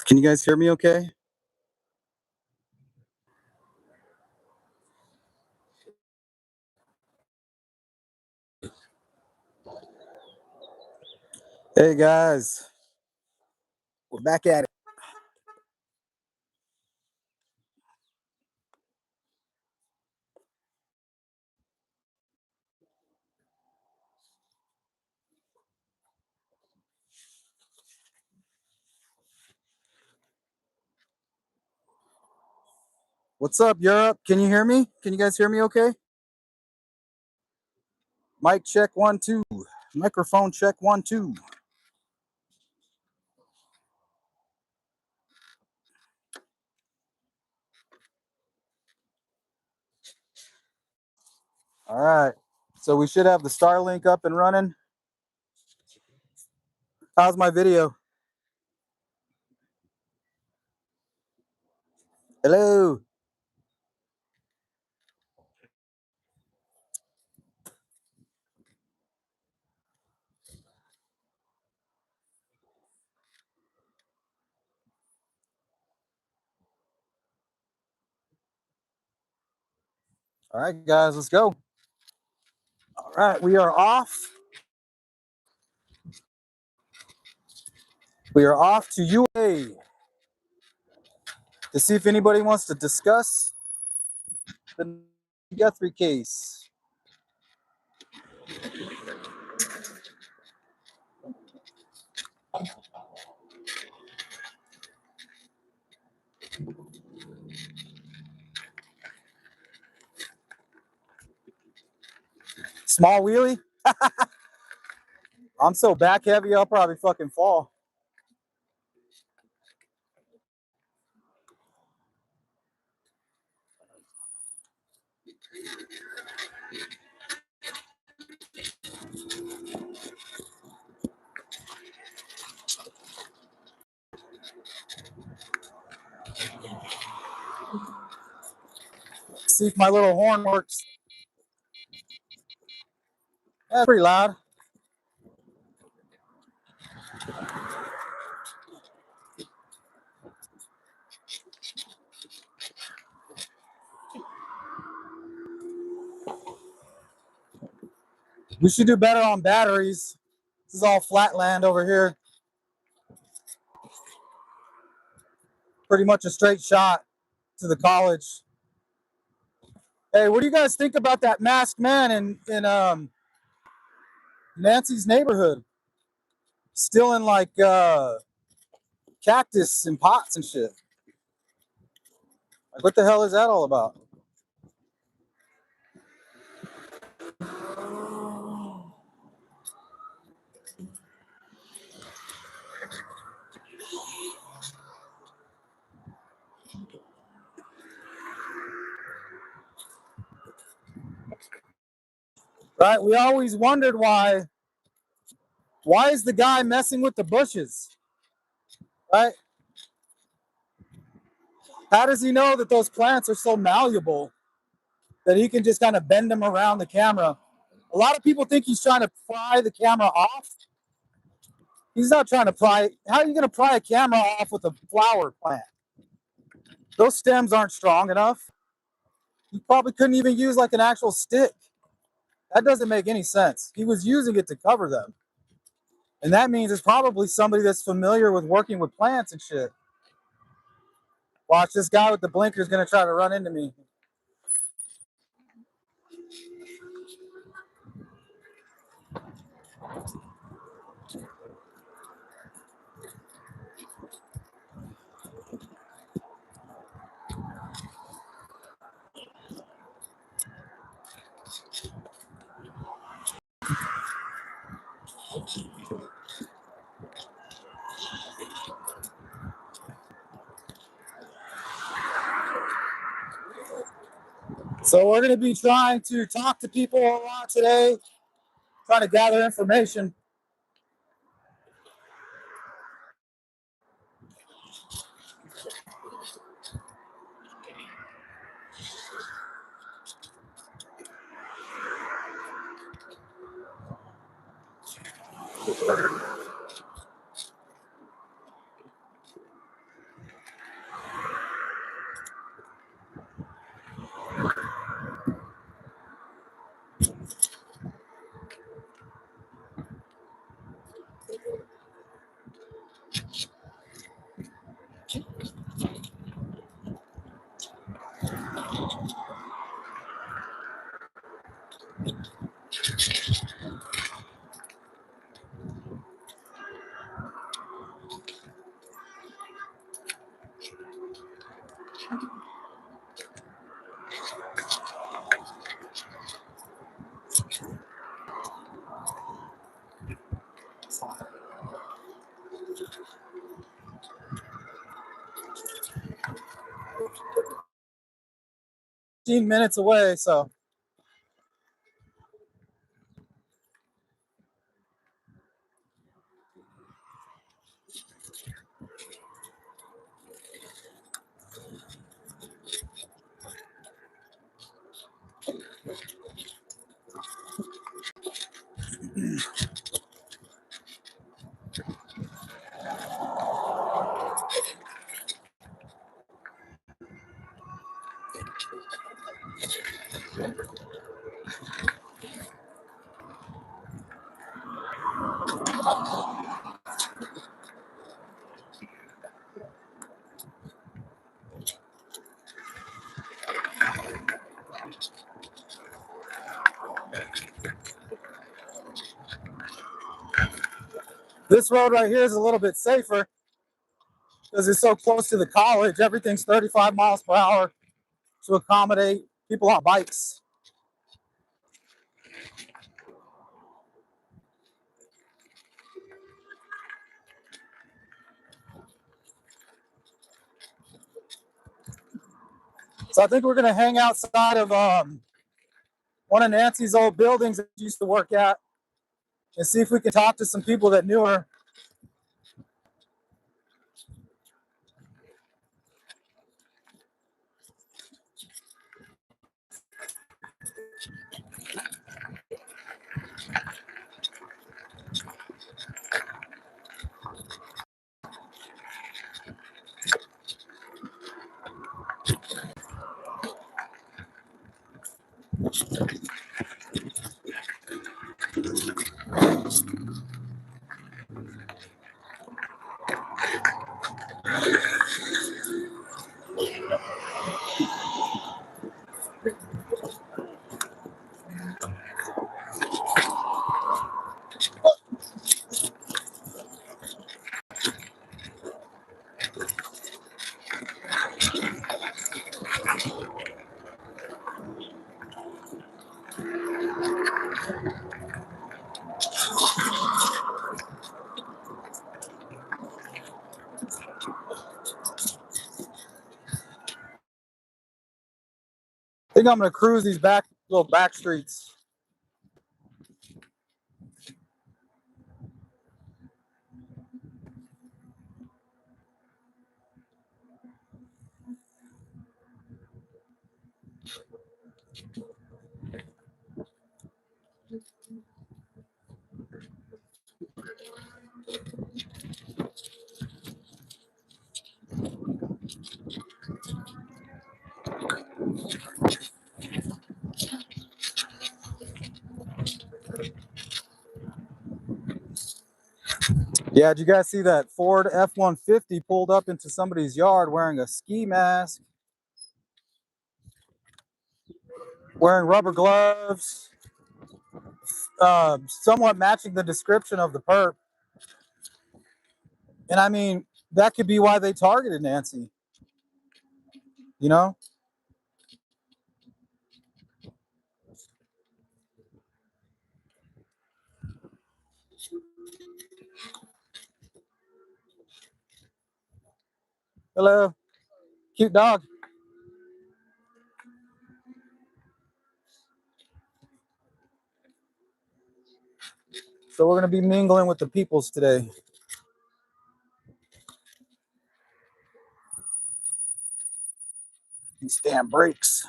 Can you guys hear me okay? Hey guys, we're back at it. What's up, Europe? Can you hear me? Can you guys hear me okay? Mic check 1 2. Microphone check 1 2. All right. So we should have the Starlink up and running. How's my video? Hello. All right, guys, let's go. All right, we are off. We are off to UA to see if anybody wants to discuss the Guthrie case. Small wheelie? I'm so back heavy, I'll probably fucking fall. See if my little horn works. That's pretty loud. We should do better on batteries. This is all flat land over here. Pretty much a straight shot to the college. Hey, what do you guys think about that masked man in Nancy's neighborhood? Stealing like cactus and pots and shit. Like, what the hell is that all about? Right? We always wondered why is the guy messing with the bushes? Right? How does he know that those plants are so malleable that he can just kind of bend them around the camera? A lot of people think he's trying to pry the camera off. He's not trying to pry. How are you going to pry a camera off with a flower plant? Those stems aren't strong enough. You probably couldn't even use like an actual stick. That doesn't make any sense. He was using it to cover them. And that means it's probably somebody that's familiar with working with plants and shit. Watch, this guy with the blinker is going to try to run into me. So we're going to be trying to talk to people a lot today, trying to gather information. Minutes away, so this road right here is a little bit safer because it's so close to the college. Everything's 35 miles per hour to accommodate people on bikes. So I think we're gonna hang outside of one of Nancy's old buildings that she used to work at and see if we can talk to some people that knew her. I think I'm gonna cruise these little back streets. Yeah, did you guys see that Ford F-150 pulled up into somebody's yard wearing a ski mask, wearing rubber gloves, somewhat matching the description of the perp. And I mean, that could be why they targeted Nancy. You know? Hello, cute dog. So we're gonna be mingling with the peoples today. These damn brakes.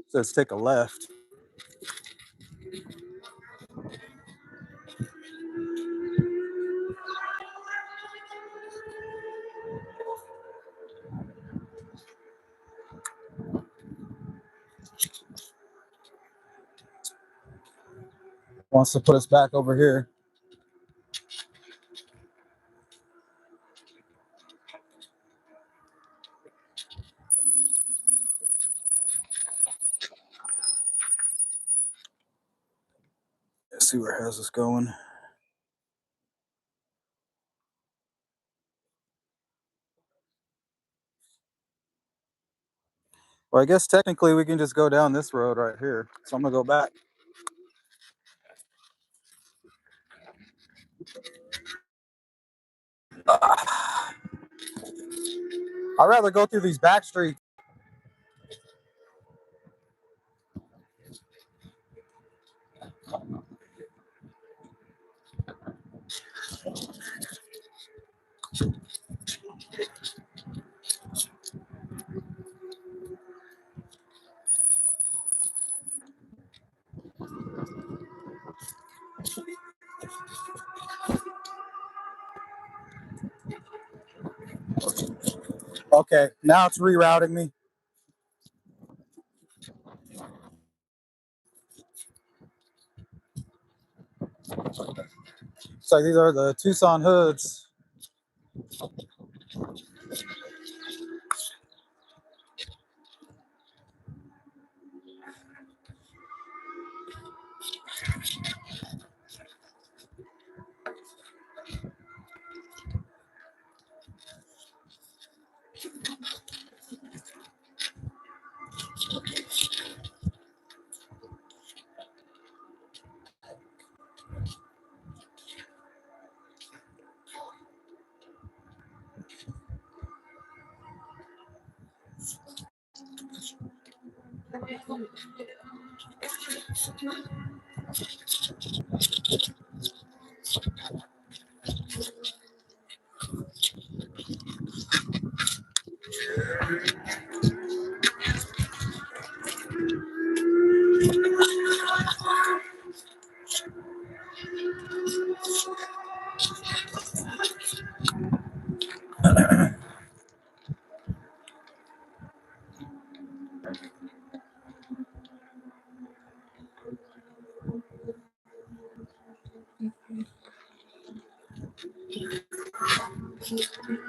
So let's take a left. Wants to put us back over here. Let's see where it has us going. Well, I guess technically we can just go down this road right here. So I'm gonna go back. I'd rather go through these back streets. Okay, now it's rerouting me. So these are the Tucson hoods.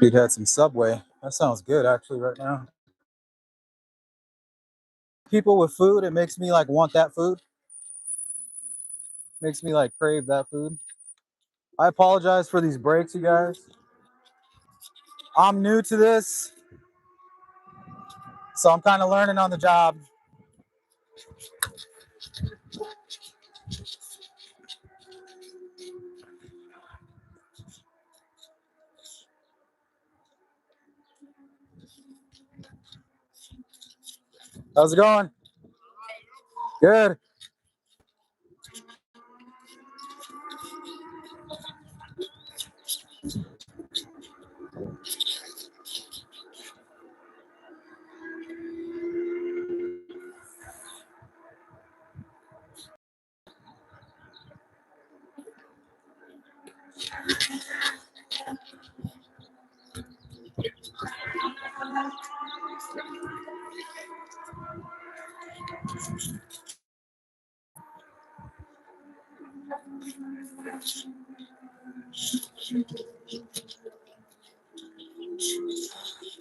We've had some Subway. That sounds good actually right now. People with food, it makes me like want that food. Makes me like crave that food. I apologize for these breaks, you guys. I'm new to this, so I'm kind of learning on the job. How's it going? Good.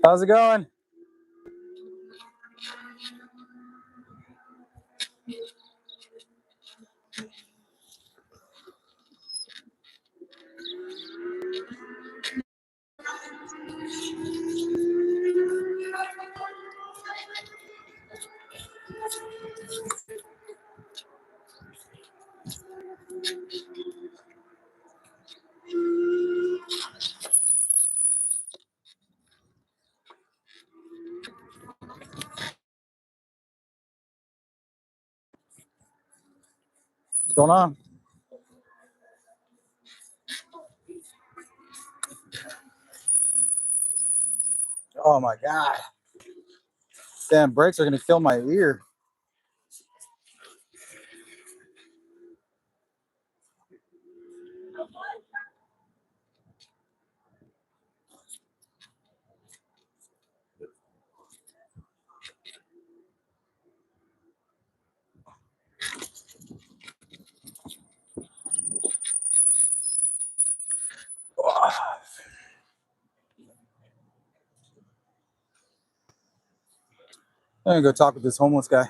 How's it going? What's going on? Oh my God. Damn, brakes are gonna kill my ear. I'm gonna go talk with this homeless guy.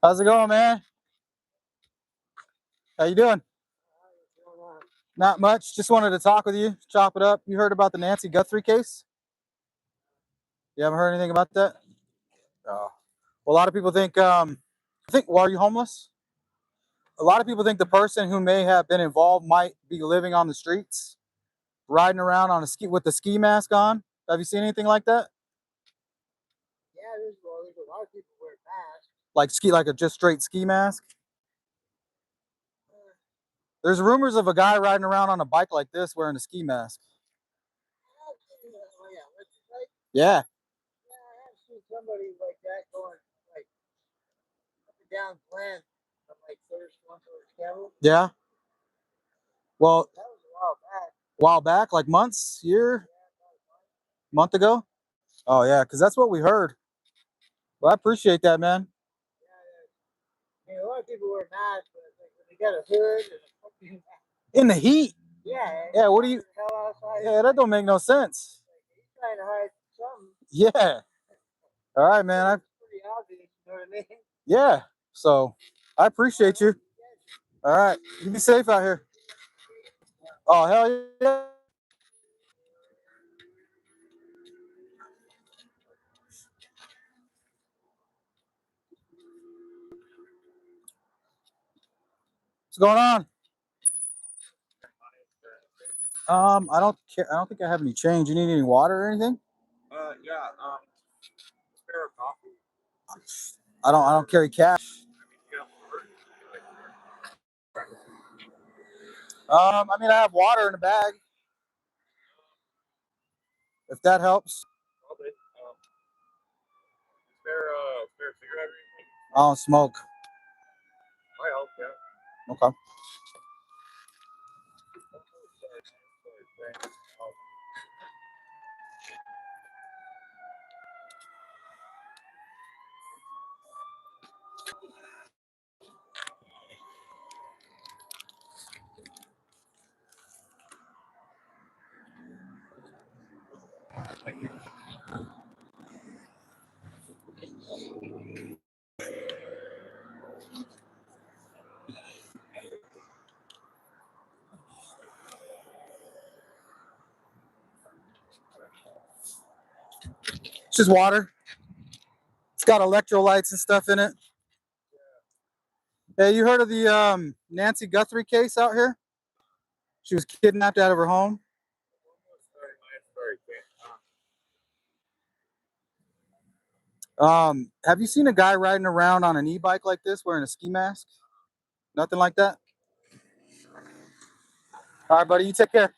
How's it going, man? How you doing? Not much. Just wanted to talk with you, chop it up. You heard about the Nancy Guthrie case? You haven't heard anything about that? Oh. Well, a lot of people think. Well, are you homeless? A lot of people think the person who may have been involved might be living on the streets, riding around on a ski with the ski mask on. Have you seen anything like that? Yeah, there's a lot of people wear masks. Like a just straight ski mask. There's rumors of a guy riding around on a bike like this wearing a ski mask. Oh, yeah, what's it like? Yeah. Yeah, I have seen somebody like that going like up and down Glen from like first one towards Kettle. Yeah. Well, That was a while back. while back, like months, year, month ago. Oh yeah, because that's what we heard. Well, I appreciate that, man. I mean, a lot of people wear masks, but like when they got a hood and a fucking In the heat. yeah. Yeah. What do you? Hell outside. Yeah, that don't make no sense. He's trying to hide something. Yeah. All right, man. It's pretty obvious, you know what I mean? Yeah. So I appreciate you. All right. You be safe out here. Oh hell yeah. What's going on? I don't care. I don't think I have any change. You need any water or anything? Yeah. Spare coffee. I don't carry cash. I mean, I have water in a bag. If that helps. Spare cigarette or anything? I don't smoke. I help, yeah. Okay. It's just water. It's got electrolytes and stuff in it. Hey, you heard of the Nancy Guthrie case out here? She was kidnapped out of her home. Have you seen a guy riding around on an e-bike like this wearing a ski mask? Nothing like that? All right, buddy, you take care.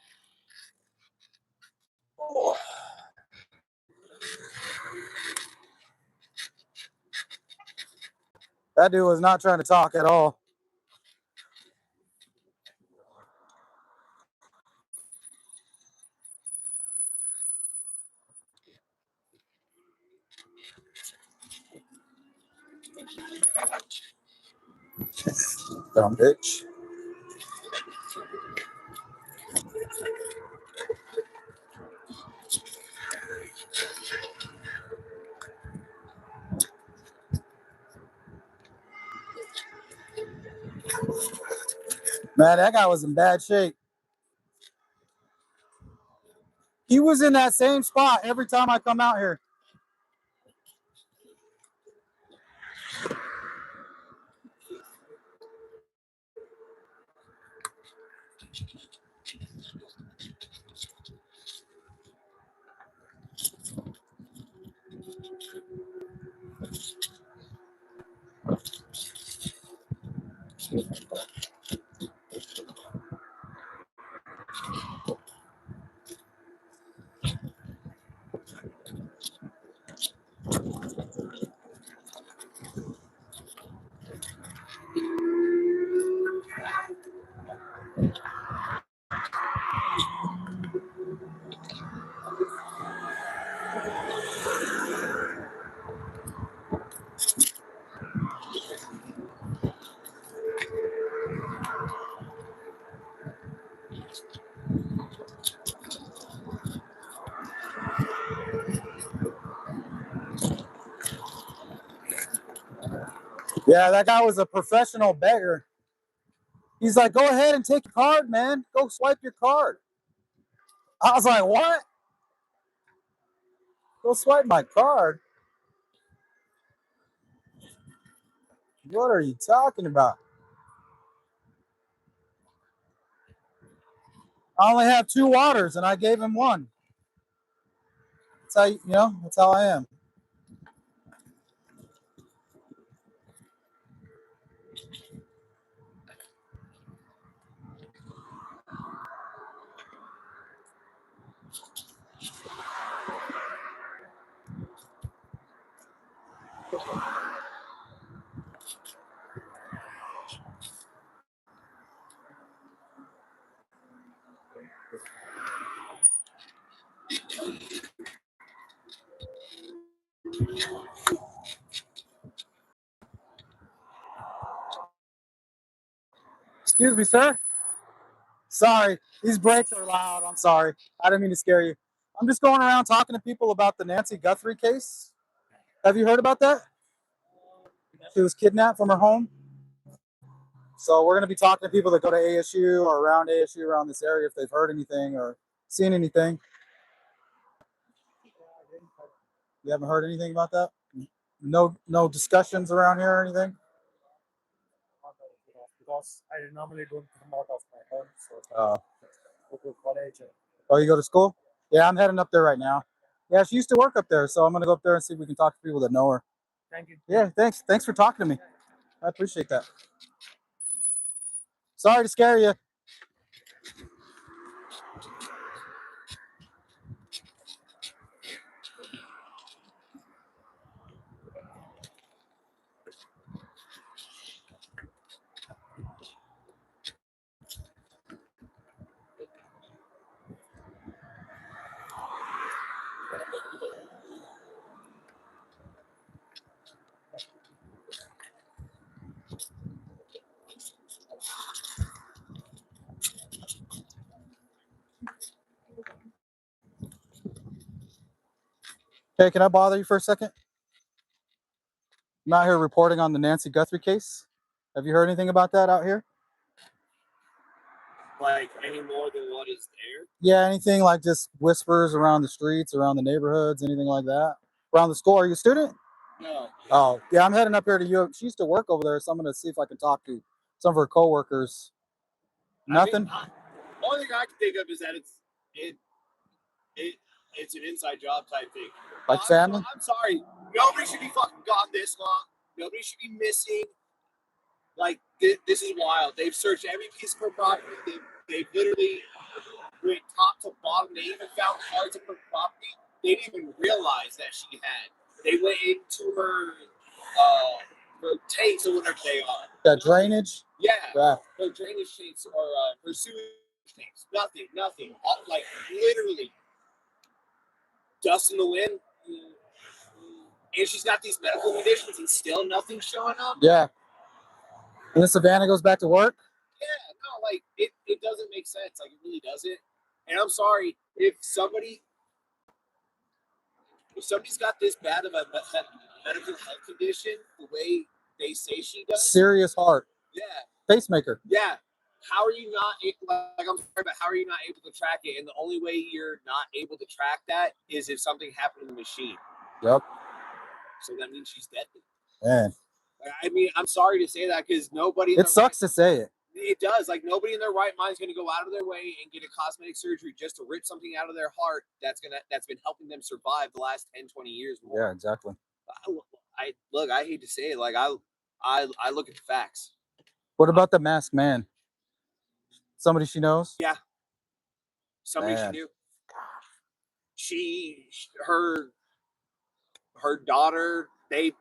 That dude was not trying to talk at all. Dumb bitch. Man, that guy was in bad shape. He was in that same spot every time I come out here. Yeah, that guy was a professional beggar. He's like, go ahead and take your card, man. Go swipe your card. I was like, what? Go swipe my card? What are you talking about? I only have 2 waters and I gave him 1. That's how, that's how I am. Excuse me, sir. Sorry, these brakes are loud. I'm sorry. I didn't mean to scare you. I'm just going around talking to people about the Nancy Guthrie case. Have you heard about that? She was kidnapped from her home. So we're going to be talking to people that go to ASU or around ASU around this area if they've heard anything or seen anything. You haven't heard anything about that? No discussions around here or anything? Because I normally don't come out of my home, so go to college. Oh, you go to school? Yeah, I'm heading up there right now. Yeah, she used to work up there, so I'm going to go up there and see if we can talk to people that know her. Thank you. Yeah, thanks. Thanks for talking to me. I appreciate that. Sorry to scare you. Hey, can I bother you for a second? I'm out here reporting on the Nancy Guthrie case. Have you heard anything about that out here? Like any more than what is there? Yeah, anything like just whispers around the streets, around the neighborhoods, anything like that? Around the school? Are you a student? No. Oh, yeah, I'm heading up here to U. She used to work over there, so I'm going to see if I can talk to some of her coworkers. Nothing? Only thing I can think of is that it's an inside job type thing. Like family? I'm sorry. Nobody should be fucking gone this long. Nobody should be missing. Like, this is wild. They've searched every piece of her property. They've literally went top to bottom. They even found parts of her property they didn't even realize that she had. They went into her tanks or whatever they are. The drainage? Yeah. Yeah. Her drainage tanks or her sewage tanks. Nothing. Like, literally, dust in the wind. And she's got these medical conditions and still nothing's showing up. Yeah. And then Savannah goes back to work? Yeah, no, like, it doesn't make sense. Like, it really doesn't. And I'm sorry, if somebody's got this bad of a medical health condition, the way they say she does. Serious heart. Yeah. Pacemaker. Yeah. How are you not, like, I'm sorry, but how are you not able to track it? And the only way you're not able to track that is if something happened to the machine. Yep. So that means she's dead. Man. I mean, I'm sorry to say that because nobody. It sucks to say it. It does. Like, nobody in their right mind is going to go out of their way and get a cosmetic surgery just to rip something out of their heart that's been helping them survive the last 10, 20 years more. Yeah, exactly. I hate to say it. Like, I look at the facts. What about the masked man? Somebody she knows? Yeah. Somebody she knew. Her daughter, they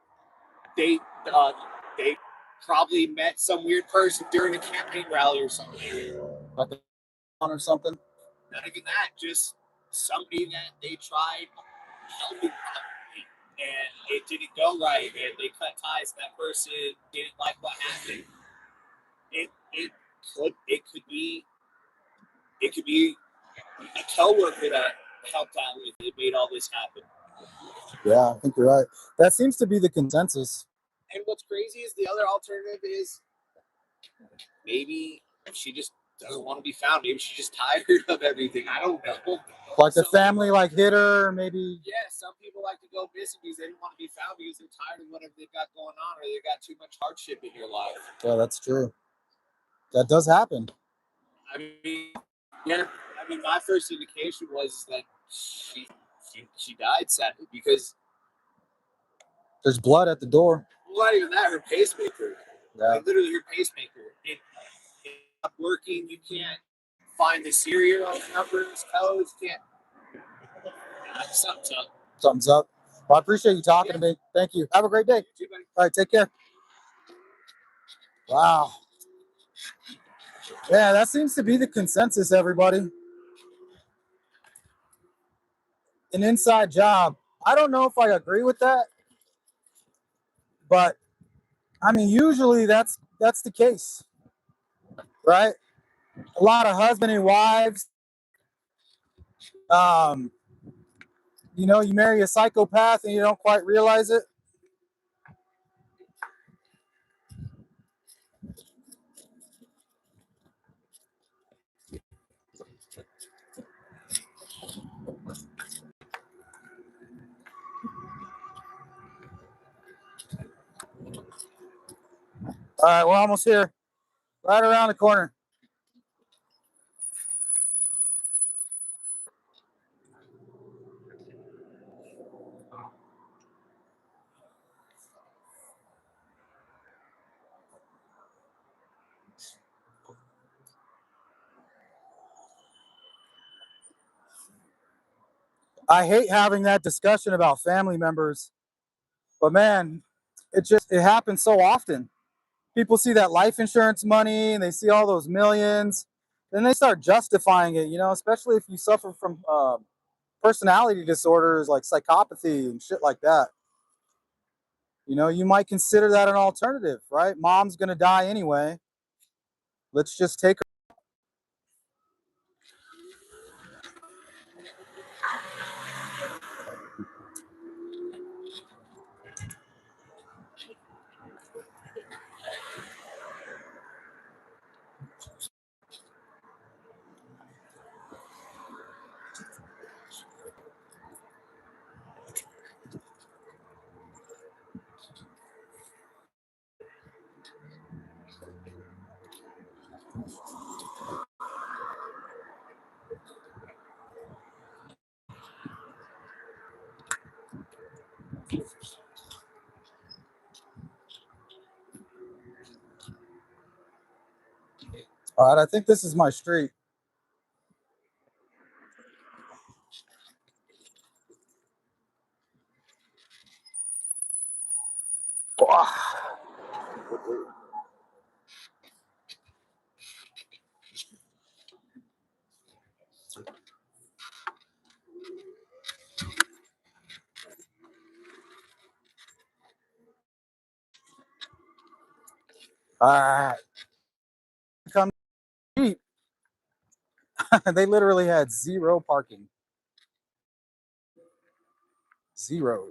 probably met some weird person during a campaign rally or something. Or something? Not even that, just somebody that they tried helping and it didn't go right, and they cut ties. That person didn't like what happened. It could be a coworker that helped out with it, made all this happen. Yeah, I think you're right. That seems to be the consensus. And what's crazy is the other alternative is maybe she just doesn't want to be found. Maybe she's just tired of everything. I don't know. Like the family like hit her, maybe. Yeah, some people like to go missing because they don't want to be found because they're tired of whatever they've got going on or they've got too much hardship in your life. Yeah, that's true. That does happen. I mean, yeah. I mean, my first indication was that she died sadly because There's blood at the door. well, not even that. Her pacemaker, Yeah. like literally her pacemaker, it's not working. You can't find the serial numbers, codes. Can't. Something's up. Something's up. Well, I appreciate you talking to me. Thank you. Have a great day. All right, take care. Wow. Yeah, that seems to be the consensus, everybody. An inside job. I don't know if I agree with that, but I mean, usually that's the case, right? A lot of husband and wives. Um, you know, you marry a psychopath and you don't quite realize it. All right, we're almost here. Right around the corner. I hate having that discussion about family members, but man, it happens so often. People see that life insurance money and they see all those millions, then they start justifying it, you know, especially if you suffer from personality disorders like psychopathy and shit like that. You know, you might consider that an alternative, right? Mom's gonna die anyway. Let's just take her. All right, I think this is my street. All right, come cheap. They literally had zero parking. Zero.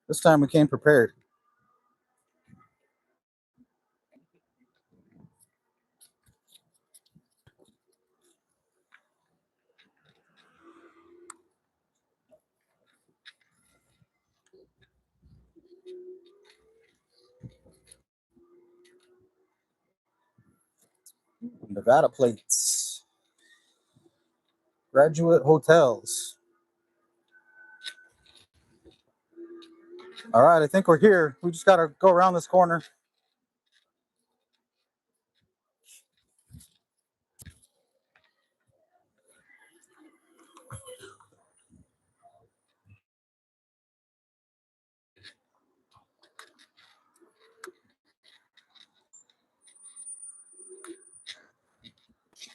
This time we came prepared. Nevada plates. Graduate hotels. All right, I think we're here. We just got to go around this corner.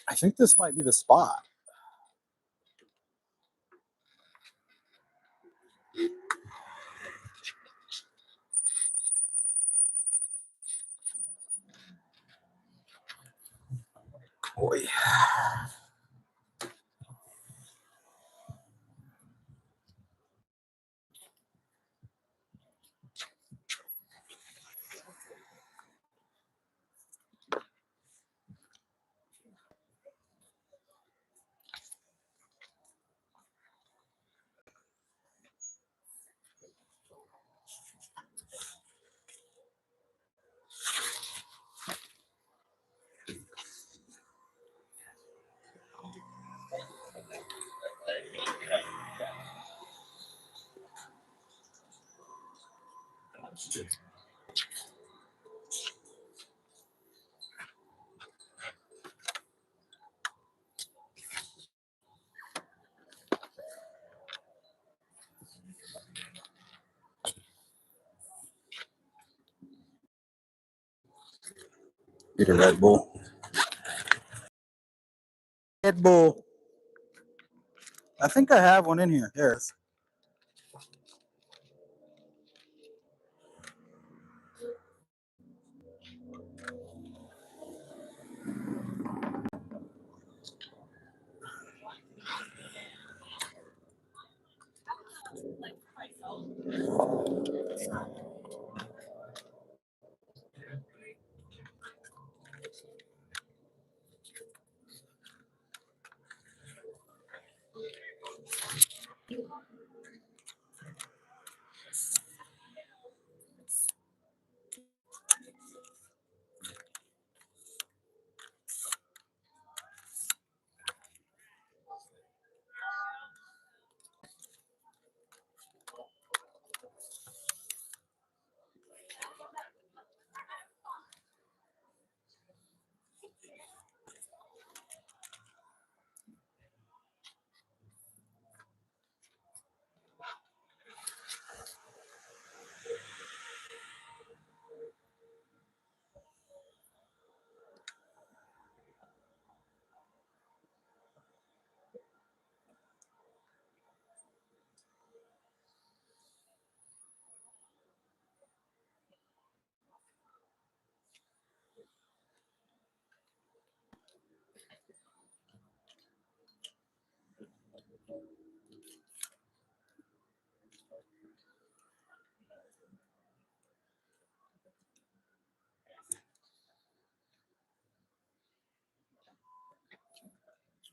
I think this might be the spot. Boy. Get a Red Bull. Red Bull. I think I have one in here. Yes.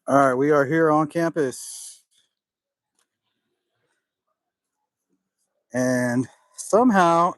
All right, we are here on campus. And somehow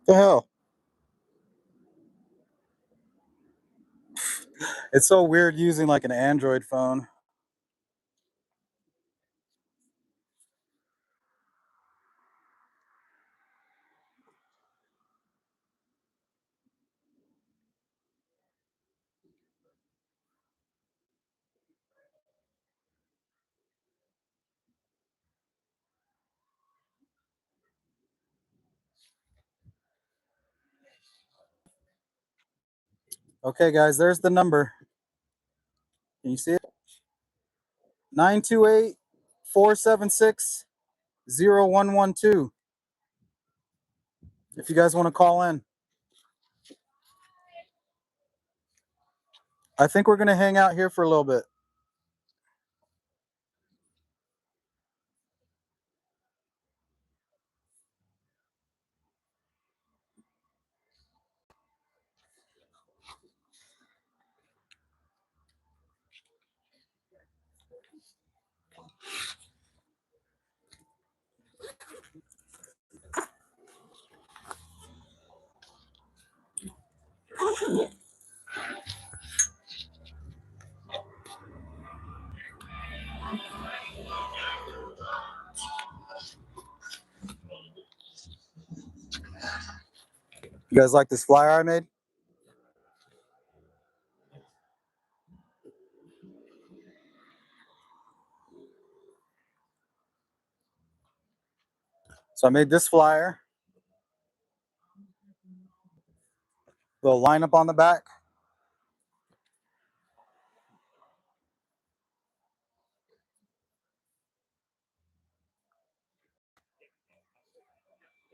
the hell. It's so weird using like an Android phone. Okay, guys, there's the number. Can you see it? 928-476-0112. If you guys want to call in. I think we're going to hang out here for a little bit. You guys like this flyer I made? So I made this flyer. Little lineup on the back.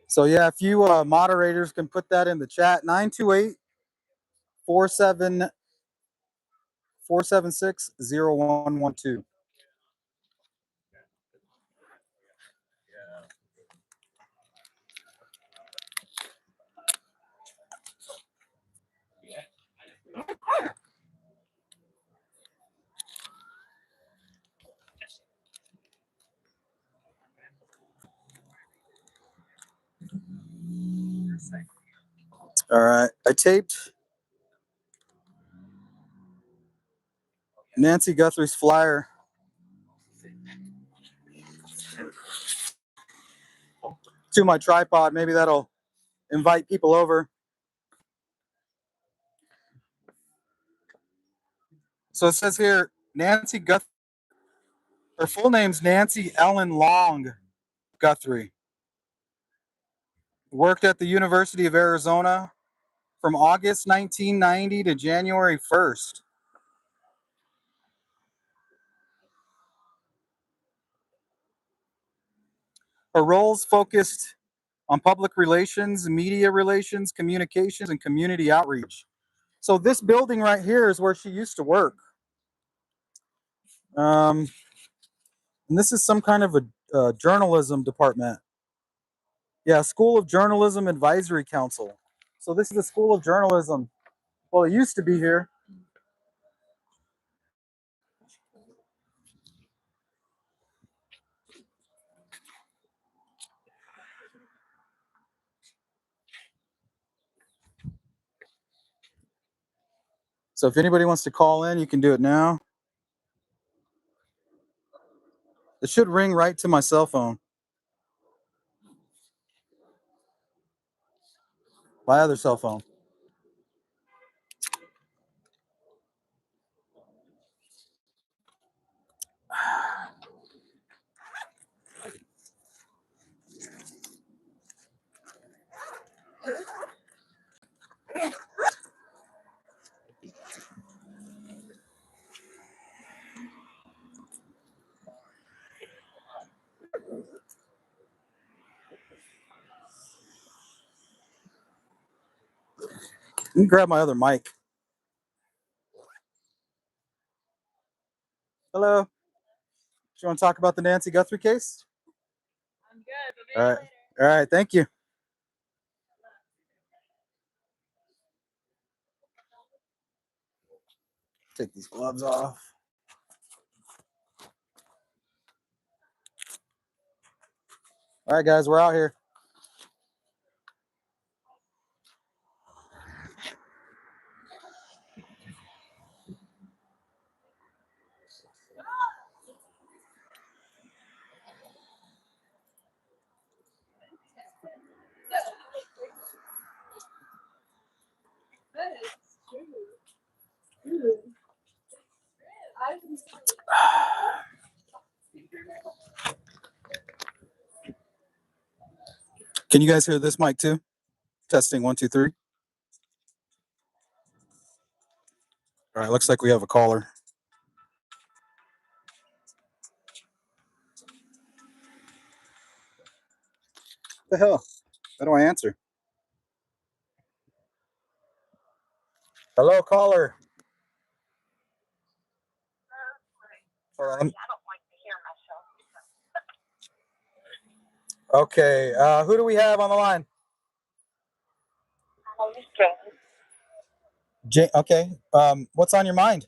So yeah, if you moderators can put that in the chat, 928-476-0112. All right, I taped Nancy Guthrie's flyer to my tripod. Maybe that'll invite people over. So it says here, Nancy Guthrie. Her full name's Nancy Ellen Long Guthrie. Worked at the University of Arizona from August 1990 to January 1st. Her roles focused on public relations, media relations, communications, and community outreach. So this building right here is where she used to work. And this is some kind of a journalism department. Yeah, School of Journalism Advisory Council. So this is the School of Journalism. Well, it used to be here. So if anybody wants to call in, you can do it now. It should ring right to my cell phone. My other cell phone. Let me grab my other mic. Hello. Do you want to talk about the Nancy Guthrie case? I'm good. All right. All right. Thank you. Take these gloves off. All right, guys, we're out here. Can you guys hear this mic too? Testing 1, 2, 3. All right, looks like we have a caller. What the hell? How do I answer? Hello, caller. Hold on. I don't like to hear myself. Okay, who do we have on the line? My name is Jane. Okay, what's on your mind?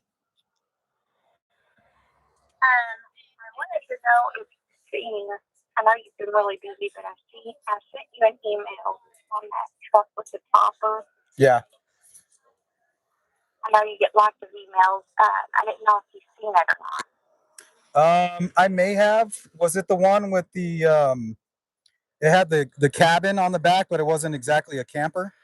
I wanted to know if you've seen, I know you've been really busy, but I sent you an email on that truck with the topper. Yeah. I know you get lots of emails. I didn't know if you've seen it or not. I may have. Was it the one with the it had the cabin on the back, but it wasn't exactly a camper?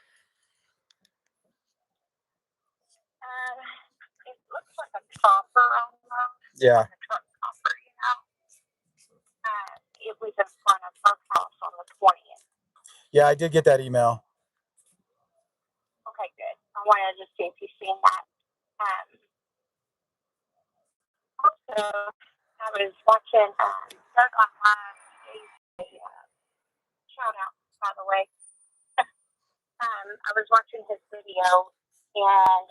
It looks like a topper almost. Yeah. Like a truck topper, you know. It was in front of her house on the 20th. Yeah, I did get that email. Okay, good. I wanted to see if you've seen that. Also, I was watching Doug on Live. Shout out, by the way. I was watching his video and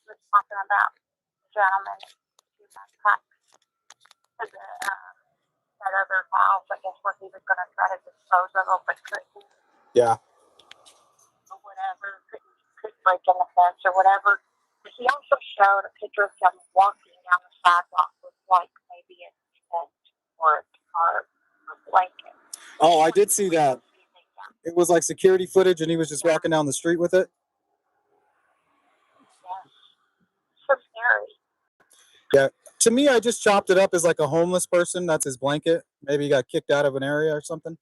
was talking about the gentleman who got cut to that other house, I guess, where he was going to try to dispose of them, but couldn't. Yeah. Or whatever, couldn't break in the fence or whatever. But he also showed a picture of him walking down the sidewalk with like maybe a tent or a tarp or a blanket. Oh, I did see that. It was like security footage, and he was just walking down the street with it. Yes. So scary. Yeah. To me, I just chopped it up as like a homeless person. That's his blanket. Maybe he got kicked out of an area or something.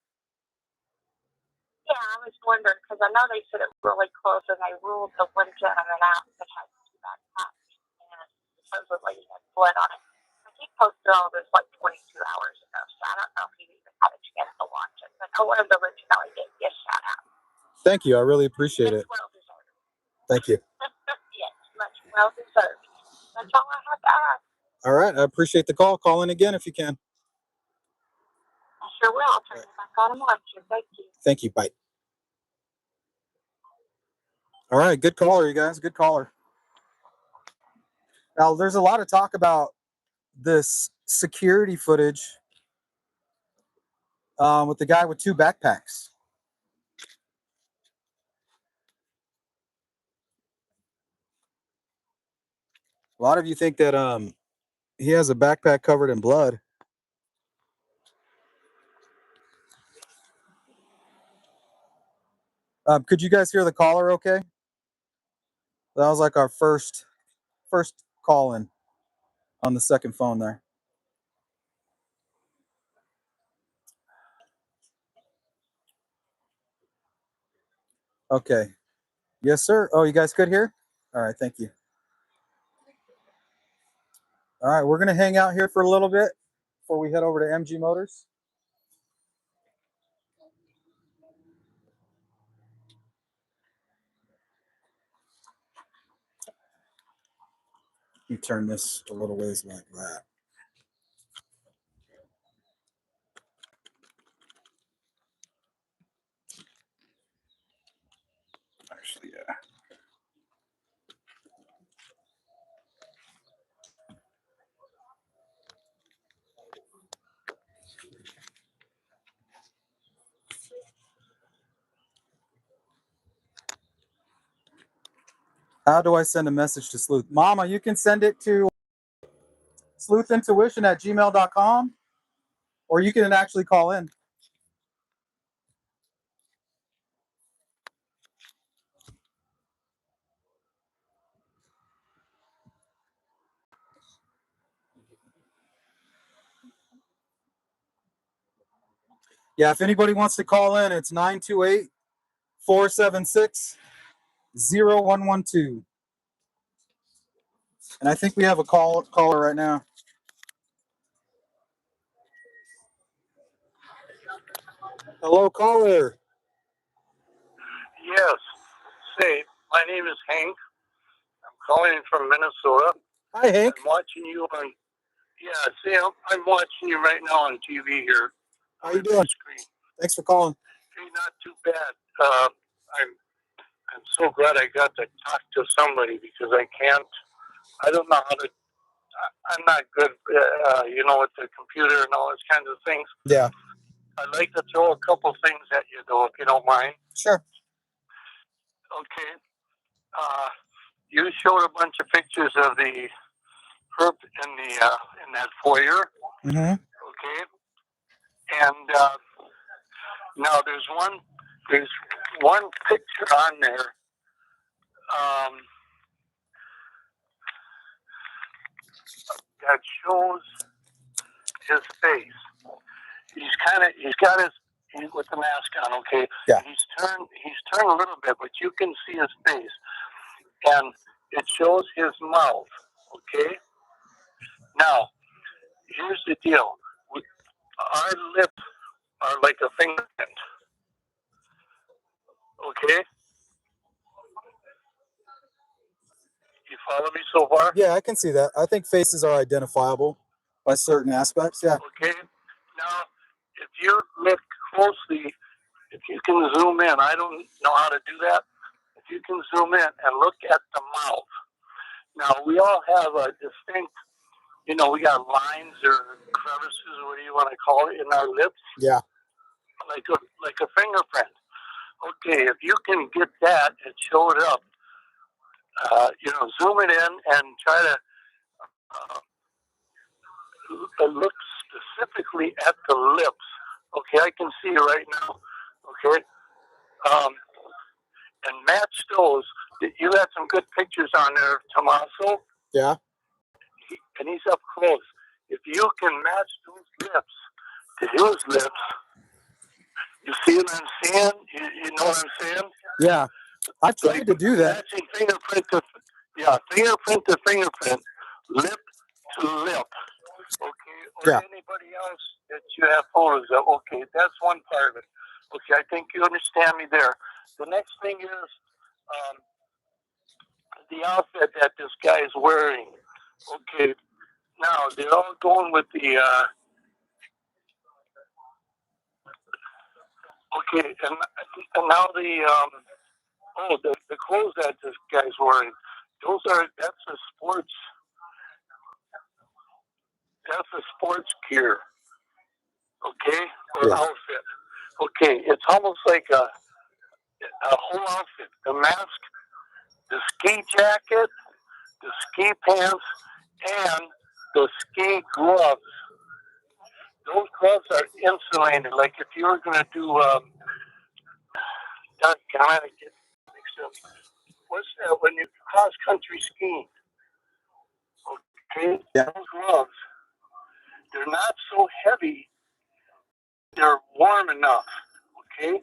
Yeah, I was wondering because I know they said it really close and they ruled the one gentleman out that had two backpacks and supposedly he had blood on it. But he posted all this like 22 hours ago, so I don't know if he even had a chance to watch it. But I wanted to let you know he gave you a shout out. Thank you. I really appreciate it. Well deserved. Thank you. Yes, much well deserved. That's all I have to ask. All right. I appreciate the call. Call in again if you can. I sure will. I'll turn it back on and watch you. Thank you. Thank you. Bye. All right. Good caller, you guys. Good caller. Now, there's a lot of talk about this security footage with the guy with two backpacks. A lot of you think that he has a backpack covered in blood. Could you guys hear the caller okay? That was like our first call in on the second phone there. Okay. Yes, sir. Oh, you guys could hear? All right. Thank you. All right. We're going to hang out here for a little bit before we head over to MG Motors. Let me turn this a little ways like that. Actually, yeah. How do I send a message to Sleuth? Mama, you can send it to sleuthintuition@gmail.com, or you can actually call in. Yeah, if anybody wants to call in, it's 928-476-0112. And I think we have a caller right now. Hello, caller. Yes. Say, my name is Hank. I'm calling in from Minnesota. Hi, Hank. I'm watching you on. Yeah, see, I'm watching you right now on TV here. How you doing? Screen. Thanks for calling. Hey, not too bad. I'm so glad I got to talk to somebody because I don't know how to. I'm not good, with the computer and all those kinds of things. Yeah. I'd like to throw a couple things at you, though, if you don't mind. Sure. Okay. You showed a bunch of pictures of the herp in that foyer. Mm-hmm. Okay. And now there's one picture on there. That shows his face. He's with the mask on, okay? Yeah. He's turned a little bit, but you can see his face. And it shows his mouth, okay? Now, here's the deal. Our lips are like a fingerprint. Okay? You follow me so far? Yeah, I can see that. I think faces are identifiable by certain aspects. Yeah. Okay? Now, if you look closely, if you can zoom in, I don't know how to do that. If you can zoom in and look at the mouth. Now, we all have a distinct, we got lines or crevices, or what do you want to call it, in our lips, Yeah. like a fingerprint. Okay, if you can get that and show it up, zoom it in and try to look specifically at the lips. Okay, I can see right now. Okay, and match those. You had some good pictures on there, Tommaso. Yeah. And he's up close. If you can match those lips to his lips, you see what I'm saying? You know what I'm saying? Yeah. I tried to do that. Matching fingerprint to fingerprint, lip to lip. Okay, or Yeah. anybody else that you have photos of. Okay, that's one part of it. Okay, I think you understand me there. The next thing is the outfit that this guy is wearing. Okay, now they're all going with the. Okay, and now the clothes that this guy's wearing. That's a sports gear. Okay, or outfit. Okay, it's almost like a whole outfit. The mask, the ski jacket, the ski pants, and the ski gloves. Those gloves are insulated. Like if you were going to do, what's that when you cross country skiing? Okay, Yeah. those gloves, they're not so heavy. They're warm enough. Okay.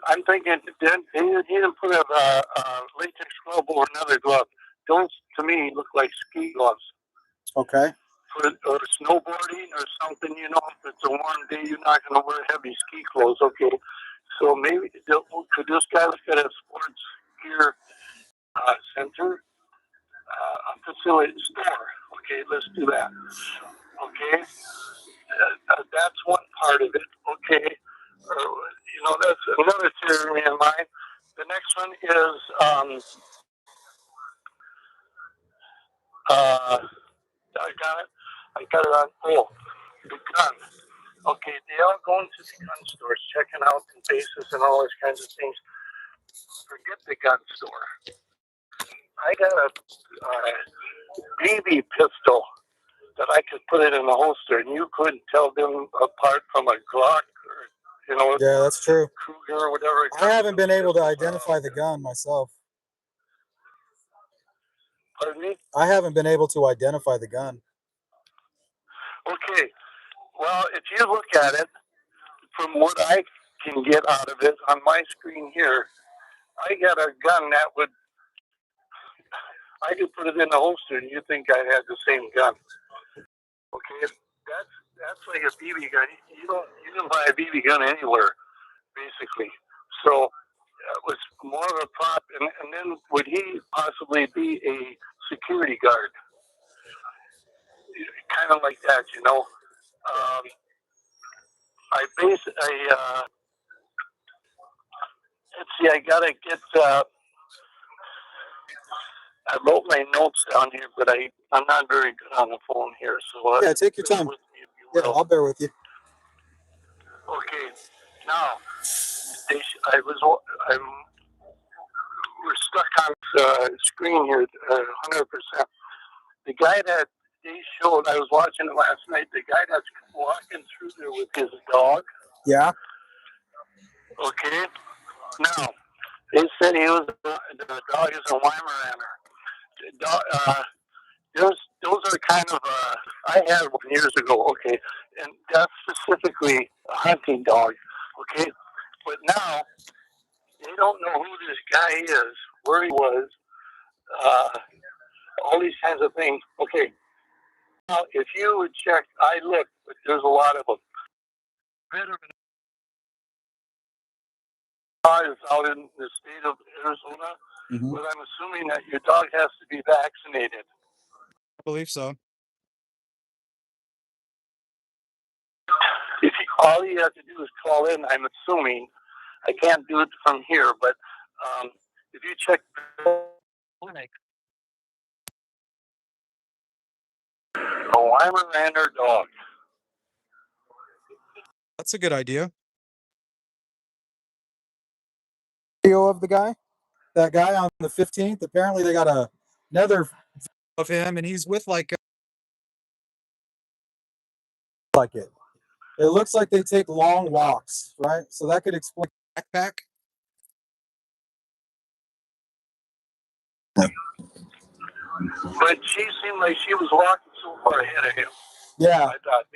I'm thinking he didn't put a latex glove or another glove. Those to me look like ski gloves. Okay. Or snowboarding or something, if it's a warm day, you're not going to wear heavy ski clothes. Okay, so maybe could this guy look at a sports gear center facility store? Okay, let's do that. Okay, that's one part of it. Okay, that's another theory in mind. The next one is I got it on. Oh, the gun. Okay, they all go into the gun stores, checking out the bases and all those kinds of things. Forget the gun store. I got a BB pistol that I could put it in the holster, and you couldn't tell them apart from a Glock or, Yeah, that's true. Kruger or whatever. I haven't been able to identify the gun myself. Pardon me? I haven't been able to identify the gun. Okay. Well, if you look at it, from what I can get out of it on my screen here, I got a gun that I could put it in the holster and you think I had the same gun. Okay, that's like a BB gun. You can buy a BB gun anywhere, basically. So it was more of a prop, and then would he possibly be a security guard? Kind of like that, let's see, I gotta get. I wrote my notes down here, but I'm not very good on the phone here. So Yeah, take your time. with me if you will. Yeah, I'll bear with you. Okay, now we're stuck on the screen here, 100%. The guy that they showed, I was watching it last night. The guy that's walking through there with his dog. Yeah. Okay. Now they said the dog is a Weimaraner. Those are kind of I had one years ago. Okay, and that's specifically a hunting dog. Okay, but now they don't know who this guy is, where he was, all these kinds of things. Okay, now if you would check, I looked, but there's a lot of them. is out in the state of Arizona, but I'm assuming that your dog has to be vaccinated. I believe so. All you have to do is call in. I'm assuming I can't do it from here, but if you check the clinic, a Weimaraner dog. That's a good idea. Video of the guy, that guy on the 15th. Apparently, they got another of him, and he's with like it. It looks like they take long walks, right? So that could explain backpack. But she seemed like she was walking so far ahead of him. Yeah. I thought,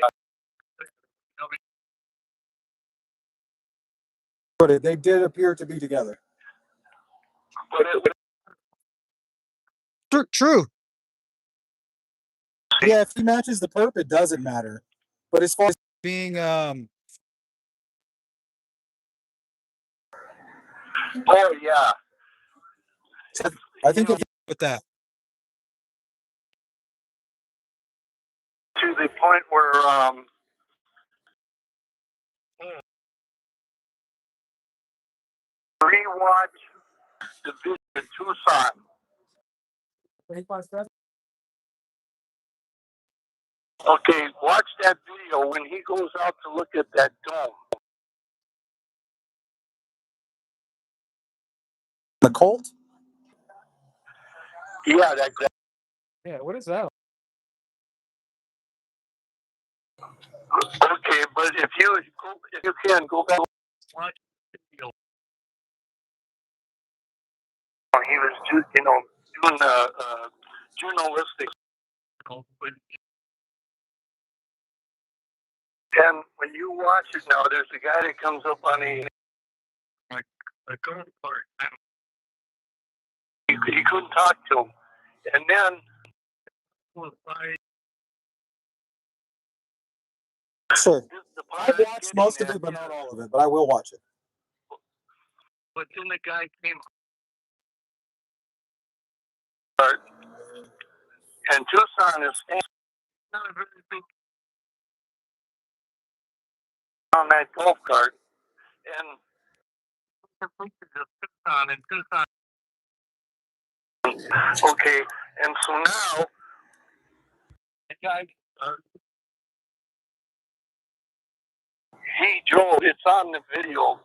But they did appear to be together. True. Yeah, if he matches the perp, it doesn't matter. But as far as being oh yeah, I think with that. To the point where rewatch the video in Tucson. Okay, watch that video when he goes out to look at that dome. The Colt? Yeah, that. Yeah, what is that? Okay, but if you can go back and watch the video. He was just, doing journalistic. And when you watch it now, there's a guy that comes up on a golf cart. He couldn't talk to him. And then Sure. I've watched most of it, but not all of it. But I will watch it. But then the guy came and Tucson is not a very big on that golf cart. And Tucson and Tucson. Okay, and so now the guy he drove. It's on the video.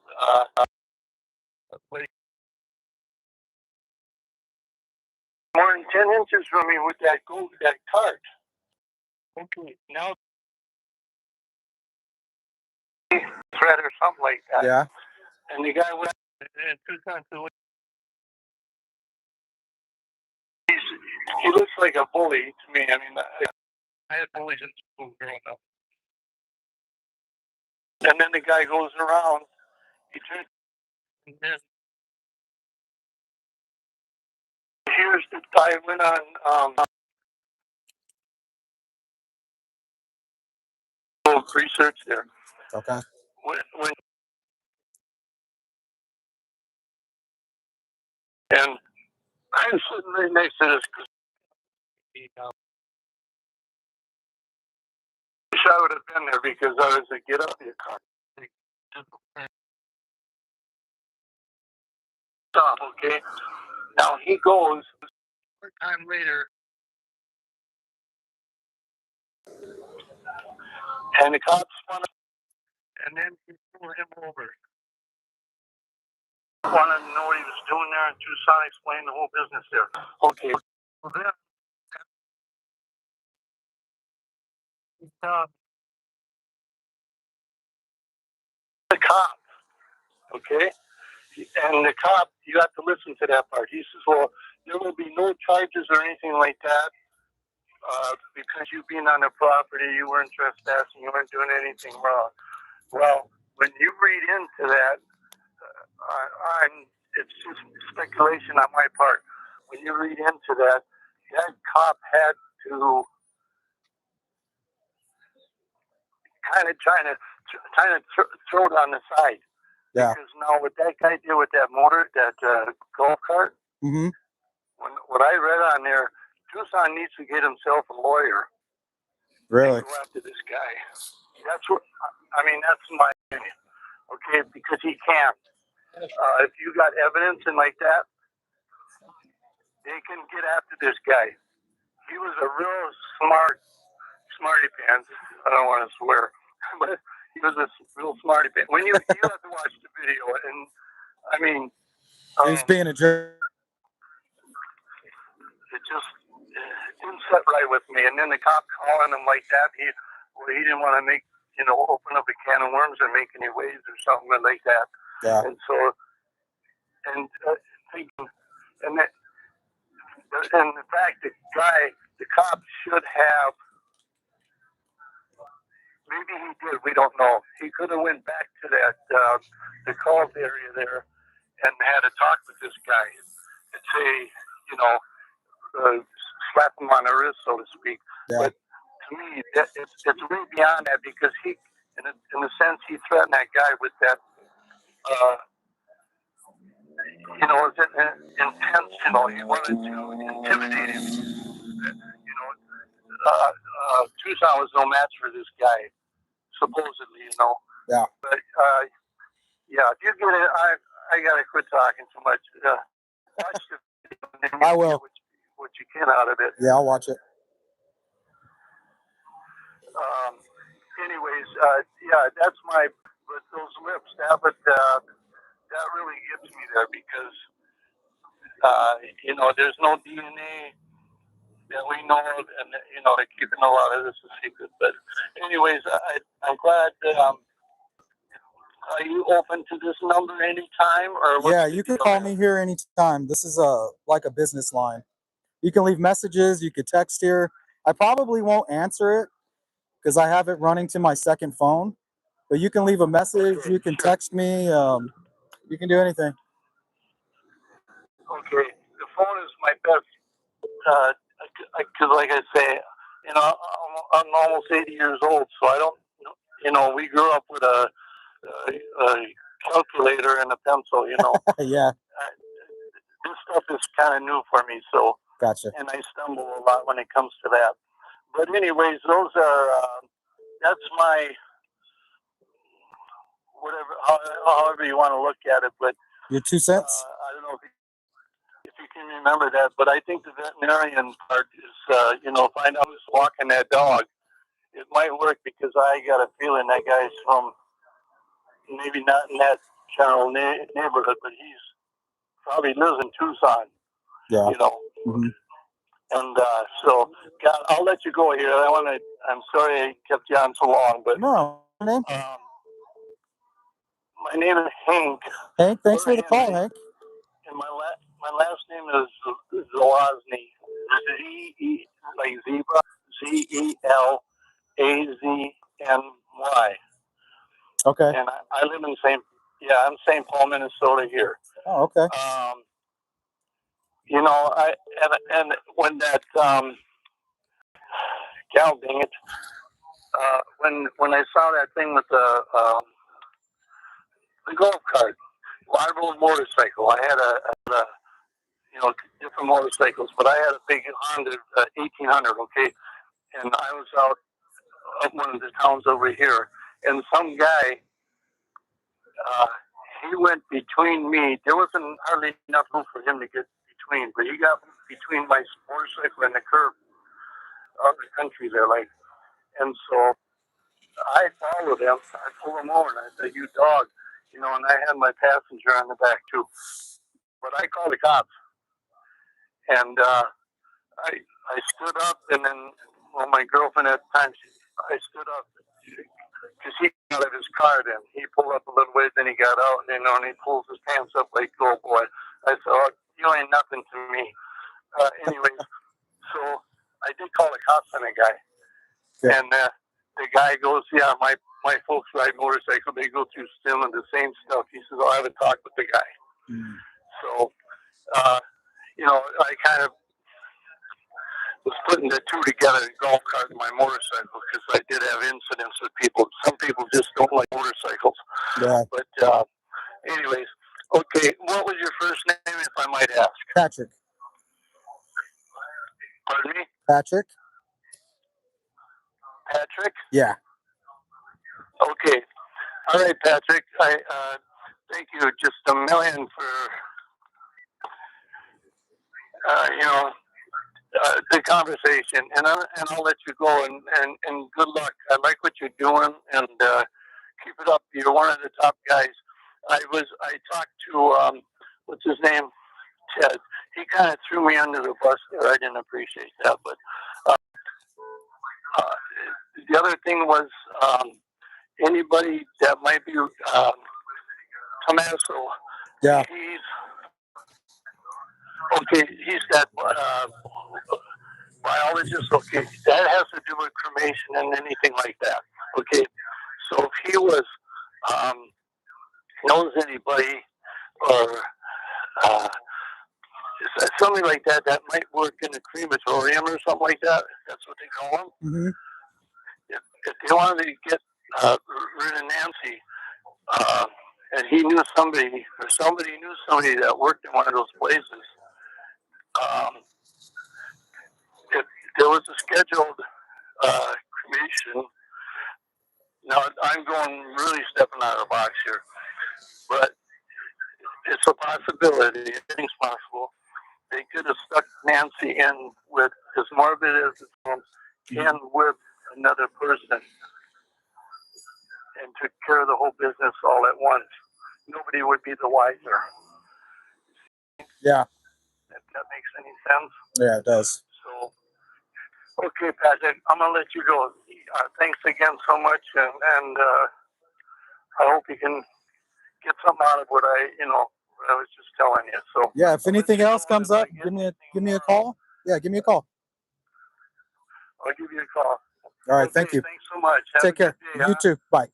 More than 10 inches from me with that cart. Okay, now threat or something like that. Yeah. And the guy went and Tucson to it. He looks like a bully to me. I mean, I had bullies in school growing up. And then the guy goes around. He turns. And then here's the guy went on little research there. Okay. When and I was sitting right next to this. I wish I would have been there because I was like, get out of your car. Stop, okay? Now he goes. Short time later, and the cops went up, and then he pulled him over. Wanted to know what he was doing there in Tucson, explain the whole business there. Okay. Well, then, the cop, okay? And the cop, you have to listen to that part. He says, well, there will be no charges or anything like that because you being on the property, you weren't trespassing, you weren't doing anything wrong. Well, when you read into that, it's just speculation on my part. When you read into that, that cop had to kind of trying to throw it on the side. Yeah. Because now what that guy did with that golf cart, Mm-hmm. what I read on there, Tucson needs to get himself a lawyer Really? and go after this guy. That's my opinion. Okay, because he can't. If you got evidence and like that, they can get after this guy. He was a real smarty pants. I don't want to swear, but he was a real smarty pants. When you have to watch the video, and I mean, He's being a jerk. it just didn't set right with me. And then the cop calling him like that, he didn't want to open up a can of worms or make any waves or something like that. Yeah. And so, thinking, and the fact the cop should have, maybe he did, we don't know. He could have went back to that, the cult area there and had a talk with this guy and say, slap him on the wrist, so to speak. Yeah. But to me, it's way beyond that, because he, in a sense, he threatened that guy with that, it's intentional. He wanted to intimidate him. Tucson was no match for this guy, supposedly, Yeah. But, if you get it, I got to quit talking too much. Watch the video. I will. What you can out of it. Yeah, I'll watch it. Anyways, that's with those lips, that really gets me there, because, there's no DNA that we know of, and, they're keeping a lot of this a secret. But anyways, I'm glad that, are you open to this number anytime? Or Yeah, you can call me here anytime. This is like a business line. You can leave messages. You could text here. I probably won't answer it because I have it running to my second phone. But you can leave a message. Okay, You can sure. text me. You can do anything. Okay, the phone is my best, because like I say, I'm almost 80 years old, so I don't, we grew up with a calculator and a pencil, Yeah. This stuff is kind of new for me, so. Gotcha. And I stumble a lot when it comes to that. But anyways, those are, that's my, however you want to look at it. But Your 2 cents? I don't know if you can remember that, but I think the veterinarian part is, find out who's walking that dog. It might work, because I got a feeling that guy's from, maybe not in that general neighborhood, but he's probably lives in Tucson. Yeah. Mm-hmm. And so, God, I'll let you go here. I'm sorry I kept you on so long, but No. Name? my name is Hank. Hank, thanks for the call, Hank. And my last name is Zelazny. Z-E, like zebra, Zelazny. Okay. And I live in I'm St. Paul, Minnesota here. Oh, okay. And when that, gal, dang it, when I saw that thing with the golf cart, I rode a motorcycle. I had a different motorcycles, but I had a big Honda 1800, okay? And I was out of one of the towns over here, and some guy, he went between me. There wasn't hardly enough room for him to get between, but he got between my motorcycle and the curb of the country there, like. And so I followed him. I pulled him over, and I said, "You dog," and I had my passenger on the back too. But I called the cops, and I stood up, and then, my girlfriend at the time, I stood up because he got out of his car. Then he pulled up a little ways, then he got out, and he pulls his pants up like, "Oh boy!" I said, "Oh, you ain't nothing to me." Anyways, so I did call the cops on the guy, and the guy goes, "Yeah, my folks ride motorcycle. They go through still and the same stuff." He says, "I haven't talked with the guy." Mm. So, I kind of was putting the two together, the golf cart and my motorcycle, because I did have incidents with people. Some people just don't like motorcycles. Yeah. But Anyways, okay. What was your first name, if I might ask? Patrick. Pardon me? Patrick? Patrick? Yeah. Okay. All right, Patrick. I thank you just a million for the conversation, and I'll let you go, and good luck. I like what you're doing, and keep it up. You're one of the top guys. I talked to what's his name, Ted. He kind of threw me under the bus there. I didn't appreciate that, but uh, the other thing was anybody that might be Tommaso. Yeah. He's that biologist. Okay, that has to do with cremation and anything like that. Okay, so if he was knows anybody or uh, something like that that might work in a crematorium or something like that. That's what they call them. Mm-hmm. If they wanted to get rid of Nancy, and he knew somebody, or somebody knew somebody that worked in one of those places, if there was a scheduled cremation. Now I'm going really stepping out of the box here, but it's a possibility. Anything's possible. They could have stuck Nancy in with, as morbid as it sounds, in with another person and took care of the whole business all at once. Nobody would be the wiser. Yeah. If that makes any sense. Yeah, it does. So, okay, Patrick, I'm going to let you go. Thanks again so much, and I hope you can get something out of what I was just telling you. So yeah, if anything else comes up, give me a call. Yeah, give me a call. I'll give you a call. All right, thank you. Thanks so much. Take care. Day, you too. Bye. Okay,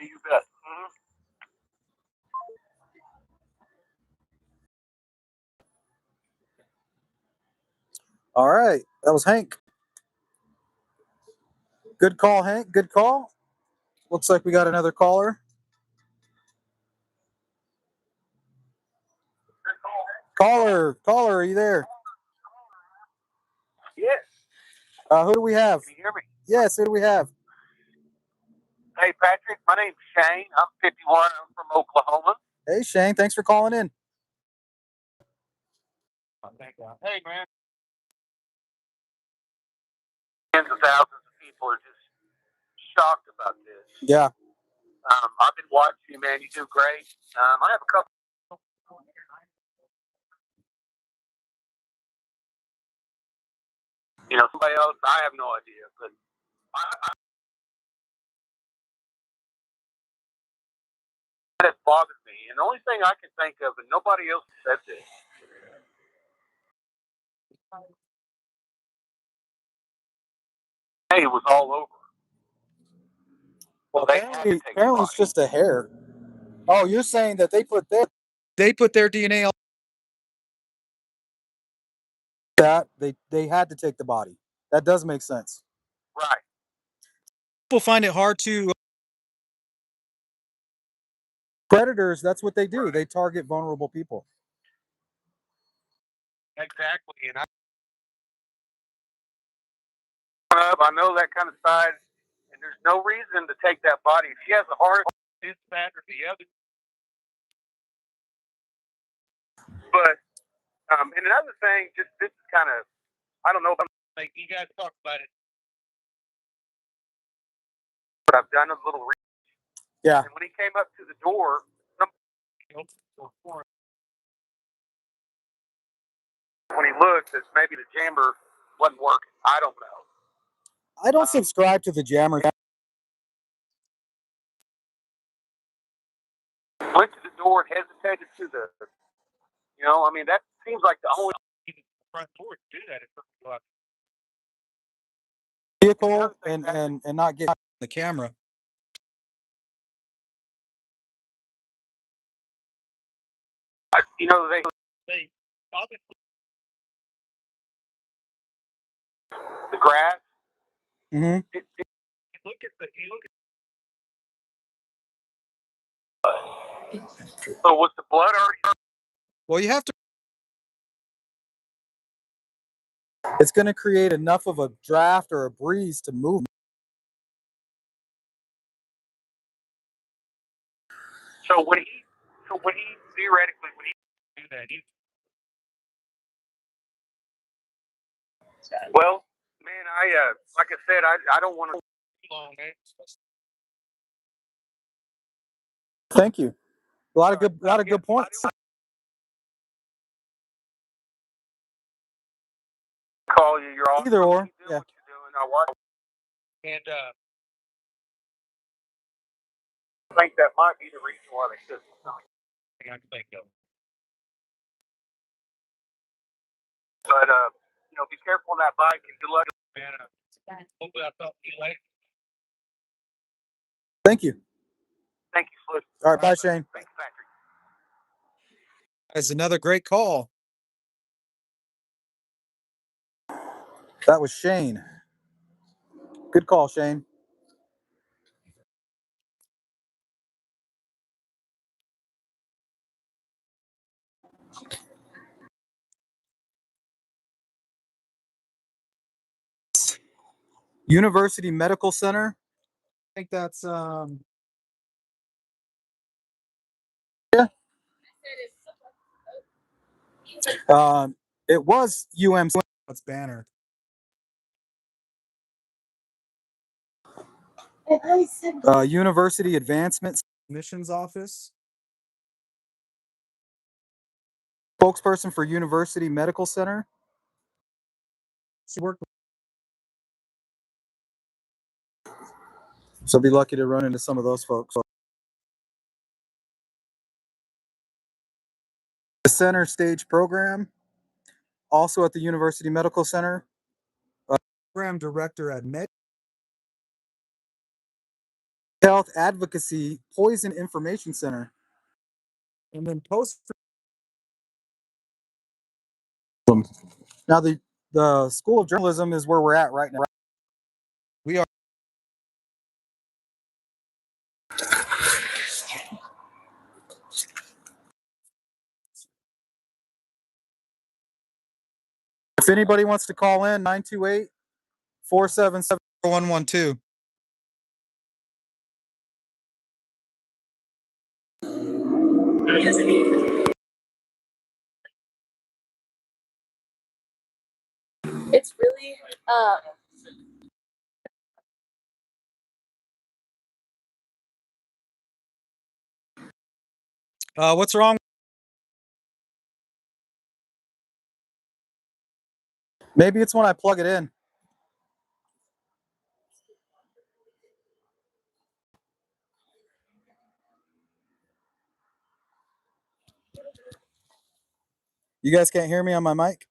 you bet. Mm-hmm. All right, that was Hank. Good call, Hank. Good call. Looks like we got another caller. Caller, are you there? Yes. Who do we have? Can you hear me? Yes, who do we have? Hey, Patrick. My name's Shane. I'm 51. I'm from Oklahoma. Hey, Shane. Thanks for calling in. Hey, man. Tens of thousands of people are just shocked about this. Yeah. I've been watching you, man. You do great. I have a couple. Somebody else, I have no idea, but that bothered me. And the only thing I can think of, and nobody else said this, hey, it was all over. Well, apparently it's just a hair. Oh, you're saying that they put their DNA on that they had to take the body. That does make sense. Right. People find it hard to predators. That's what they do. Right. They target vulnerable people. Exactly, and I know that kind of side, and there's no reason to take that body. If she has a heart, this, that, or the other. But and another thing, just this is kind of, I don't know if like you guys talk about it, but I've done a little research. Yeah. And when he came up to the door, when he looked, that maybe the jammer wasn't working. I don't know. I don't subscribe to the jammer. Went to the door and hesitated to the, that seems like the only front door to do that. Vehicle and not get the camera. They the grass. Mm-hmm. You look at So was the blood already? Well, you have to. It's going to create enough of a draft or a breeze to move. So when he theoretically when he do that, well, man, I like I said, I don't want to long. Thank you. A lot of good points. Call you. You're all Either or. doing Yeah. what you're doing. I watch. And I think that might be the reason why they took it. I can think of. But be careful on that bike and good luck, man. Hopefully I'll talk to you later. Thank you. Thank you, Sleuth. All right, bye, Shane. Thanks, Patrick. That's another great call. That was Shane. Good call, Shane. University Medical Center. I think that's yeah. It was UMC. That's Banner. University Advancement Missions Office. Spokesperson for University Medical Center. She worked. So be lucky to run into some of those folks. The center stage program, also at the University Medical Center. Program director at Med Health Advocacy Poison Information Center. And then post. Now the School of Journalism is where we're at right now. We are. If anybody wants to call in, 928-477-0112. It's really What's wrong? Maybe it's when I plug it in. You guys can't hear me on my mic?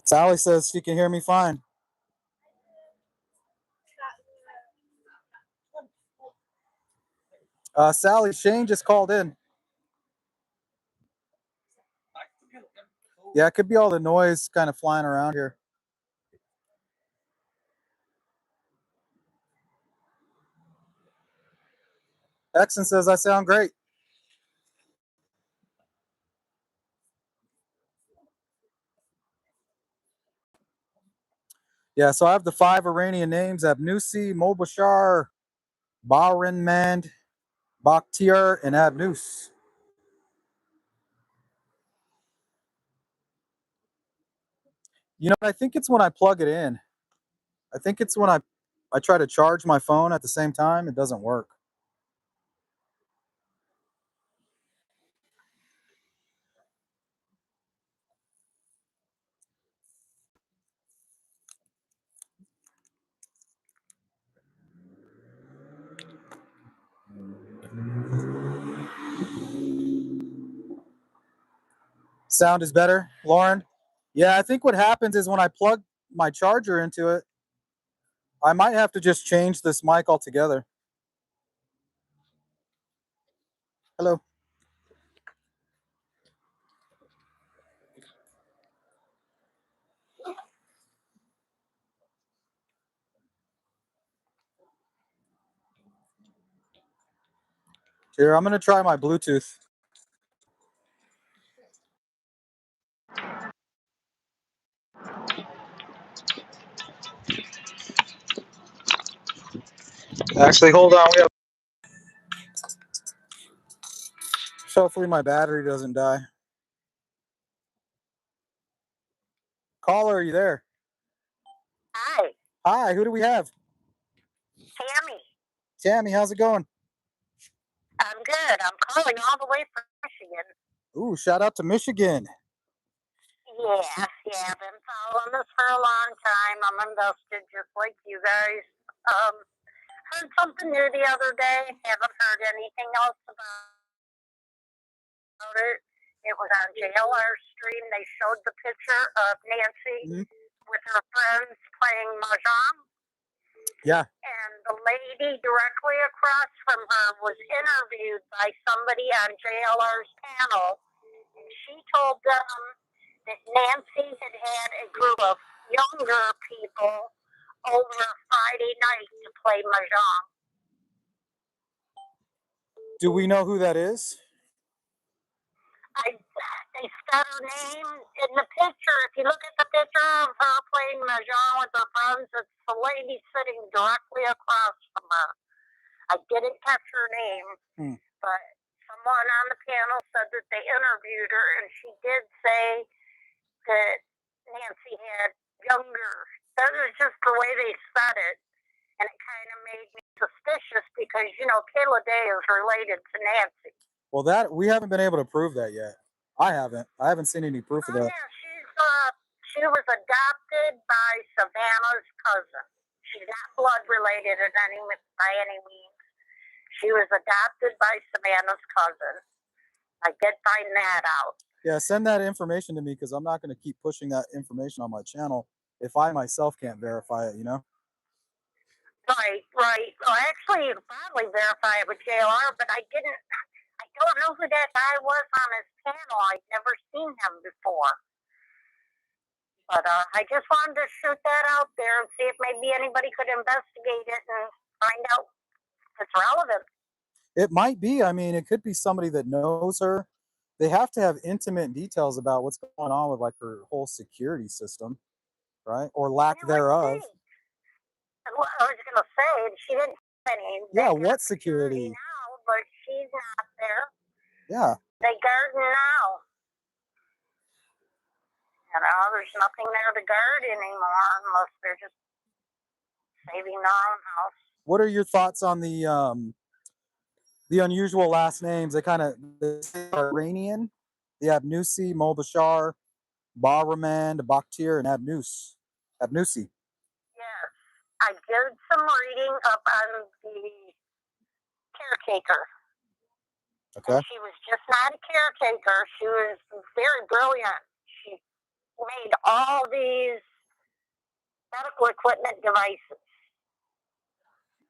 Sally says she can hear me fine. Sally, Shane just called in. Yeah, it could be all the noise kind of flying around here. Exon says I sound great. Yeah, so I have the 5 Iranian names: Abnusi, Mobashar, Bahrinmand, Bakhtiar, and Abnus. I think it's when I plug it in. I think it's when I try to charge my phone at the same time, it doesn't work. Sound is better, Lauren? Yeah, I think what happens is when I plug my charger into it, I might have to just change this mic altogether. Hello. Here, I'm gonna try my Bluetooth. Actually, hold on. Hopefully my battery doesn't die. Caller, are you there? Hi, Hi, who do we have? Tammy. Tammy, how's it going? I'm good. I'm calling all the way from Michigan. Ooh, shout out to Michigan. Yeah, been following this for a long time. I'm invested just like you guys. Heard something new the other day. Haven't heard anything else about it. It was on JLR stream. They showed the picture of Nancy with her friends playing mahjong. Yeah. And the lady directly across from her was interviewed by somebody on JLR's panel. And she told them that Nancy had a group of younger people over Friday night to play mahjong. Do we know who that is? They said her name in the picture. If you look at the picture of her playing mahjong with her friends, it's the lady sitting directly across from her. I didn't catch her name, but someone on the panel said that they interviewed her, and she did say that Nancy had younger. That was just the way they said it, and it kind of made me suspicious because, Kayla Day is related to Nancy. Well, that we haven't been able to prove that yet. I haven't seen any proof of that. Yeah, she was adopted by Savannah's cousin. She's not blood related by any means. She was adopted by Savannah's cousin. I did find that out. Yeah, send that information to me because I'm not going to keep pushing that information on my channel if I myself can't verify it, Right. Well, actually, you could probably verify it with JLR, but I don't know who that guy was on his panel. I'd never seen him before. But I just wanted to shoot that out there and see if maybe anybody could investigate it and find out if it's relevant. It might be. I mean, it could be somebody that knows her. They have to have intimate details about what's going on with like her whole security system, right? Or lack thereof. I was going to say, she didn't have any. Yeah, what security? Now, but she's not there. Yeah. They guard now. There's nothing there to guard anymore unless they're just saving their own house. What are your thoughts on the unusual last names? They kind of Iranian. They have Nusi, Mobashar, Bahraman, Bakhtir, and Abnusi. Yes. I did some reading up on the caretaker. Okay. And she was just not a caretaker. She was very brilliant. She made all these medical equipment devices.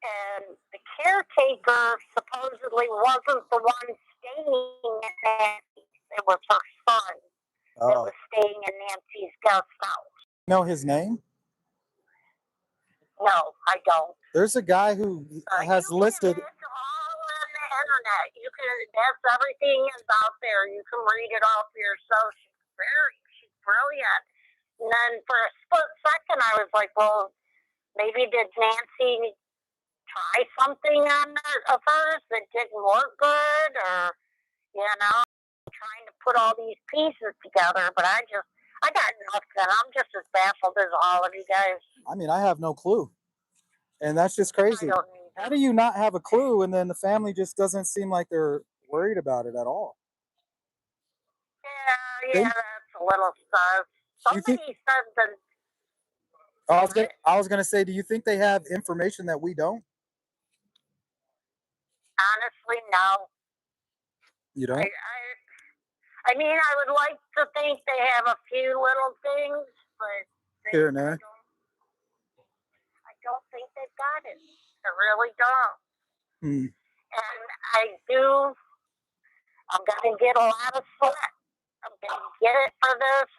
And the caretaker supposedly wasn't the one staying in Nancy's. It was her son that was staying in Nancy's guest house. Know his name? No, I don't. There's a guy who has listed. It's all on the internet. That's everything is out there. You can read it all for yourself. She's brilliant. And then for a split second, I was like, well, maybe did Nancy try something of hers that didn't work good, or trying to put all these pieces together? But I got nothing. I'm just as baffled as all of you guys. I mean, I have no clue. And that's just crazy. How do you not have a clue and then the family just doesn't seem like they're worried about it at all? Yeah, that's a little sus. Somebody said that. I was gonna say, do you think they have information that we don't? Honestly, no. You don't? I mean, I would like to think they have a few little things, but Here and there. I don't think they've got it. I really don't. And I do I'm going to get a lot of slack. I'm going to get it for this,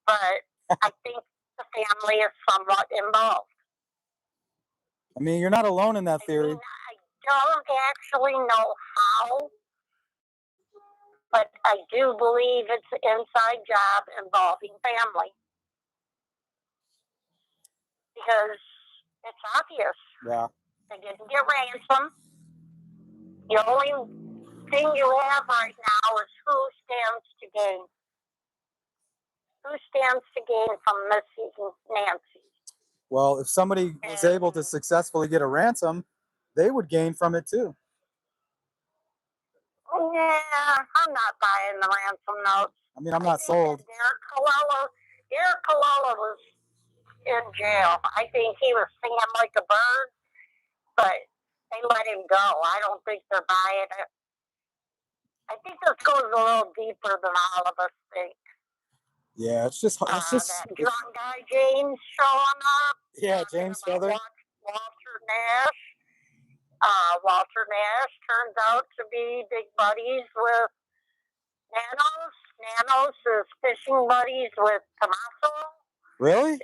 but I think the family is somewhat involved. I mean, you're not alone in that I theory. mean, I don't actually know how, but I do believe it's an inside job involving family. Because it's obvious. Yeah. They didn't get ransom. The only thing you have right now is who stands to gain. Who stands to gain from missing Nancy? Well, if somebody was able to successfully get a ransom, they would gain from it too. Yeah, I'm not buying the ransom notes. I mean, I'm not sold. Derek Colella was in jail. I think he was singing like a bird, but they let him go. I don't think they're buying it. I think this goes a little deeper than all of us think. Yeah, it's just that drunk guy James showing up. Yeah, James Feather. Walter Nash. Walter Nash turns out to be big buddies with Nanos. Nanos is fishing buddies with Tommaso. Really?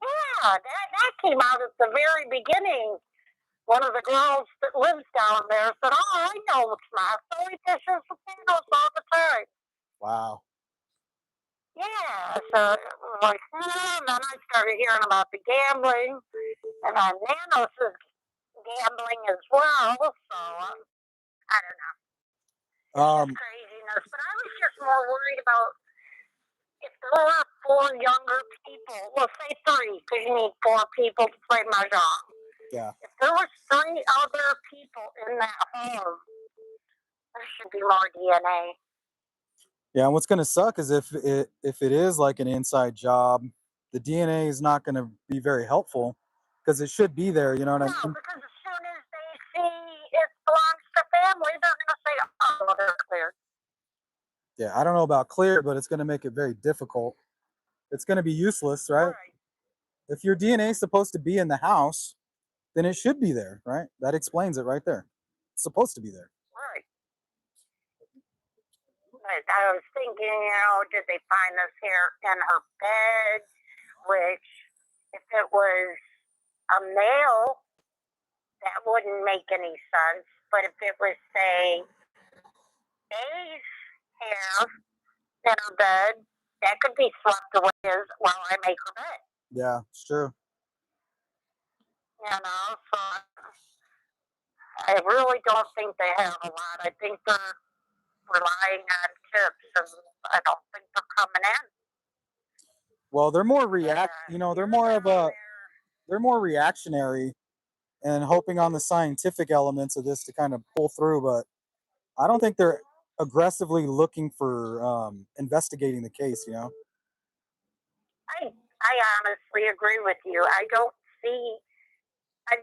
Yeah, that came out at the very beginning. One of the girls that lives down there said, "Oh, I know Tommaso. He fishes with Nanos all the time." Wow. Yeah, so like, and then I started hearing about the gambling, and Nanos is gambling as well. So I don't know. It's just craziness. But I was just more worried about if there were 4 younger people. Well, say 3, because you need 4 people to play mahjong. Yeah. If there was 3 other people in that home, there should be more DNA. Yeah, and what's going to suck is if it is like an inside job, the DNA is not going to be very helpful because it should be there. You know what I mean? No, because as soon as they see it belongs to family, they're going to say, "Oh, they're clear." Yeah, I don't know about clear, but it's going to make it very difficult. It's going to be useless, right? If your DNA is supposed to be in the house, then it should be there, right? That explains it right there. It's supposed to be there. Right. But I was thinking, did they find this hair in her bed? Which, if it was a male, that wouldn't make any sense. But if it was, say, A's hair in her bed, that could be swept away while I make her bed. Yeah, it's true. So I really don't think they have a lot. I think they're relying on tips, and I don't think they're coming in. Well, they're more they're more reactionary and hoping on the scientific elements of this to kind of pull through, but I don't think they're aggressively looking for investigating the case, I honestly agree with you. I don't see. I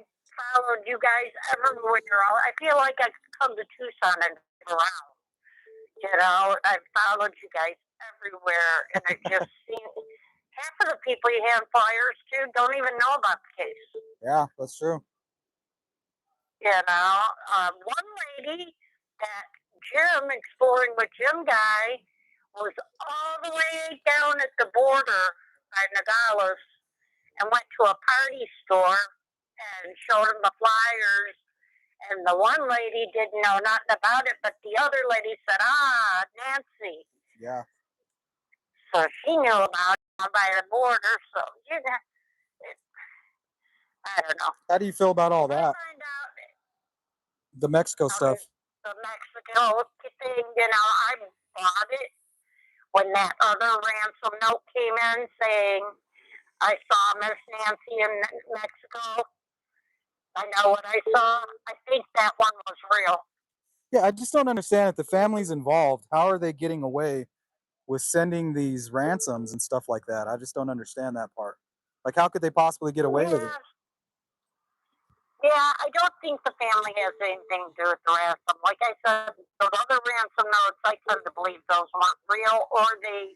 followed you guys everywhere. I feel like I've come to Tucson and been around. I've followed you guys everywhere, and it just seems half of the people you hand flyers to don't even know about the case. Yeah, that's true. One lady that Jim, exploring with Jim guy, was all the way down at the border by Nogales and went to a party store and showed him the flyers. And the one lady didn't know nothing about it, but the other lady said, Nancy. Yeah. So she knew about it by the border. So, I don't know. How do you feel about all that? The Mexico stuff. The Mexico thing, I bought it when that other ransom note came in saying, "I saw Miss Nancy in Mexico." I know what I saw. I think that one was real. Yeah, I just don't understand if the family's involved, how are they getting away with sending these ransoms and stuff like that? I just don't understand that part. Like, how could they possibly get away with it? Yeah, I don't think the family has anything to do with the ransom. Like I said, those other ransom notes, I tend to believe those weren't real, or they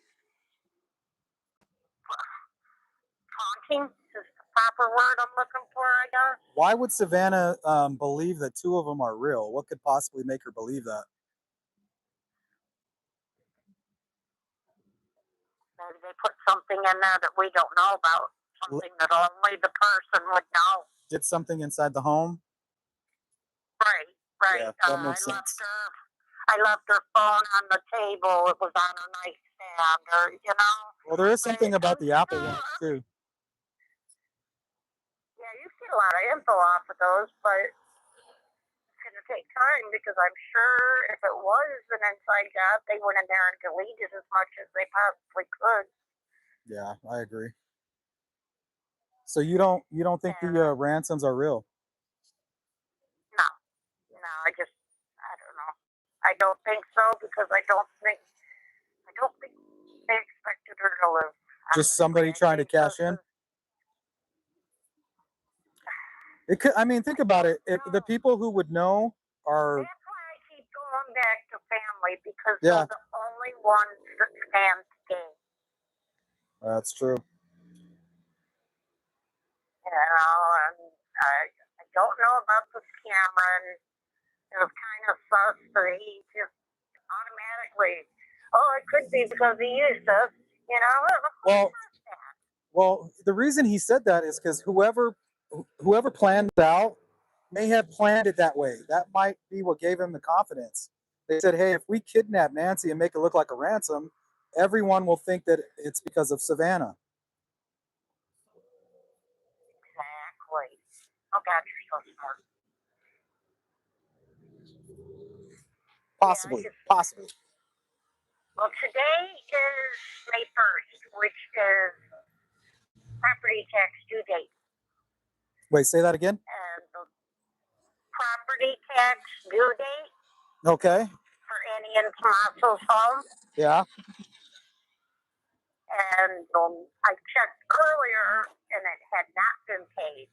taunting is the proper word I'm looking for, I guess. Why would Savannah believe that 2 of them are real? What could possibly make her believe that? Maybe they put something in there that we don't know about, something that only the person would know. Did something inside the home? Right. Yeah, that makes sense. I left her phone on the table. It was on her nightstand, or Well, there is something about the Apple Watch too. Yeah, you get a lot of info off of those, but it's going to take time because I'm sure if it was an inside job, they went in there and deleted as much as they possibly could. Yeah, I agree. So you don't think the ransoms are real? No, I don't know. I don't think so because I don't think they expected her to live. Just somebody trying to cash in? It could. I mean, think about it. If the people who would know are. That's why I keep going back to family because Yeah. they're the only ones that stand to gain. That's true. And I don't know about this camera, and it was kind of sus that he just automatically, it could be because he used us, Well, the reason he said that is because whoever planned it out may have planned it that way. That might be what gave him the confidence. They said, hey, if we kidnap Nancy and make it look like a ransom, everyone will think that it's because of Savannah. Exactly. Oh, God, you're so smart. Possibly. Well, today is May 1st, which is property tax due date. Wait, say that again? And the property tax due date. Okay. For Annie and Tomaso's home. Yeah. And I checked earlier, and it had not been paid.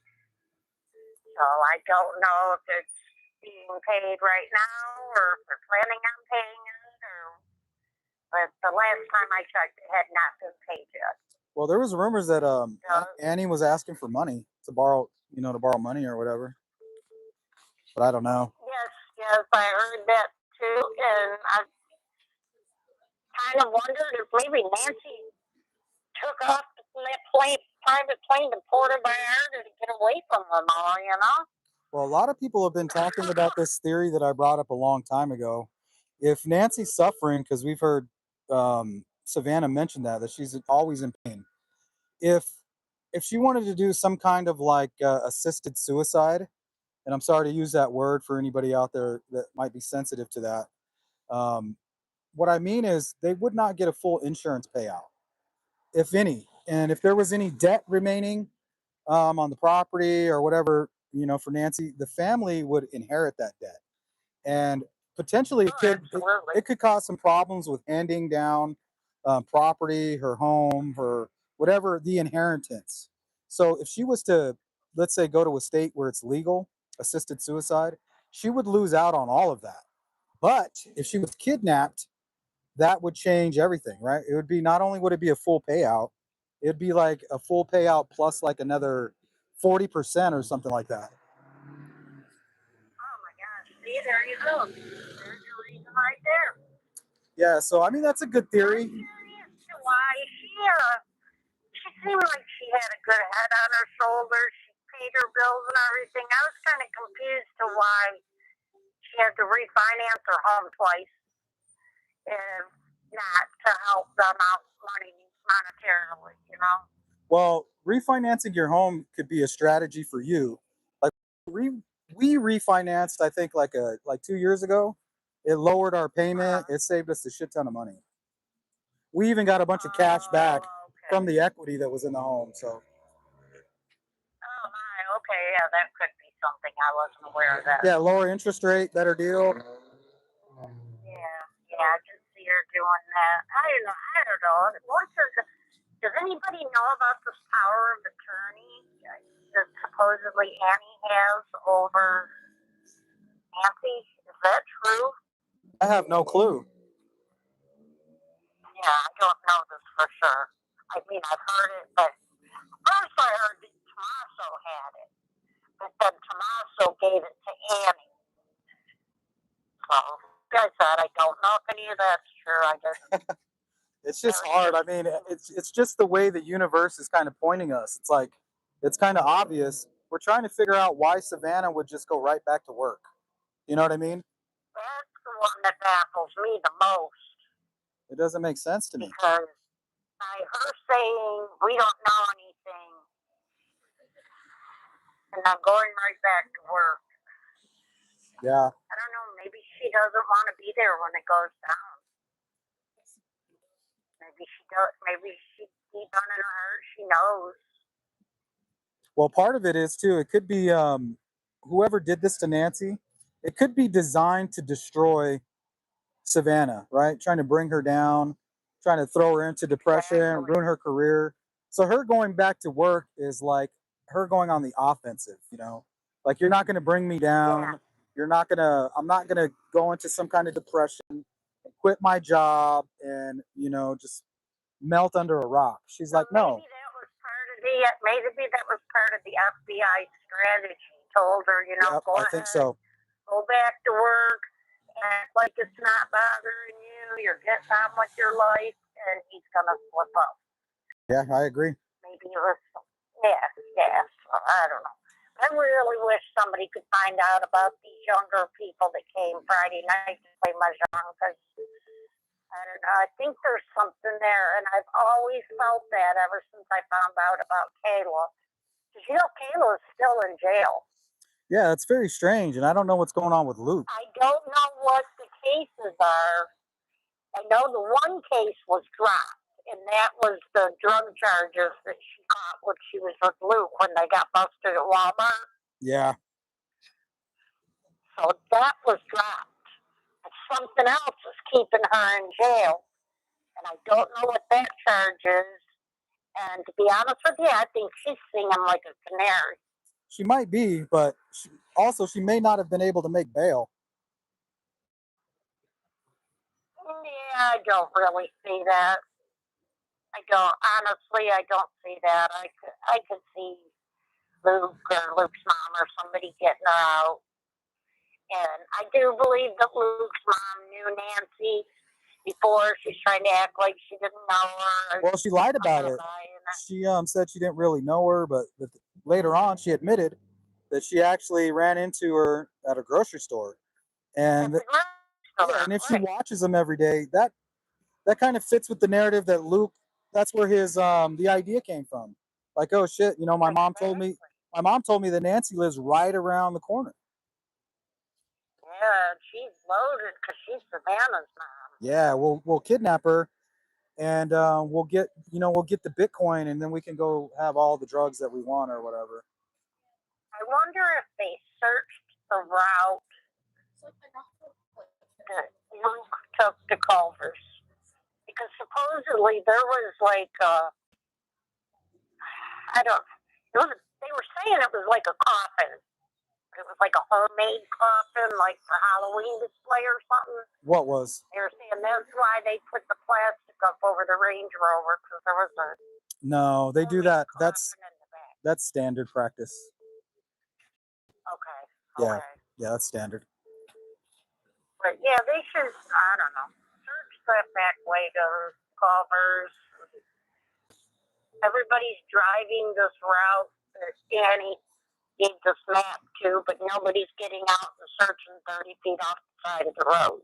So I don't know if it's being paid right now, or if they're planning on paying it, but the last time I checked, it had not been paid yet. Well, there was rumors that Annie was asking for money to borrow money or whatever. But I don't know. Yes, I heard that too, and I kind of wondered if maybe Nancy took off in that private plane to Puerto Vallarta to get away from them all, Well, a lot of people have been talking about this theory that I brought up a long time ago. If Nancy's suffering, because we've heard Savannah mention that she's always in pain. If she wanted to do some kind of like assisted suicide, and I'm sorry to use that word for anybody out there that might be sensitive to that. What I mean is they would not get a full insurance payout, if any. And if there was any debt remaining on the property or whatever, for Nancy, the family would inherit that debt. And potentially it could cause some problems with handing down property, her home, her whatever, the inheritance. So if she was to, let's say, go to a state where it's legal, assisted suicide, she would lose out on all of that. But if she was kidnapped, that would change everything, right? It would be, not only would it be a full payout, it'd be like a full payout plus like another 40% or something like that. Oh my gosh! See, there you go. There's your reason right there. Yeah, so I mean that's a good theory. I'm curious to why she seemed like she had a good head on her shoulders. She paid her bills and everything. I was kind of confused to why she had to refinance her home twice and not to help them out money monetarily, Well, refinancing your home could be a strategy for you. Like we refinanced, I think like 2 years ago. It lowered our payment. It saved us a shit ton of money. We even got a bunch of cash back from the equity that was in the home. So. Oh my, okay, yeah, that could be something. I wasn't aware of that. Yeah, lower interest rate, better deal. Yeah, I can see her doing that. I don't know. Does anybody know about this power of attorney that supposedly Annie has over Nancy? Is that true? I have no clue. Yeah, I don't know this for sure. I mean, I've heard it, but first I heard that Tommaso had it. But then Tommaso gave it to Annie. So, like I said, I don't know if any of that's true. I just It's just hard. I mean, it's just the way the universe is kind of pointing us. It's like it's kind of obvious. We're trying to figure out why Savannah would just go right back to work. You know what I mean? That's the one that baffles me the most. It doesn't make sense to me. Because by her saying we don't know anything and I'm going right back to work. Yeah. I don't know, maybe she doesn't want to be there when it goes down. Maybe she does, maybe she deep down in her heart she knows. Well, part of it is too. It could be whoever did this to Nancy. It could be designed to destroy Savannah, right? Trying to bring her down, trying to throw her into depression, ruin her career. So her going back to work is like her going on the offensive, you know? Like you're not going to bring me down. Yeah. I'm not going to go into some kind of depression and quit my job and, you know, just melt under a rock. She's So like, no. maybe that was part of the FBI strategy. Told her, you know, Yep, go I ahead, think so. go back to work, act like it's not bothering you. You're getting on with your life, and he's gonna slip up. Yeah, I agree. Maybe it was, yeah. I don't know. I really wish somebody could find out about these younger people that came Friday night to play mahjong, because I don't know. I think there's something there, and I've always felt that ever since I found out about Kayla. Because you know, Kayla is still in jail. Yeah, it's very strange, and I don't know what's going on with Luke. I don't know what the cases are. I know the one case was dropped, and that was the drug charges that she caught when she was with Luke when they got busted at Walmart. Yeah. So that was dropped. But something else is keeping her in jail, and I don't know what that charge is. And to be honest with you, I think she's singing like a canary. She might be, but she may not have been able to make bail. Yeah, I don't really see that. I don't see that. I could see Luke or Luke's mom or somebody getting her out. And I do believe that Luke's mom knew Nancy before. She's trying to act like she didn't know her. Well, she lied about it. She said she didn't really know her, but later on she admitted that she actually ran into her at a grocery store. And and if she watches them every day, that kind of fits with the narrative that Luke. That's where his the idea came from. Like, oh shit, you know, my mom told me that Nancy lives right around the corner. Yeah, she's loaded because she's Savannah's mom. Yeah, we'll kidnap her, and we'll get the Bitcoin, and then we can go have all the drugs that we want or whatever. I wonder if they searched the route that Luke took to Culver's, because supposedly there was like they were saying it was like a coffin. It was like a homemade coffin, like for Halloween display or something. What was? They were saying that's why they put the plastic up over the Range Rover, because there was a. No, they do that. That's in the back. standard practice. Okay. Yeah, Okay. yeah, that's standard. But yeah, they should. I don't know. Search that back way to Culver's. Everybody's driving this route that Danny gave this map to, but nobody's getting out and searching 30 feet off the side of the road,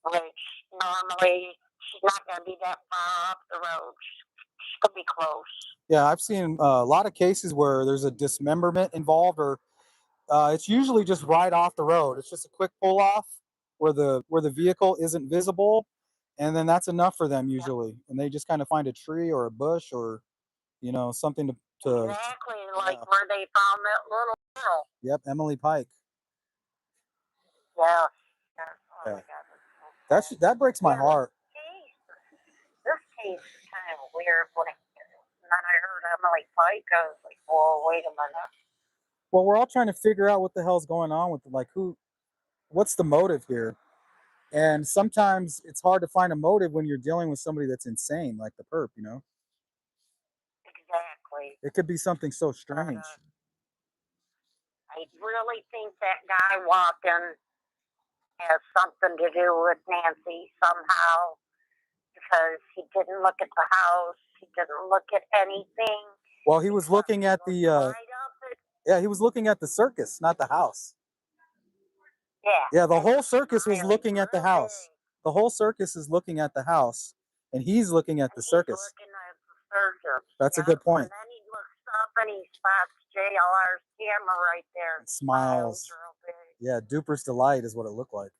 which normally she's not going to be that far off the road. She's going to be close. Yeah, I've seen a lot of cases where there's a dismemberment involved, or it's usually just right off the road. It's just a quick pull off where the vehicle isn't visible, and then that's enough for them usually. And they just kind of find a tree or a bush or something to Exactly, like where they found that little girl. Yep, Emily Pike. Yeah. Oh Yeah. my God. That breaks my heart. This case is kind of weird. And then I heard Emily Pike. I was like, "Whoa, wait a minute." Well, we're all trying to figure out what the hell's going on with what's the motive here? And sometimes it's hard to find a motive when you're dealing with somebody that's insane, like the perp, Exactly. It could be something so strange. I really think that guy walking has something to do with Nancy somehow. because he didn't look at the house. He didn't look at anything. Well, he was looking at the he was looking at the circus, not the house. Yeah, the whole circus was looking at the house. The whole circus is looking at the house, and he's looking at the circus. Looking at the circus. That's a good point. And then he looks up and he spots JLR's camera right there. And smiles. real big. Yeah, Duper's delight is what it looked like.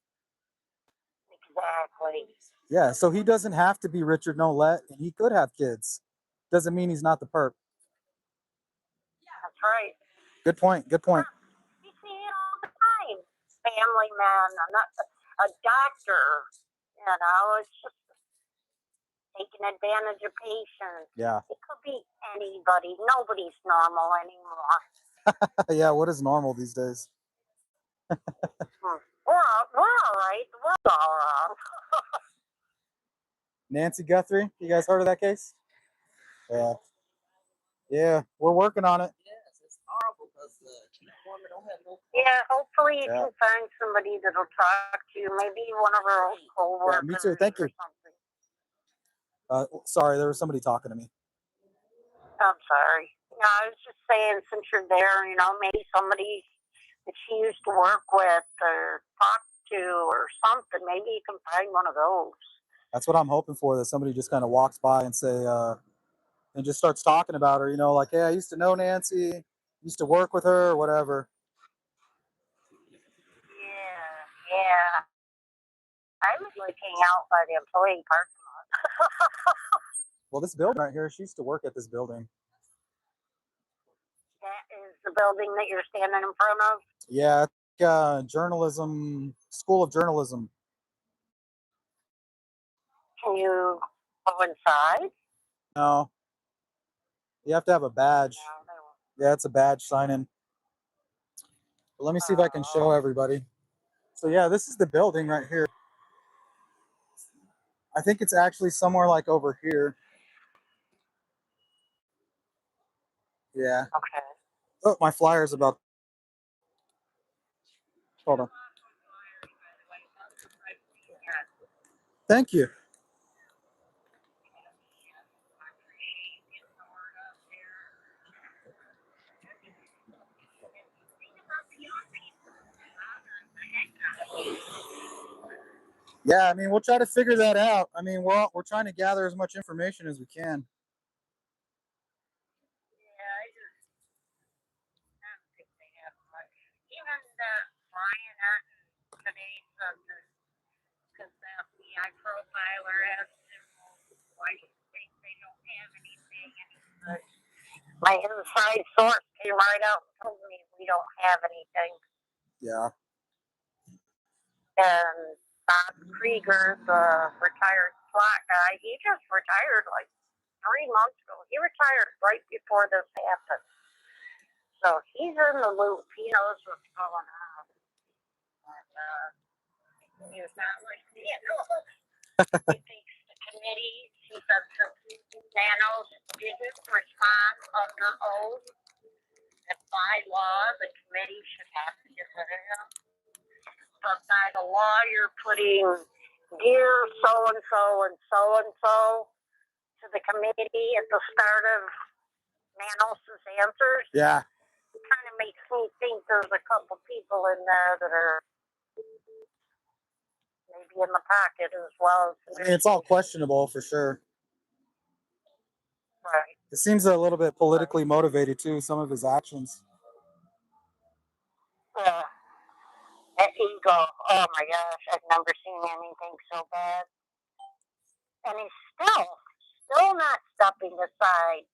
Exactly. Yeah, so he doesn't have to be Richard Nolette, and he could have kids. Doesn't mean he's not the perp. That's right. Good point. Good point. You see it all the time. Family man, a doctor. You know, it's just taking advantage of patients. Yeah. It could be anybody. Nobody's normal anymore. Yeah, what is normal these days? We're all right. We're all right. Nancy Guthrie, you guys heard of that case? Yeah. Yeah, we're working on it. Yes, it's horrible because the woman don't have no. Yeah, hopefully you can find somebody that'll talk to you. Maybe one of our old coworkers. Yeah, me too. Thank you. Sorry, there was somebody talking to me. I'm sorry. No, I was just saying, since you're there, you know, maybe somebody that she used to work with or talk to or something. Maybe you can find one of those. That's what I'm hoping for, that somebody just kind of walks by and say, and just starts talking about her, you know, like, hey, I used to know Nancy, used to work with her, or whatever. Yeah. I was looking out by the employee parking lot. Well, this building right here, she used to work at this building. That is the building that you're standing in front of? Yeah, journalism, School of Journalism. Can you go inside? No. You have to have a badge. Yeah, it's a badge sign-in. But let me see if I can show everybody. So yeah, this is the building right here. I think it's actually somewhere like over here. Yeah. Okay. Oh, my flyer's about. Hold on. Thank you. Yeah, I mean, we'll try to figure that out. I mean, we're trying to gather as much information as we can. Yeah, I don't think they have much. Even the Brian today said that because the FBI profiler asked him, why do you think they don't have anything? And he said, my inside source came right out and told me we don't have anything. Yeah. And Bob Krieger, the retired SWAT guy, he just retired like 3 months ago. He retired right before this happened. So he's in the loop. He knows what's going on. And he's not like, he thinks the committee, he said since Nanos didn't respond under oath, that by law the committee should have to get rid of him. But by the law, you're putting dear so-and-so and so-and-so to the committee at the start of Nanos' answers. Yeah. It kind of makes me think there's a couple people in there that are maybe in the pocket as well. I mean, it's all questionable for sure. Right. It seems a little bit politically motivated too, some of his actions. Yeah. That ego, oh my gosh, I've never seen anything so bad. And he's still not stepping aside.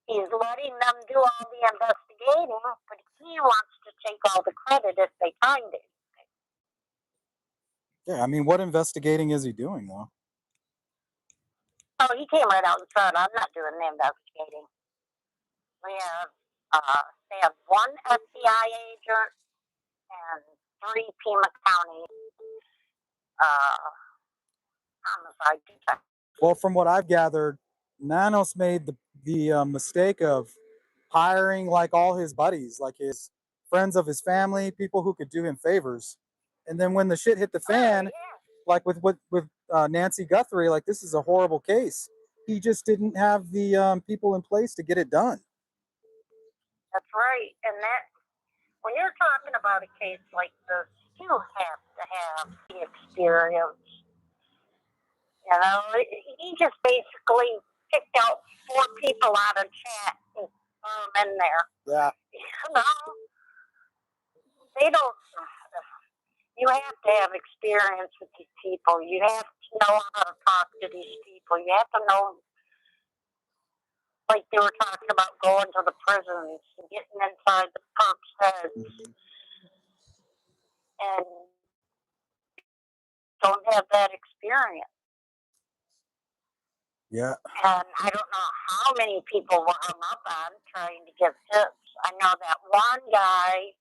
He's letting them do all the investigating, but he wants to take all the credit if they find it. Yeah, I mean, what investigating is he doing though? Oh, he came right out and said, I'm not doing the investigating. They have 1 FBI agent and 3 Pima County homicide detectives. Well, from what I've gathered, Nanos made the mistake of hiring like all his buddies, like his friends of his family, people who could do him favors. And then when the shit hit the fan, like with Nancy Guthrie, like, this is a horrible case. He just didn't have the people in place to get it done. That's right. And that, when you're talking about a case like this, you have to have the experience. You know, he just basically picked out 4 people out of chat and threw them in there. Yeah. You know, they don't. You have to have experience with these people. You have to know how to talk to these people. You have to know, like they were talking about, going to the prisons and getting inside the perps' heads, and don't have that experience. Yeah. And I don't know how many people were hung up on trying to give tips. I know that one guy,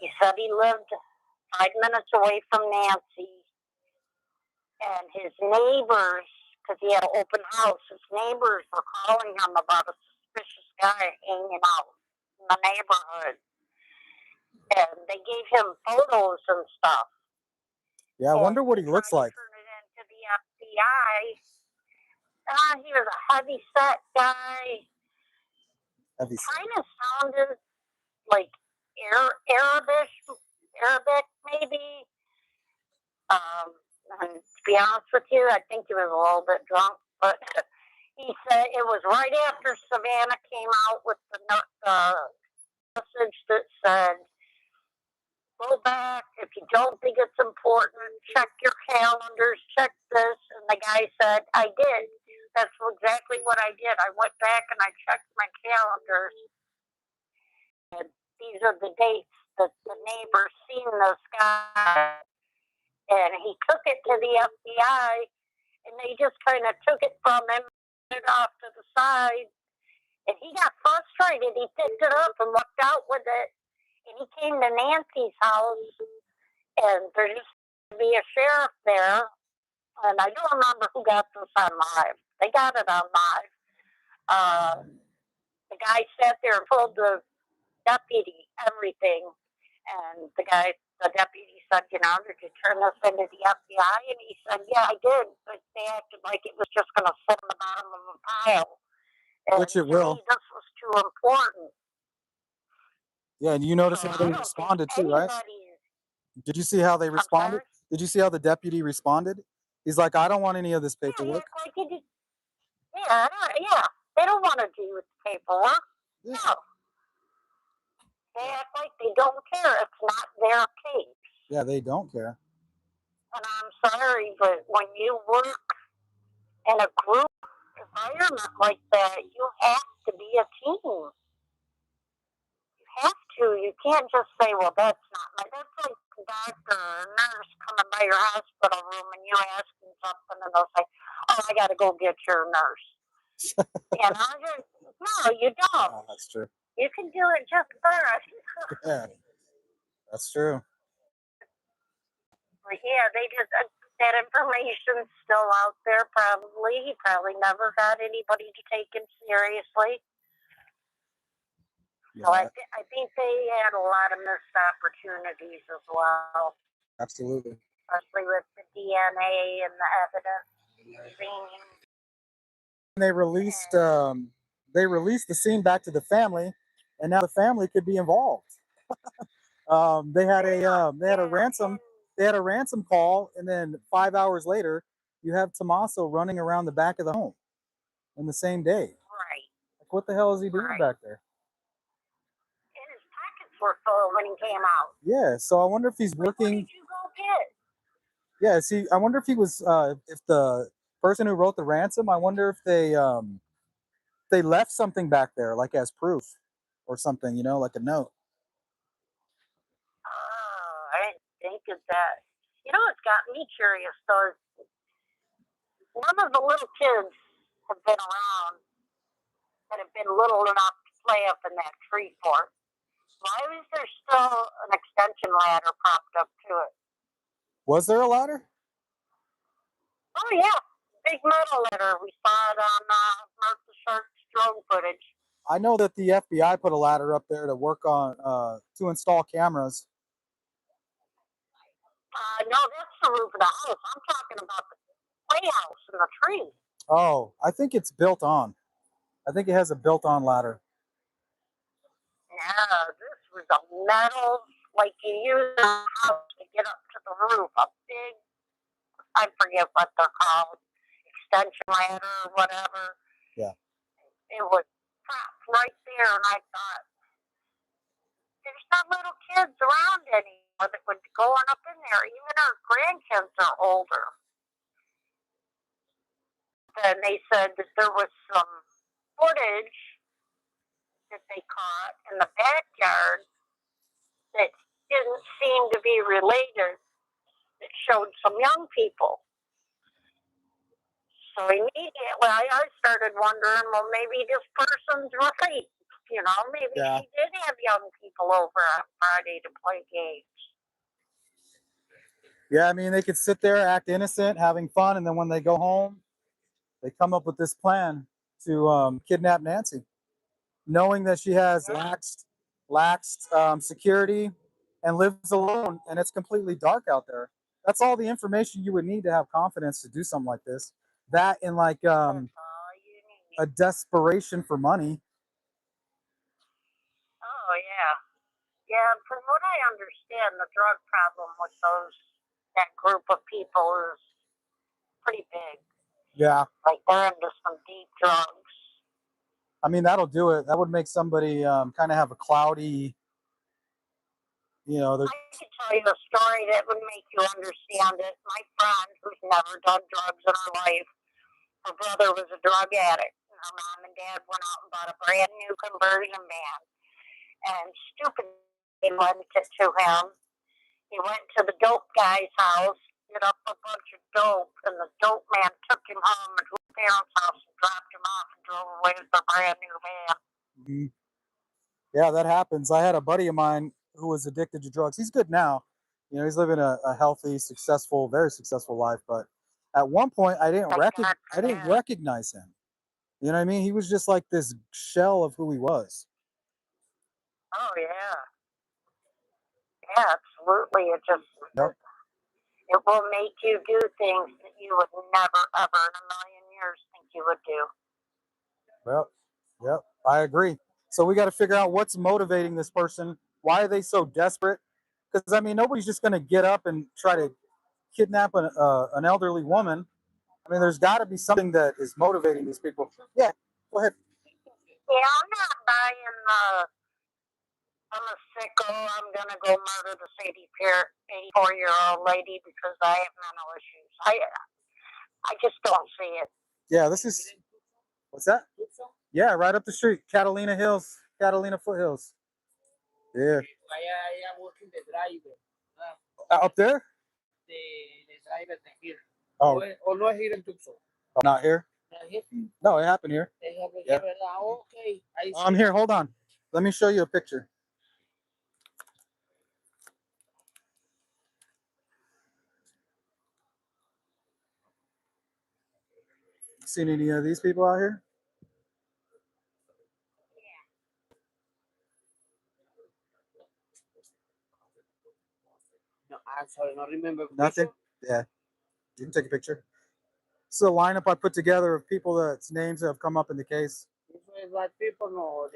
he said he lived 5 minutes away from Nancy, and his neighbors, because he had an open house, his neighbors were calling him about a suspicious guy hanging out in the neighborhood. And they gave him photos and stuff. Yeah, I wonder what he looks like. Turn it into the FBI. He was a heavy set guy. Heavy set. Kind of sounded like Arabic maybe. And to be honest with you, I think he was a little bit drunk, but he said it was right after Savannah came out with the message that said, go back, if you don't think it's important, check your calendars, check this. And the guy said, I did. That's exactly what I did. I went back and I checked my calendars. And these are the dates that the neighbor seen this guy. And he took it to the FBI, and they just kind of took it from him, put it off to the side. And he got frustrated. He picked it up and walked out with it. And he came to Nancy's house, and there used to be a sheriff there. And I don't remember who got this on live. They got it on live. The guy sat there and told the deputy everything. And the deputy said, did you turn this into the FBI? And he said, yeah, I did. But they acted like it was just going to sit on the bottom of a pile. And which it will. this was too important. Yeah, and you notice how they responded too, right? Did you see how they responded? Did you see how the deputy responded? He's like, I don't want any of this paperwork. Yeah, they don't want to do with the paperwork. Yeah. No. They act like they don't care. It's not their case. Yeah, they don't care. And I'm sorry, but when you work in a group environment like that, you have to be a team. You have to. You can't just say, well, that's not my... That's like a doctor or a nurse coming by your hospital room and you ask them something and they'll say, oh, I got to go get your nurse. No, you don't. Oh, that's true. You can do it just fine. Yeah, that's true. But yeah, they just... that information's still out there, probably. He probably never got anybody to take him seriously. Yeah. So I think they had a lot of missed opportunities as well. Absolutely. Especially with the DNA and the evidence. They released the scene back to the family, and now the family could be involved. They had a ransom call, and then 5 hours later, you have Tommaso running around the back of the home in the same day. Right. Like, what the hell is he doing back there? And his pockets were full when he came out. Yeah, so I wonder if he's working. What did you go get? Yeah, see, I wonder if he was, if the person who wrote the ransom, I wonder if they left something back there, like as proof or something, like a note. I didn't think of that. What's got me curious, though, is none of the little kids have been around that have been little enough to play up in that tree fort. Why was there still an extension ladder propped up to it? Was there a ladder? Oh, yeah. Big metal ladder. We saw it on Martha Shark's drone footage. I know that the FBI put a ladder up there to work on, to install cameras. No, that's the roof of the house. I'm talking about the Oh, I think it's built on. I think it has a built-on ladder. Yeah, this was a metal, like you use a house to get up to the roof, a big, I forget what they're called, extension ladder or whatever. Yeah. It was propped right there, and I thought, there's not little kids around anymore that would go on up in there. Even our grandkids are older. Then they said that there was some footage that they caught in the backyard that didn't seem to be related, that showed some young people. So immediately I started wondering, well, maybe this person's right. You know, maybe Yeah. she did have young people over on Friday to play games. Yeah, I mean, they could sit there, act innocent, having fun, and then when they go home, they come up with this plan to kidnap Nancy, knowing that she has laxed security and lives alone, and it's completely dark out there. That's all the information you would need to have confidence to do something like this. That and like That's all you need. a desperation for money. Oh, yeah. Yeah, from what I understand, the drug problem with that group of people is pretty big. Yeah, Like they're into some deep drugs. I mean that'll do it. That would make somebody kind of have a cloudy, you know. I could tell you a story that would make you understand it. My friend, who's never done drugs in her life, her brother was a drug addict. And her mom and dad went out and bought a brand new conversion van. And stupidly lent it to him. He went to the dope guy's house, hit up a bunch of dope, and the dope man took him home to his parents' house and dropped him off and drove away with a brand new van. Mm-hmm. Yeah, that happens. I had a buddy of mine who was addicted to drugs. He's good now. You know, he's living a healthy, successful, very successful life. But at one point, I didn't recognize him. You know what I mean? He was just like this shell of who he was. Oh, yeah. Yeah, absolutely. Yep. It will make you do things that you would never, ever in a million years think you would do. Yep, I agree. So we got to figure out what's motivating this person. Why are they so desperate? Because I mean, nobody's just going to get up and try to kidnap an elderly woman. I mean, there's got to be something that is motivating these people. Yeah, go ahead. Yeah, I'm not buying I'm a sicko. I'm going to go murder this 84-year-old lady because I have mental issues. I just don't see it. Yeah, this is, what's that? Yeah, right up the street, Catalina Foothills. Yeah. Up there? Oh. Oh, not here? No, it happened here. Yeah. I'm here. Hold on. Let me show you a picture. Seen any of these people out here? No, I'm sorry, not remember. Nothing? Yeah. You can take a picture. This is a lineup I put together of people that's names that have come up in the case. This is what people know.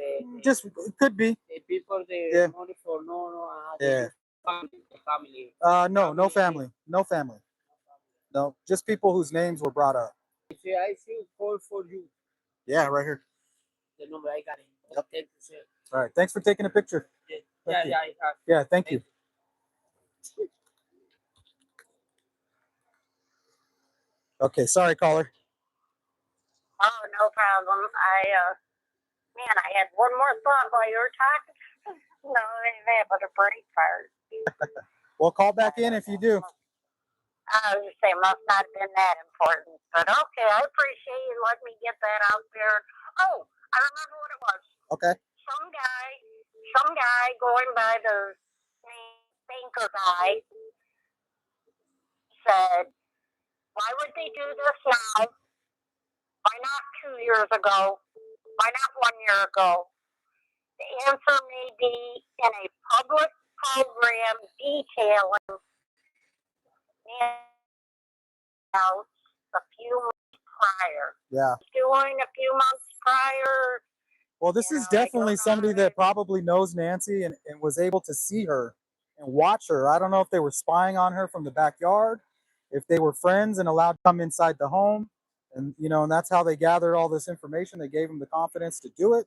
Just it could be. The people they Yeah. money for Yeah. family. No family. No family. No, just people whose names were brought up. I see call for you. Yeah, right here. The number I got it. Yep. Thank you, sir. All right. Thanks for taking a picture. Yeah, you. yeah, I have. Yeah, thank you. Okay, sorry, caller. Oh, no problem. I had one more thought while you were talking. No, I didn't have a break part. Well, call back in if you do. I was just saying, must not have been that important. But okay, I appreciate you letting me get that out there. Oh, I remember what it was. Okay. Some guy going by the banker guy said, why would they do this now? Why not 2 years ago? Why not 1 year ago? The answer may be in a public program detailing a few months prior. Yeah. Doing a few months prior. Well, this is definitely somebody that probably knows Nancy and was able to see her and watch her. I don't know if they were spying on her from the backyard, if they were friends and allowed to come inside the home. And, and that's how they gathered all this information. They gave him the confidence to do it.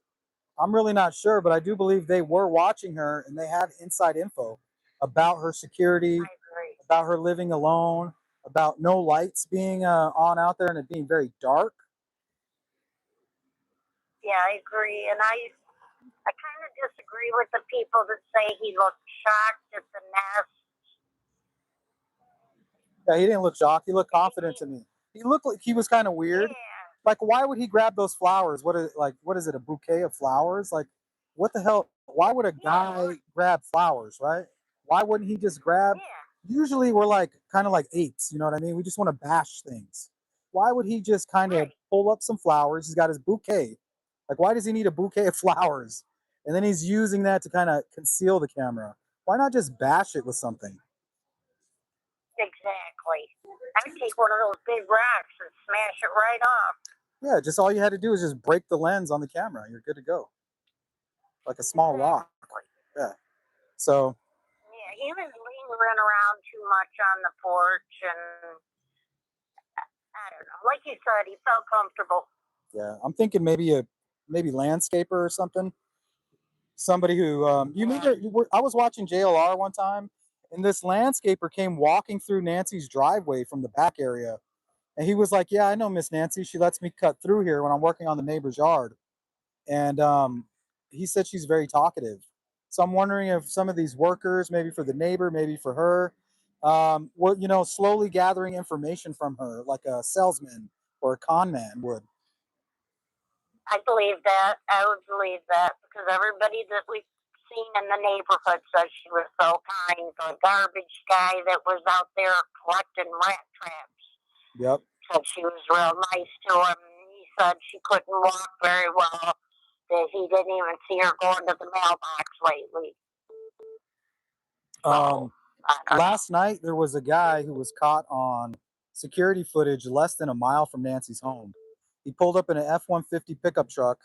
I'm really not sure, but I do believe they were watching her and they had inside info about her security, about her living alone, about no lights being on out there and it being very dark. Yeah, I agree. And I kind of disagree with the people that say he looked shocked at the nest. Yeah, he didn't look shocked. He looked confident to me. He looked like he was kind of weird. Yeah. Like, why would he grab those flowers? What is it, a bouquet of flowers? Like, what the hell? Why would a guy grab flowers, right? Why wouldn't he just grab? Yeah. Usually we're like kind of like apes, you know what I mean? We just want to bash things. Why would he just kind of pull up some flowers? He's got his bouquet. Like, why does he need a bouquet of flowers? And then he's using that to kind of conceal the camera. Why not just bash it with something? Exactly. I would take one of those big rocks and smash it right off. Yeah, just all you had to do is just break the lens on the camera. You're good to go. Like a small rock. Yeah. So. Yeah, he was lingering around too much on the porch, and I don't know. Like you said, he felt comfortable. Yeah, I'm thinking maybe landscaper or something. Somebody who you remember? I was watching JLR one time, and this landscaper came walking through Nancy's driveway from the back area, and he was like, "Yeah, I know Miss Nancy. She lets me cut through here when I'm working on the neighbor's yard." And he said she's very talkative. So I'm wondering if some of these workers, maybe for the neighbor, maybe for her, were slowly gathering information from her, like a salesman or a con man would. I believe that. I would believe that because everybody that we've seen in the neighborhood says she was so kind. The garbage guy that was out there collecting rat traps. Yep. Said she was real nice to him. He said she couldn't walk very well. That he didn't even see her going to the mailbox lately. Last night there was a guy who was caught on security footage less than a mile from Nancy's home. He pulled up in an F-150 pickup truck,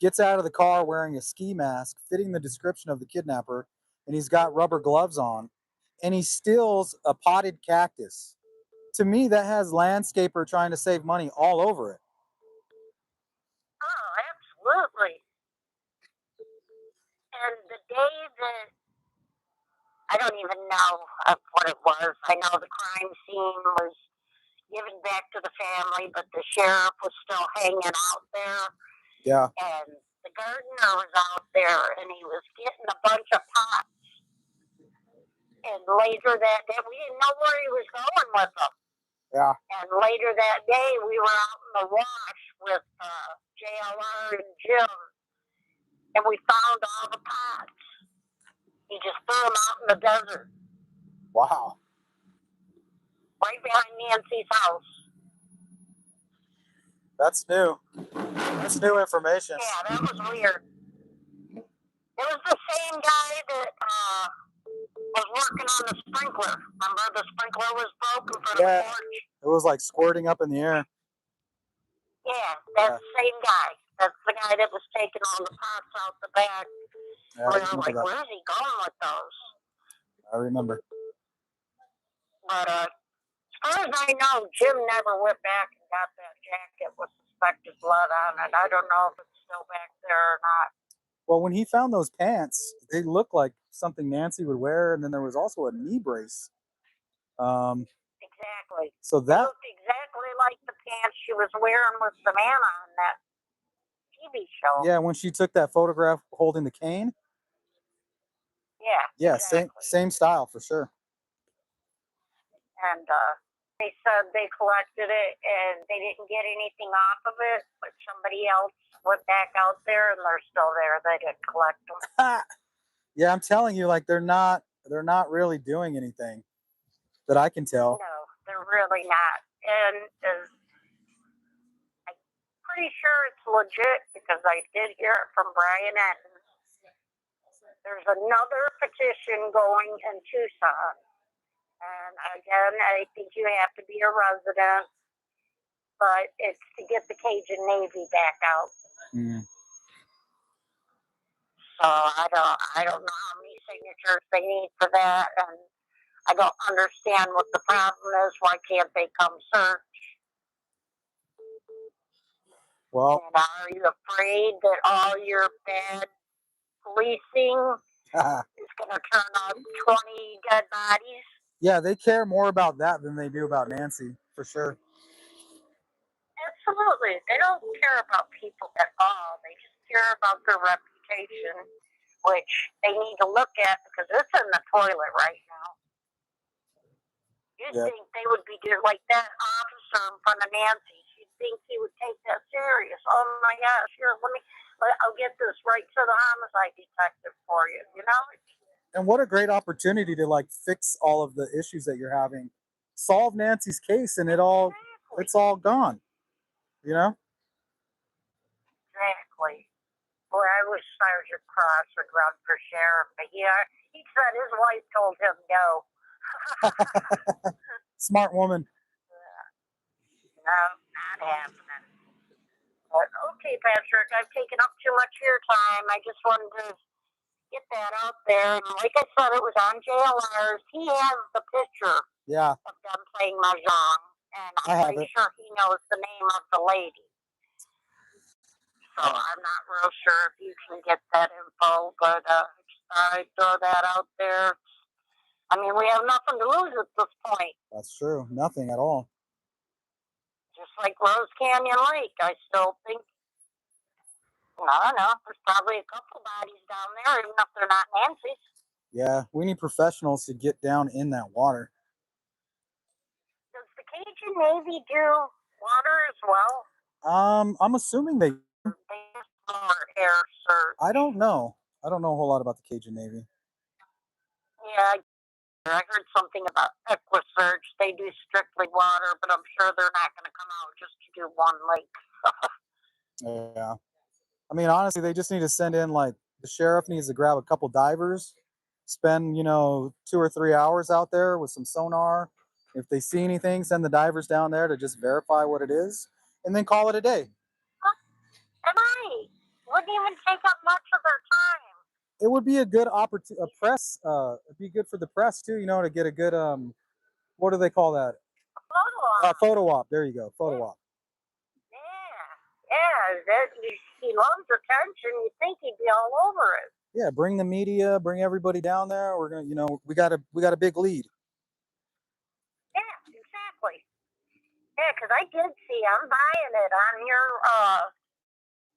gets out of the car wearing a ski mask fitting the description of the kidnapper, and he's got rubber gloves on, and he steals a potted cactus. To me, that has landscaper trying to save money all over it. Oh, absolutely. And the day that I don't even know what it was. I know the crime scene was given back to the family, but the sheriff was still hanging out there. Yeah. And the gardener was out there, and he was getting a bunch of pots. And later that day, we didn't know where he was going with them. Yeah. And later that day, we were out in the wash with JLR and Jim, and we found all the pots. He just threw them out in the desert. Wow. Right behind Nancy's house. That's new. That's new information. Yeah, that was weird. It was the same guy that was working on the sprinkler. Remember the sprinkler was broken for the porch? It was like squirting up in the air. Yeah, that's the same guy. That's the guy that was taking all the pots out the back. Yeah, we were like, where's he going with those? I remember. But as far as I know, Jim never went back and got that jacket with suspected blood on it. I don't know if it's still back there or not. Well, when he found those pants, they looked like something Nancy would wear, and then there was also a knee brace. Exactly. So that looked exactly like the pants she was wearing with Savannah on that TV show. Yeah, when she took that photograph holding the cane. Yeah. Yeah, exactly. same style for sure. And they said they collected it and they didn't get anything off of it, but somebody else went back out there and they're still there. They didn't collect them. Yeah, I'm telling you, like they're not really doing anything that I can tell. No, they're really not. And I'm pretty sure it's legit because I did hear it from Brian Etten. There's another petition going in Tucson. And again, I think you have to be a resident. but it's to get the Cajun Navy back out. Mm. So I don't know how many signatures they need for that, and I don't understand what the problem is. Why can't they come search? Well, And are you afraid that all your bad policing is going to turn up 20 dead bodies? yeah, they care more about that than they do about Nancy, for sure. Absolutely. They don't care about people at all. They just care about their reputation, which they need to look at because it's in the toilet right now. You'd Yeah. think they would be doing like that officer in front of Nancy. You'd think he would take that serious. Oh my gosh, here, I'll get this right to the homicide detective for you, you know? And what a great opportunity to like fix all of the issues that you're having. Solve Nancy's case and it's all gone. You know? Exactly. Boy, I wish Sergeant Cross would run for sheriff, but yeah, he said his wife told him no. Smart woman. No, not happening. But okay, Patrick, I've taken up too much of your time. I just wanted to get that out there. And like I said, it was on JLR's. He has the picture Yeah, of them playing mahjong, and I I'm have pretty it. sure he knows the name of the lady. So I'm not real sure if you can get that info, but I throw that out there. I mean, we have nothing to lose at this point. That's true. Nothing at all. Just like Rose Canyon Lake, I still think, I don't know, there's probably a couple bodies down there, even if they're not Nancy's. Yeah, we need professionals to get down in that water. Does the Cajun Navy do water as well? I'm assuming they. Or they just more air search? I don't know. I don't know a whole lot about the Cajun Navy. Yeah, I heard something about EquiSearch. They do strictly water, but I'm sure they're not going to come out just to do one lake. Yeah. I mean, honestly, they just need to send in like the sheriff needs to grab a couple divers, spend 2 or 3 hours out there with some sonar. If they see anything, send the divers down there to just verify what it is, and then call it a day. And wouldn't even take up much of their time. It would be a good opportunity, a press. It'd be good for the press too, to get a good what do they call that? Photo op. Photo op. There you go, photo op. Yeah. He loves attention. You'd think he'd be all over it. Yeah, bring the media, bring everybody down there. We're gonna, we got a big lead. Yeah, exactly. Yeah, because I did see. I'm buying it on your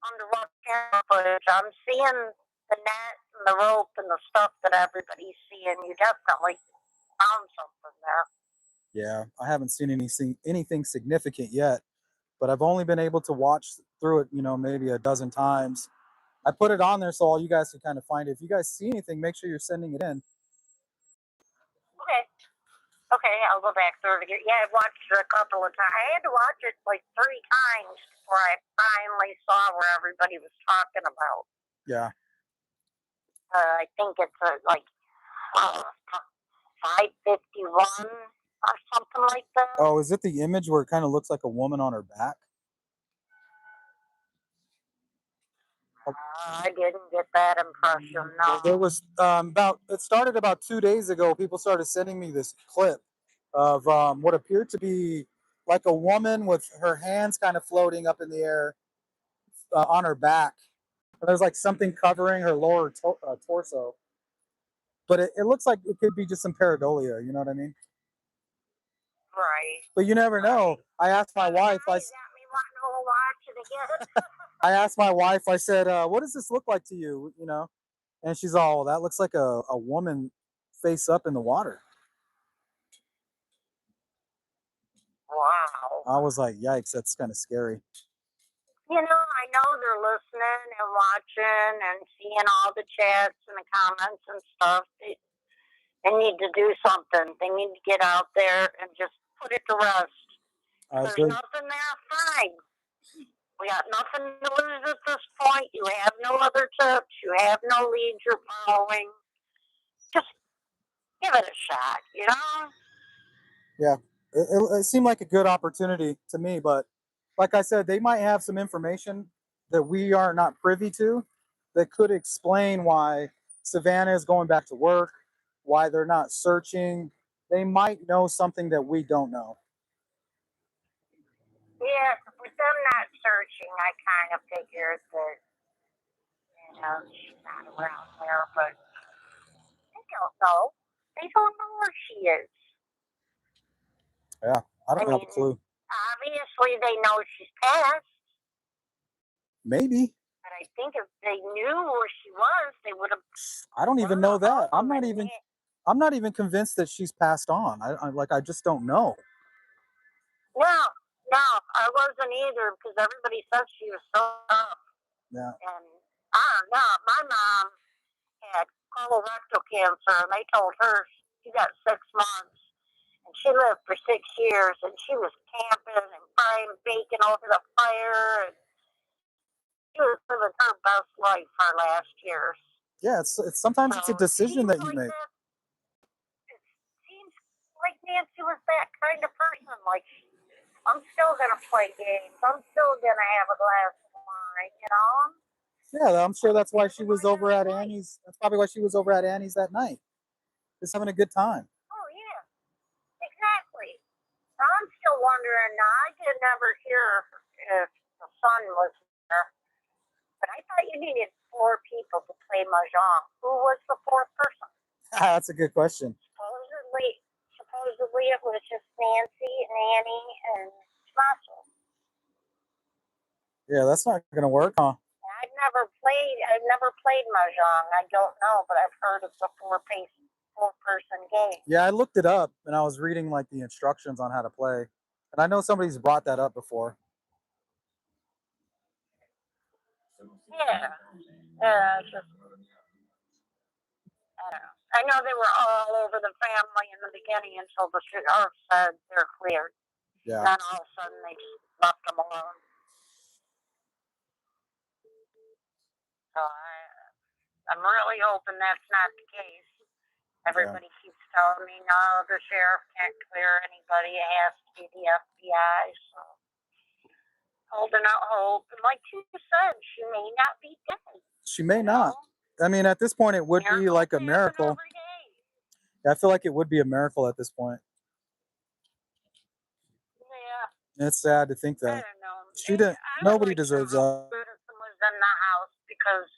underwater camera footage. I'm seeing the net and the rope and the stuff that everybody's seeing. You definitely found something there. Yeah, I haven't seen anything significant yet, but I've only been able to watch through it, maybe a dozen times. I put it on there so all you guys can kind of find it. If you guys see anything, make sure you're sending it in. Okay, I'll go back through it again. Yeah, I've watched it a couple of times. I had to watch it like 3 times before I finally saw where everybody was talking about. Yeah. I think it's like 551 or something like that. Oh, is it the image where it kind of looks like a woman on her back? I didn't get that impression, no. Well, there was it started about 2 days ago. People started sending me this clip of what appeared to be like a woman with her hands kind of floating up in the air on her back. And there's like something covering her lower torso. But it looks like it could be just some pareidolia, you know what I mean? Right. But you never know. I asked my wife, I asked my wife, I said, what does this look like to you? And she's all, that looks like a woman face up in the water. Wow. I was like, yikes, that's kind of scary. I know they're listening and watching and seeing all the chats and the comments and stuff. They need to do something. They need to get out there and just put it to rest. There's nothing there, fine. We got nothing to lose at this point. You have no other tips. You have no leads you're following. Just give it a shot, Yeah, it seemed like a good opportunity to me, but like I said, they might have some information that we are not privy to that could explain why Savannah is going back to work, why they're not searching. They might know something that we don't know. Yeah, with them not searching, I kind of figured that, she's not around there, but they don't know. They don't know where she is. Yeah, I don't have a mean, clue. Obviously, they know she's passed. Maybe. But I think if they knew where she was, they would have. I don't even know that. I'm not home. even convinced that she's passed on. I just don't know. No, I wasn't either because everybody said she was so tough. Yeah. And I don't know. My mom had colorectal cancer, and they told her she got 6 months, and she lived for 6 years, and she was camping and frying bacon over the fire, and she was living her best life her last years. Yeah, it's sometimes it's a decision that you make. It seems like Nancy was that kind of person. Like, I'm still gonna play games. I'm still gonna have a glass of wine. Yeah, I'm sure that's why she was over at Annie's. That's probably why she was over at Annie's that night. Just having a good time. Oh yeah, exactly. I'm still wondering. Now, I did never hear if the son was there, but I thought you needed 4 people to play mahjong. Who was the 4th person? That's a good question. Supposedly it was just Nancy and Annie and Marshall. Yeah, that's not gonna work, huh? I've never played mahjong. I don't know, but I've heard it's a 4-person game. Yeah, I looked it up and I was reading like the instructions on how to play, and I know somebody's brought that up before. Yeah, just I don't know. I know they were all over the family in the beginning until the sheriff said they're cleared. Yeah. Then all of a sudden they just left them alone. So I'm really hoping that's not the case. Everybody keeps telling me, no, the sheriff can't clear anybody. It has to be the FBI. So holding out hope. And like you said, she may not be dead. She may not. I mean, at this point, it would be like a miracle. I feel like it would be a miracle at this point. Yeah. It's sad to think that. I don't know. She didn't. Nobody deserves that. Was in the house because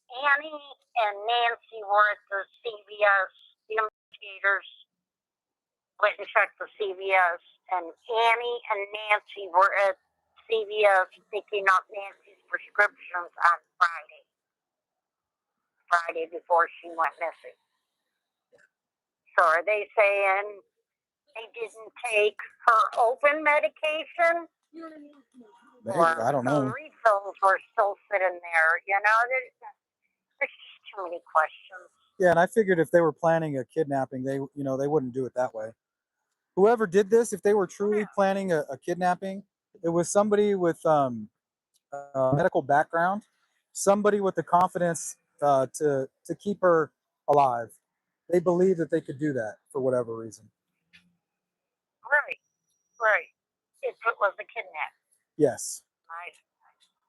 Annie and Nancy were at the CVS. The investigators went and checked the CVS, and Annie and Nancy were at CVS picking up Nancy's prescriptions on Friday before she went missing. So are they saying they didn't take her open medication? Maybe, I don't know. The refills were still sitting there. There's just too many questions. Yeah, and I figured if they were planning a kidnapping, they wouldn't do it that way. Whoever did this, if they were truly planning a kidnapping, it was somebody with a medical background, somebody with the confidence to keep her alive. They believed that they could do that for whatever reason. Right. If it was a kidnap. Yes. I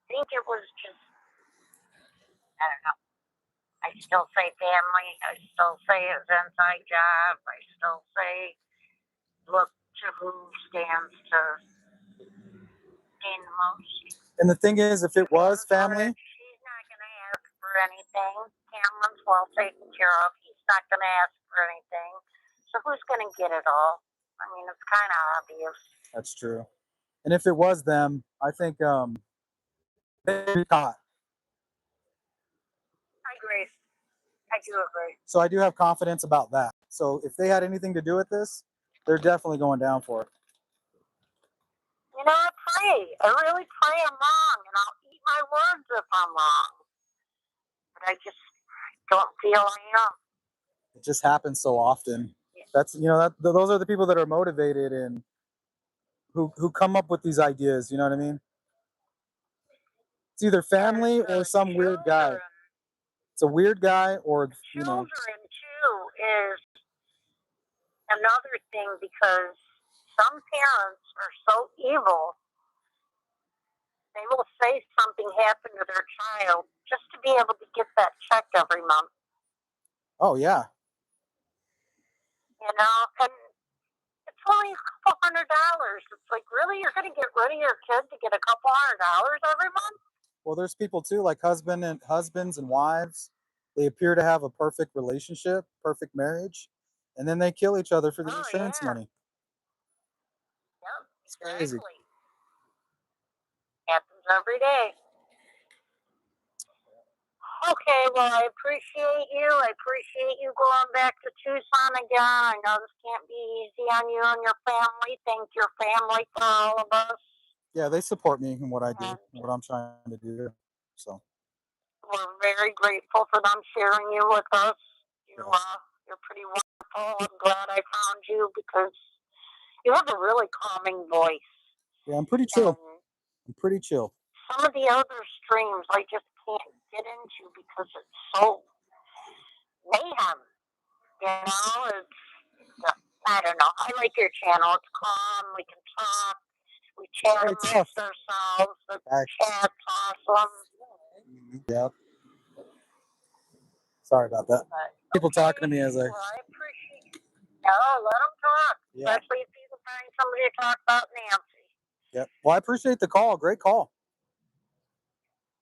think it was just, I don't know. I still say family. I still say it's an inside job. I still say look to who stands to gain the most. And the thing is, if it was family, she's not going to ask for anything. Cameron's well taken care of. He's not going to ask for anything. So who's going to get it all? I mean, it's kind of obvious. That's true. And if it was them, I think they'd be caught. I agree. I do agree. So I do have confidence about that. So if they had anything to do with this, they're definitely going down for it. I pray. I really pray I'm wrong, and I'll eat my words if I'm wrong. But I just don't feel I am. It just happens so often. Yeah. That's those are the people that are motivated and who come up with these ideas. You know what I mean? It's either family or some weird guy. It's a weird guy or Children too is another thing because some parents are so evil they will say something happened to their child just to be able to get that check every month. Oh yeah. You know, and it's only a couple $100. It's like, really, you're going to get rid of your kid to get a couple $100 every month? Well, there's people too, like husbands and wives. They appear to have a perfect relationship, perfect marriage, and then they kill each other for the insurance money. Yep, It's crazy. exactly. Happens every day. Okay, well, I appreciate you. I appreciate you going back to Tucson again. I know this can't be easy on you and your family. Thank your family for all of us. Yeah, they support me in what I do, what I'm trying to do. So we're very grateful for them sharing you with us. You're pretty wonderful. I'm glad I found you because you have a really calming voice. Yeah, I'm pretty chill. I'm pretty chill. Some of the other streams I just can't get into because it's so mayhem. You know, I don't know. I like your channel. It's calm. We can talk. We chat amongst ourselves. The chat's awesome. Yep. Sorry about that. People talking to me as I appreciate it. No, let them talk. Yeah. Especially if you can find somebody to talk about Nancy. Yep. Well, I appreciate the call. Great call.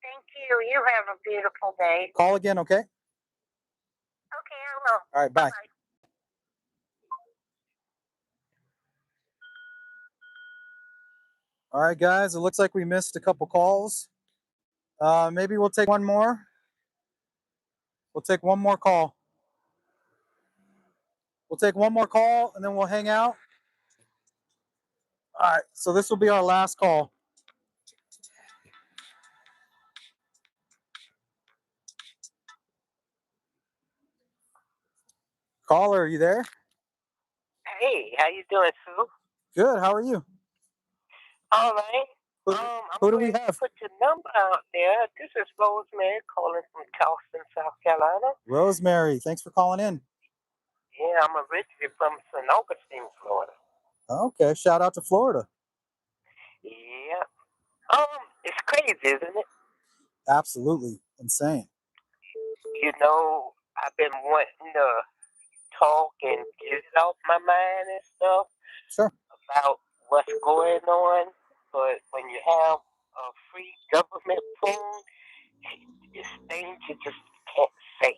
Thank you. You have a beautiful day. Call again, okay? Okay, I will. All right, bye. Bye. All right, guys. It looks like we missed a couple calls. Maybe we'll take one more. We'll take one more call. We'll take one more call and then we'll hang out. All right, so this will be our last call. Caller, are you there? Hey, how you doing, Sue? Good. How are you? All right. Who do we have? Put your number out there. This is Rosemary calling from Charleston, South Carolina. Rosemary, thanks for calling in. Yeah, I'm originally from St. Augustine, Florida. Okay, shout out to Florida. Yeah. It's crazy, isn't it? Absolutely insane. You know, I've been wanting to talk and get it off my mind and stuff. Sure. About what's going on, but when you have a free government phone, it's things you just can't say.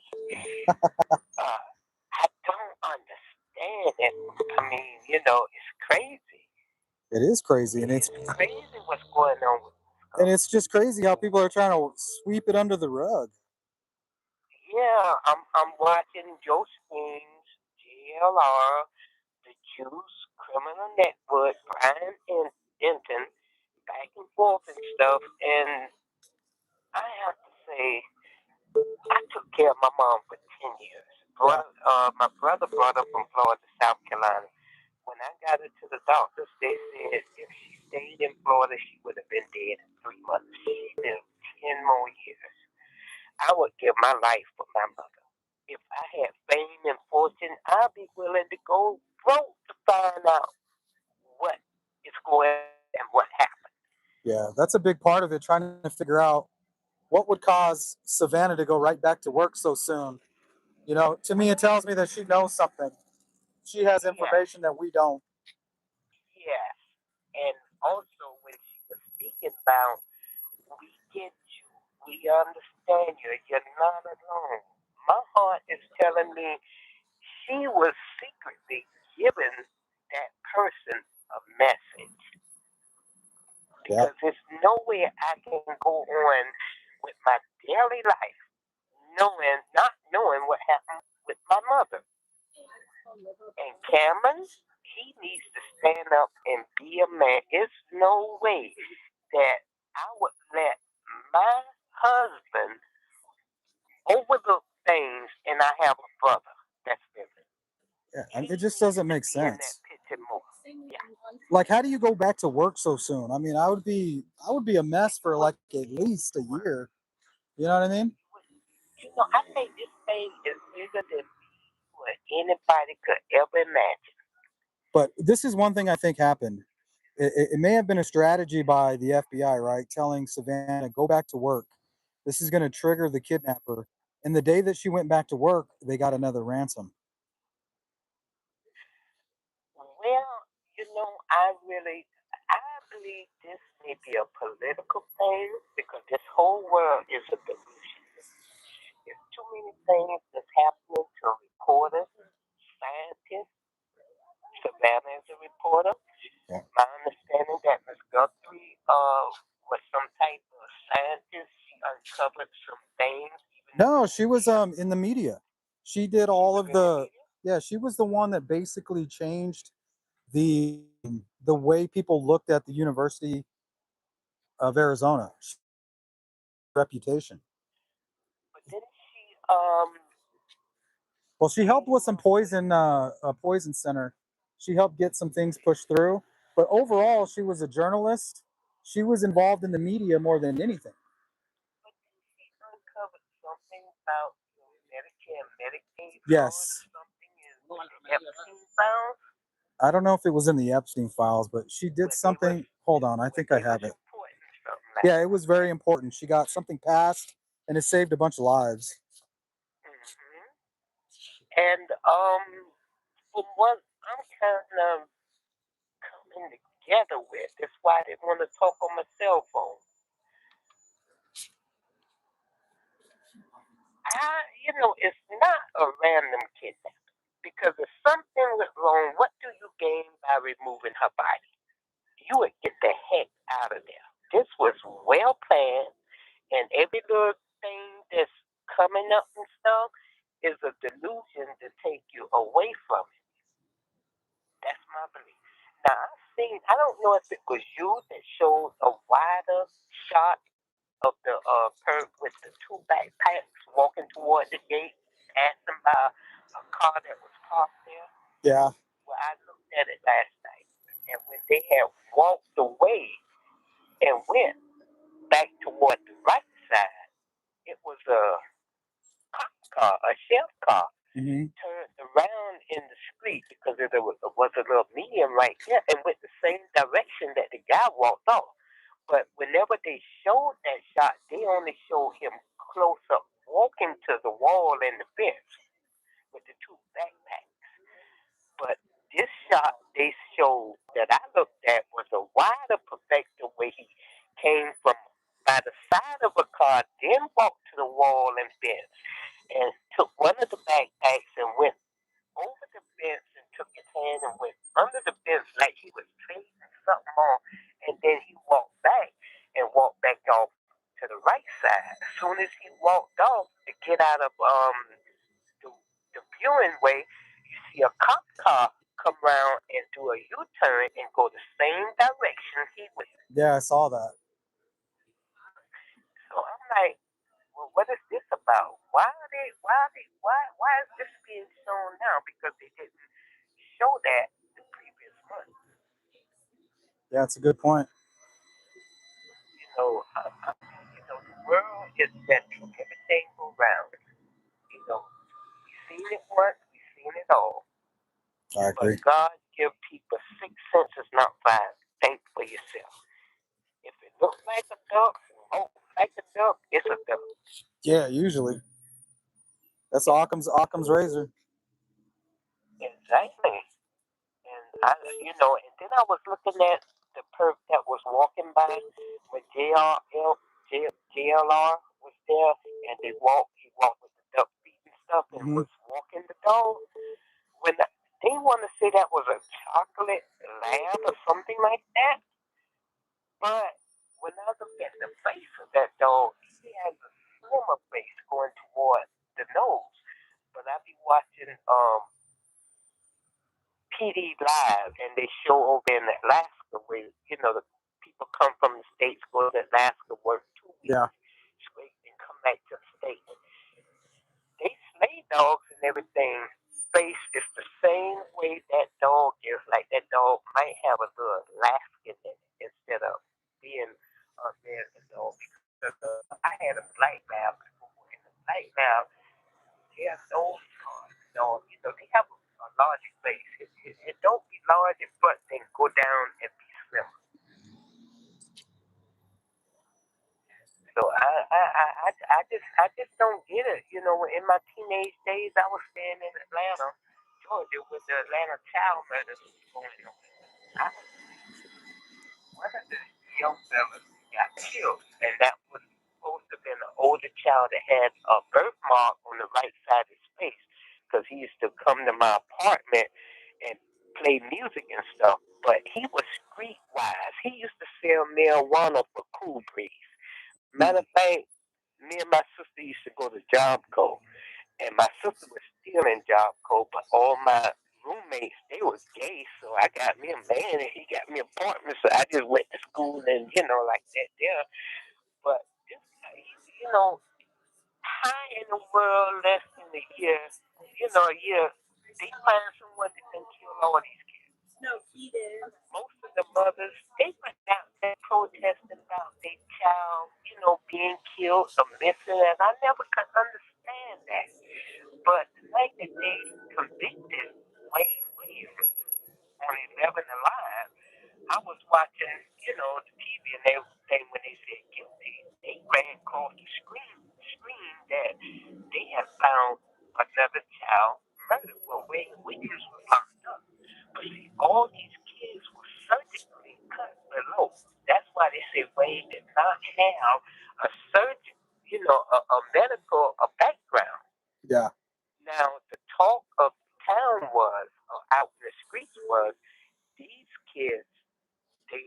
I don't understand it. I mean, it's crazy. It is crazy, and it's crazy what's going on with this. And it's just crazy how people are trying to sweep it under the rug. Yeah, I'm watching Joe Spin's JLR, the Juice Criminal Network, Brian Denton, back and forth and stuff, and I have to say, I took care of my mom for 10 years. My brother brought her from Florida to South Carolina. When I got her to the doctors, they said if she stayed in Florida, she would have been dead in 3 months. She lived 10 more years. I would give my life for my mother. If I had fame and fortune, I'd be willing to go broke to find out what is going on and what happened. Yeah, that's a big part of it, trying to figure out what would cause Savannah to go right back to work so soon. You know, to me, it tells me that she knows something. She has information that we don't. Yes. And also, when she was speaking about, we get you, we understand you, you're not alone. My heart is telling me she was secretly giving that person a message. Because there's no way I can go on with my daily life not knowing what happened with my mother. And Cameron, he needs to stand up and be a man. There's no way that I would let my husband overlook things and I have a brother that's living. Yeah, it just doesn't make sense. Like, how do you go back to work so soon? I mean, I would be a mess for like at least a year. You know what I mean? I think this thing is bigger than what anybody could ever imagine. But this is one thing I think happened. It may have been a strategy by the FBI, right? Telling Savannah, go back to work. This is going to trigger the kidnapper. And the day that she went back to work, they got another ransom. Well, I believe this may be a political thing because this whole world is a delusion. There's too many things that's happening to reporters, scientists. Savannah is a reporter. Yeah. My understanding that Miss Guthrie was some type of scientist. She uncovered some things. No, she was in the media. She did all of the yeah, she was the one that basically changed the the way people looked at the University of Arizona reputation. But didn't she Well, she helped with some poison a poison center. She helped get some things pushed through, but overall she was a journalist. She was involved in the media more than anything. she uncovered something about Medicare and Medicaid fraud or Yes. something in the Epstein files? I don't know if it was in the Epstein files, but she did But they was something. Hold on, I think I they was have it. reporting something like Yeah, it was very important. She got something passed and it saved a bunch of lives. And from what I'm kind of coming together with, that's why I didn't want to talk on my cell phone. It's not a random kidnapping because if something went wrong, what do you gain by removing her body? You would get the heck out of there. This was well planned, and every little thing that's coming up and stuff is a delusion to take you away from it. That's my belief. Now, I don't know if it was you that showed a wider shot of the with the two backpacks walking toward the gate, passing by a car that was parked there. Yeah. Well, I looked at it last night, and when they had walked away and went back toward the right side, it was a cop car, a sheriff car, turned around in the street because there was a little median right there and went the same direction that the guy walked off. But whenever they showed that shot, they only showed him close up walking to the wall and the fence with the two backpacks. But this shot they showed that I looked at was a wider perspective where he came from by the side of a car, then walked to the wall and fence, and took one of the backpacks and went over the fence and took his hand and went under the fence like he was trading something on, and then he walked back and walked back off to the right side. As soon as he walked off to get out of the, the viewing way, you see a cop car come around and do a U-turn and go the same direction he went. Yeah, I saw that. So I'm like, well, what is this about? Why is this being shown now? Because they didn't show that the previous month. Yeah, it's a good point. The world is central. Everything go round. We've seen it once, we've seen it all. I agree. But God give people six senses, not five. Think for yourself. If it looks like a duck, walk like a duck, it's a duck. Yeah, usually. That's Occam's razor. Exactly. And then I was looking at the perp that was walking by when JLR was there, and he walked with the duck feet and stuff, and was walking the dog. They want to say that was a chocolate lab or something like that, but when I look at the face of that dog, he has a slimmer face going toward the nose. But I be watching PD Live, and they show over in Alaska where the people come from the states, go to Alaska, work 2 weeks, straight, and come back to the states. They slay dogs and everything. Face is the same way that dog is. Like that dog might have a little Alaskan in it instead of being a American dog. Because I had a black lab before, and the black lab, they are those dogs. They have a larger face. It don't be large in front, then go down and be slimmer. I just don't get it. You know, in my teenage days, I was staying in Atlanta, Georgia, with the Atlanta child murders going on. I one of the young fellas got killed, and that was supposed to have been an older child that had a birthmark on the right side of his face, because he used to come to my apartment and play music and stuff. But he was streetwise. He used to sell marijuana for Cool Breeze. Matter of fact, me and my sister used to go to Job Corps, and my sister was still in Job Corps, but all my roommates, they were gay, so I got me a man and he got me an apartment, so I just went to school and, like that there. But, this guy, you know, how in the world, less than a year, a year, they find someone that can kill all these kids? No, he did. Most of the mothers, they went out there protesting about their child, being killed or missing, and I never could understand that. But the fact that they convicted Wayne Williams on 11 Alive, I was watching, the TV, and when they said guilty, they ran across the screen that they had found another child murdered. Well, Wayne Williams was locked up. But see, all these kids were surgically cut below. That's why they say Wayne did not have a surgeon, a medical background. Yeah. Now, the talk of town was, out in the streets was, these kids, the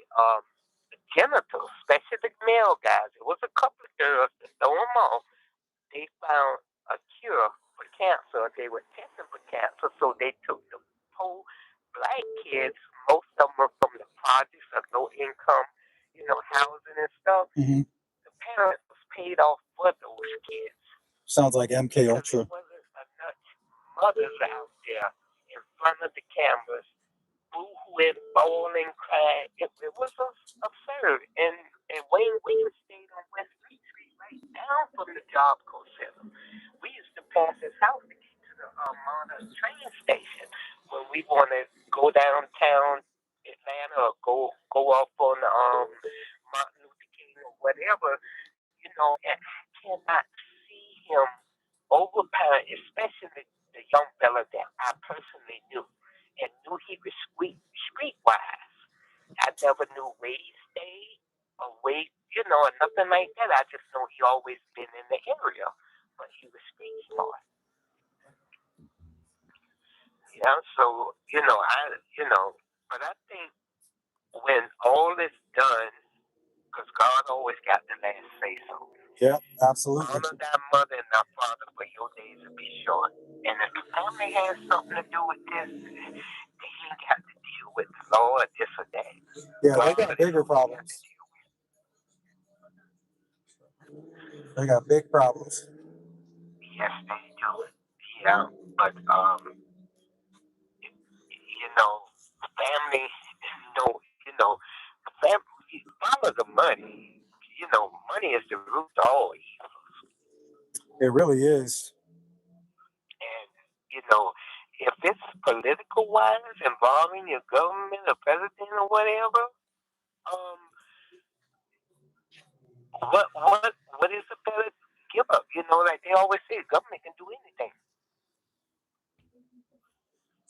genitals, especially the male guys, it was a couple of girls that throw them off. They found a cure for cancer. They were testing for cancer, so they took the whole black kids, most of them were from the projects of low income, housing and stuff. Mm-hmm. The parents was paid off for those kids. Sounds like MK Ultra. There wasn't enough mothers out there in front of the cameras, boo-hooing, bawling, crying. It was absurd. And Wayne Williams stayed on West Street, right down from the Job Corps Center. We used to pass his house to get to the Monmouth train station when we want to go downtown Atlanta or go off on Martin Luther King or whatever, and I cannot see him overpower, especially the young fella that I personally knew and knew he was streetwise. I never knew where he stayed or where, or nothing like that. I just know he always been in the area, but he was street smart. Yeah, so, but I think when all is done, because God always got the last say so. Yeah, absolutely. Honor thy mother and thy father, for your days will be short. And if the family has something to do with this, they ain't got to deal with the law or this or that. Yeah, they got bigger problems. They got big problems. Yes, they do. Yeah, but family, family follow the money. Money is the root of all evils. It really is. And if it's political wise involving your government or president or whatever, what is a better give up? Like they always say, government can do anything.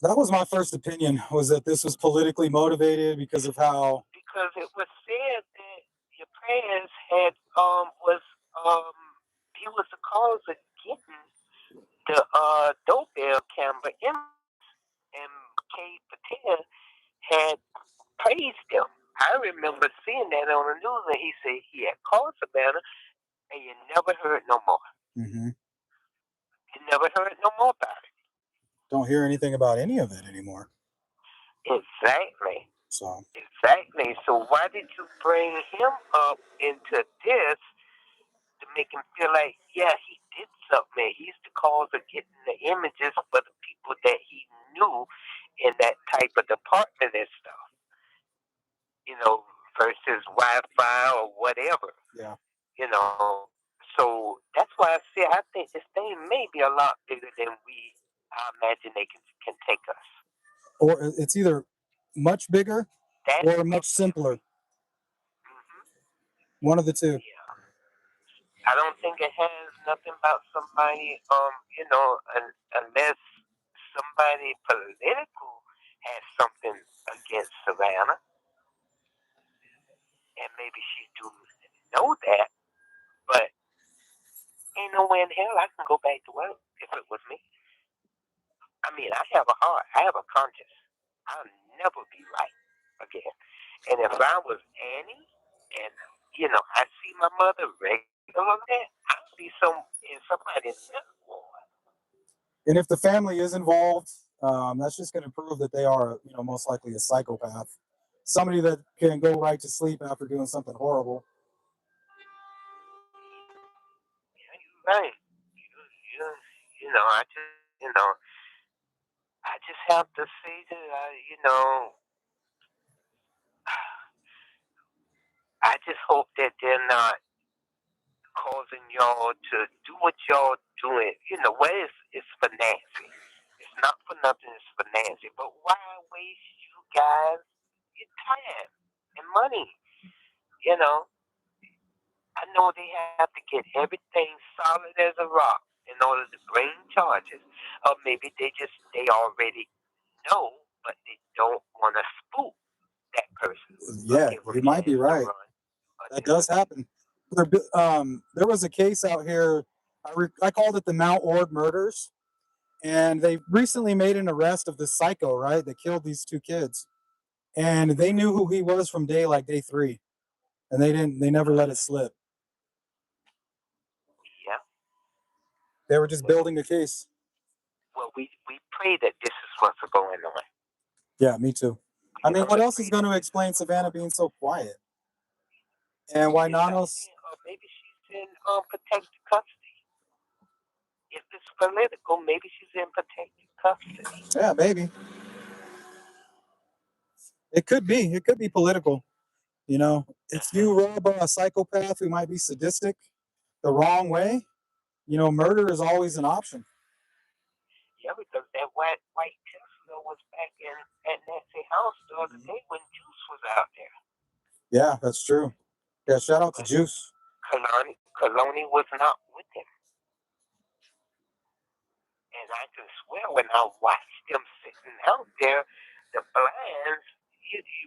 That was my first opinion, was that this was politically motivated because of how... Because it was said that your prayers had he was the cause of getting the doorbell camera in, and K. Patel had praised him. I remember seeing that on the news, and he said he had caused the banner, and you never heard no more. Mm-hmm. You never heard no more about it. Don't hear anything about any of it anymore. Exactly. So why did you bring him up into this to make him feel like, yeah, he did something? He's the cause of getting the images for the people that he knew in that type of department and stuff. Versus Wi-Fi or whatever. Yeah. So that's why I think this thing may be a lot bigger than I imagine they can take us. Or it's either much bigger or much simpler. Mm-hmm. One of the two. Yeah. I don't think it has nothing about somebody, unless somebody political has something against Savannah, and maybe she do know that, but ain't no way in hell I can go back to work if it was me. I mean, I have a heart, I have a conscience. I'll never be right again. And if I was Annie, and I see my mother regularly, I'd be in somebody's war. And if the family is involved, that's just going to prove that they are, most likely a psychopath. Somebody that can go right to sleep after doing something horrible. Yeah, you're right. You, I just have to say that, I just hope that they're not causing y'all to do what y'all doing. Where it's for Nancy. It's not for nothing, it's for Nancy. But why waste you guys your time and money? I know they have to get everything solid as a rock in order to bring charges. Or maybe they already know, but they don't want to spook that person. Yeah, you might be right. That does happen. There was a case out here. I called it the Mount Ord murders, and they recently made an arrest of this psycho, right, that killed these two kids, and they knew who he was from day 3, and they never let it slip. Yeah. They were just building a case. Well, we pray that this is what's going on. Yeah, me too. I mean, what else is going to explain Savannah being so quiet? And why Nanos? Maybe she's in protected custody. If it's political, maybe she's in protected custody. Yeah, maybe. It could be. It could be political. If you rob a psychopath who might be sadistic the wrong way, murder is always an option. Yeah, because that white Tesla was back at Nancy house the other day when Juice was out there. Yeah, that's true. Yeah, shout out to Juice. Kalani was not with him. And I can swear when I watched them sitting out there, the blinds,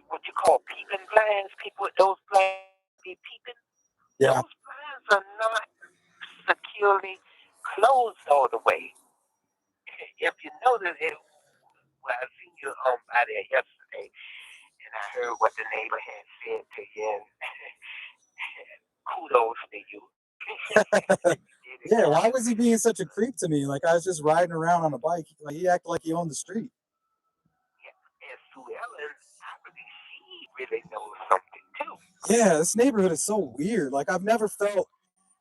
what you call peeping blinds, people with those blinds be peeping. Yeah. Those blinds are not securely closed all the way. If you notice it, well, I seen you by there yesterday, and I heard what the neighbor had said to you, and kudos to you. Yeah, why was he being such a creep to me? Like I was just riding around on a bike. Like he acted like he owned the street. Yeah, and Sue Ellen, I believe she really knows something too. Yeah, this neighborhood is so weird. Like I've never felt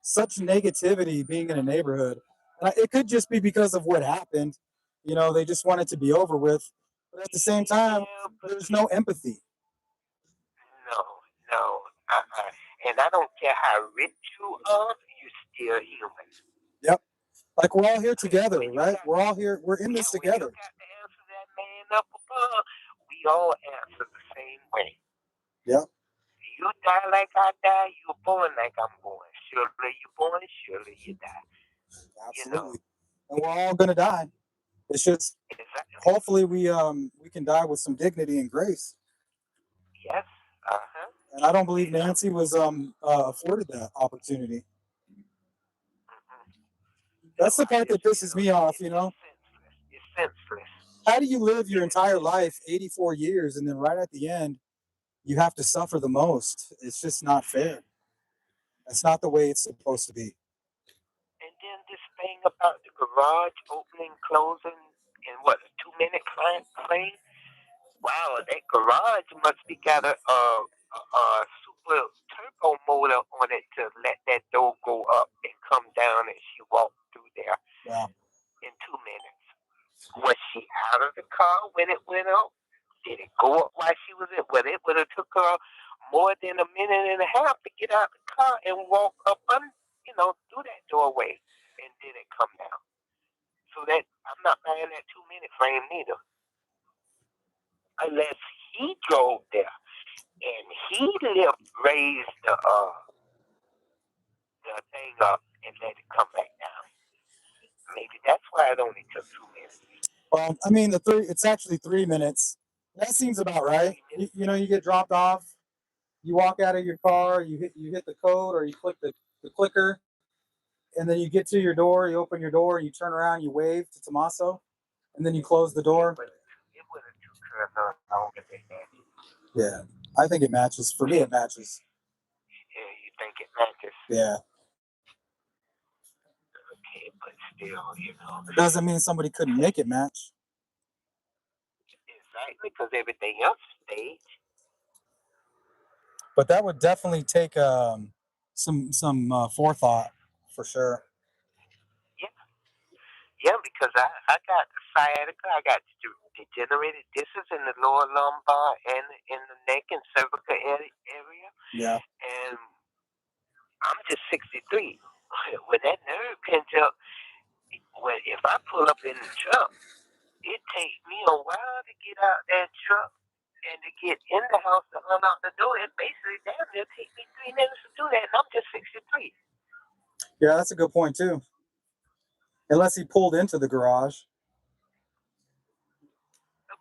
such negativity being in a neighborhood. And it could just be because of what happened. They just want it to be over with. But at the same time, there's no empathy. No. And I don't care how rich you are, you're still human. Yep. Like we're all here together, right? We're all here. We're in this together. When you got to answer that man up above, we all answer the same way. Yep. You die like I die, you're born like I'm born. Surely you're born, surely you die. Absolutely. And we're all gonna die. It's just hopefully we can die with some dignity and grace. Yes. And I don't believe Nancy was afforded that opportunity. That's the part that pisses me off, It's senseless. How do you live your entire life, 84 years, and then right at the end, you have to suffer the most? It's just not fair. That's not the way it's supposed to be. And then this thing about the garage opening, closing in what, a 2-minute frame? Wow, that garage must be got a super turbo motor on it to let that door go up and come down, and she walked through there in 2 minutes. Was she out of the car when it went up? Did it go up while she was in? Well, it would have took her more than a minute and a half to get out of the car and walk up, through that doorway, and then it come down. So that I'm not buying that 2-minute frame neither, unless he drove there and he raised the thing up and let it come back down. Maybe that's why it only took 2 minutes. Well, I mean, it's actually 3 minutes. That seems about right. You know, you get dropped off, you walk out of your car, you hit the code or you click the clicker, and then you get to your door, you open your door, you turn around, you wave to Tommaso, and then you close the door. But it would have took her longer than that. Yeah, I think it matches. For me, it matches. Yeah, you think it matches? Yeah. Okay, but still, you know. Doesn't mean somebody couldn't make it match. Exactly, because everything else stayed. But that would definitely take some forethought for sure. Yeah, because I got sciatica, I got degenerated discs in the lower lumbar and in the neck and cervical area. Yeah. And I'm just 63. When that nerve pins up, if I pull up in the truck, it takes me a while to get out that truck and to get in the house to unlock the door. It basically damn near take me 3 minutes to do that, and I'm just 63. Yeah, that's a good point too. Unless he pulled into the garage.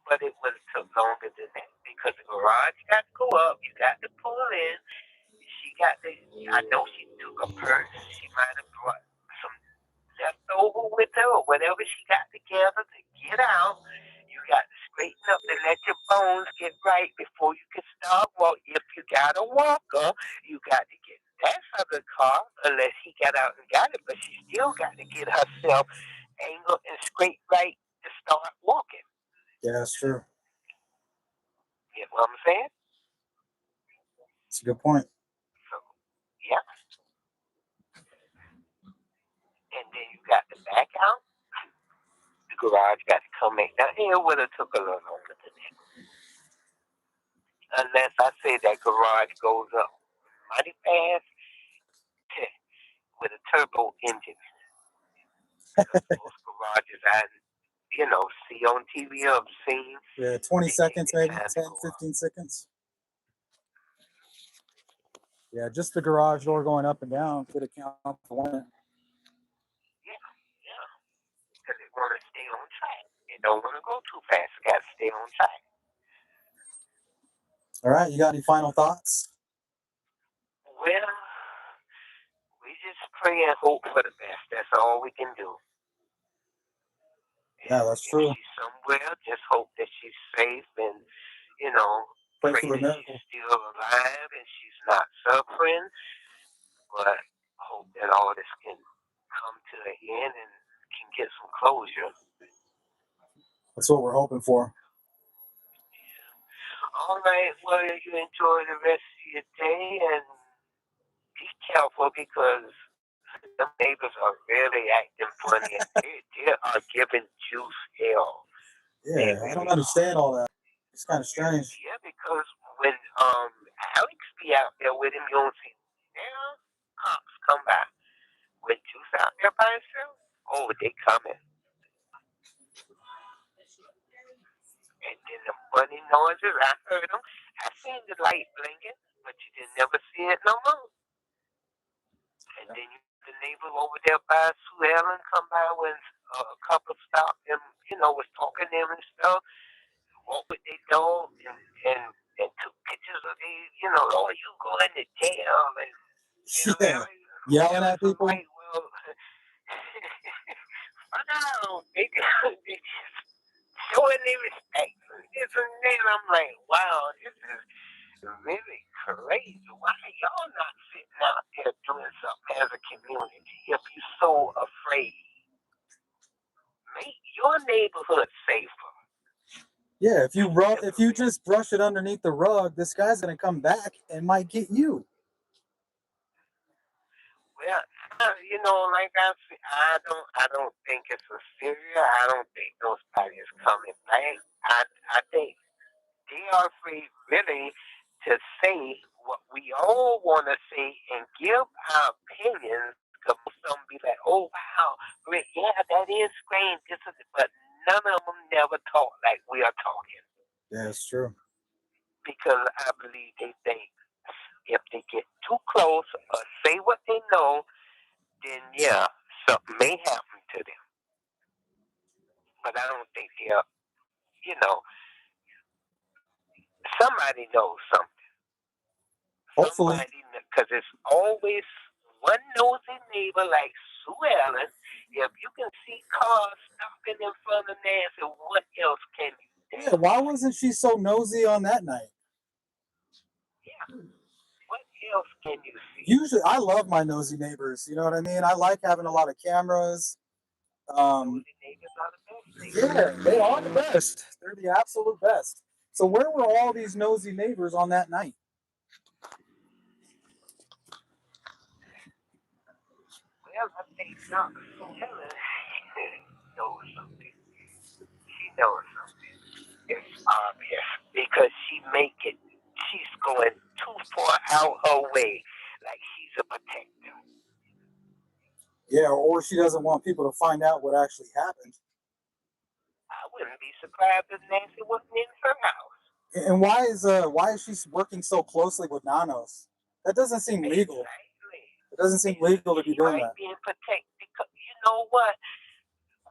But it would have took longer than that because the garage got to go up. You got to pull in. She got to. I know she took a purse. She might have brought some leftover with her or whatever she got together to get out. You got to straighten up and let your bones get right before you can start walk. If you got a walker, you got to get that out of the car unless he got out and got it. But she still got to get herself angled and straight right to start walking. Yeah, that's true. You know what I'm saying? That's a good point. So, yeah. And then you got to back out. The garage got to come in. Now, it would have took a little longer than that. Unless I say that garage goes up mighty fast with a turbo engine. Most garages I, see on TV or seen. Yeah, 20 seconds maybe, 10, 15 seconds. Yeah, just the garage door going up and down could account for one. Yeah. Because they want to stay on track. They don't want to go too fast. They got to stay on track. All right, you got any final thoughts? Well, we just pray and hope for the best. That's all we can do. Yeah, that's true. If she's somewhere, just hope that she's safe and, Pray pray for a that miracle. she's still alive and she's not suffering. But hope that all this can come to an end and can get some closure. That's what we're hoping for. All right, well, you enjoy the rest of your day and be careful because the neighbors are really acting funny and they are giving juice hell. Yeah, I don't understand all that. It's kind of strange. Yeah, because when Alex be out there with him, you don't see cops come by. When Juice out there by himself, oh, they coming. And then the funny noises, I heard them. I seen the light blinking, but you didn't never see it no more. And then the neighbor over there by Sue Ellen come by when a couple stopped and, was talking to him and stuff. Walked with their dog and took pictures of these, oh, you going to jail and, Yelling at people. Like, well, no, they just showing their respect for this and that. I'm like, wow, this is really crazy. Why are y'all not sitting out there doing something as a community if you're so afraid? Make your neighborhood safer. Yeah, if you just brush it underneath the rug, this guy's gonna come back and might get you. Well, like I said, I don't think it's a serious. I don't think nobody is coming back. I think they are free, really, to say what we all want to say and give our opinions. Because some be like, oh wow, yeah, that is strange. But none of them never talk like we are talking. Yeah, it's true. Because I believe they think if they get too close or say what they know, then yeah, something may happen to them. But I don't think they'll, you know, somebody knows something. Hopefully. Because it's always one nosy neighbor like Sue Ellen. If you can see cars stopping in front of Nancy, what else can you do? Yeah, why wasn't she so nosy on that night? Yeah. What else can you see? Usually, I love my nosy neighbors. You know what I mean? I like having a lot of cameras. Nosy neighbors are the best neighbors. Yeah, they are the best. They're the absolute best. So where were all these nosy neighbors on that night? Well, I think Dr. Sue Ellen knows something. She knows something. It's obvious because she's going too far out her way, like she's a protector. Yeah, or she doesn't want people to find out what actually happened. I wouldn't be surprised if Nancy wasn't in her house. And why is she working so closely with Nanos? That doesn't seem legal. Exactly. It doesn't seem legal to be doing that. Being protected because you know what?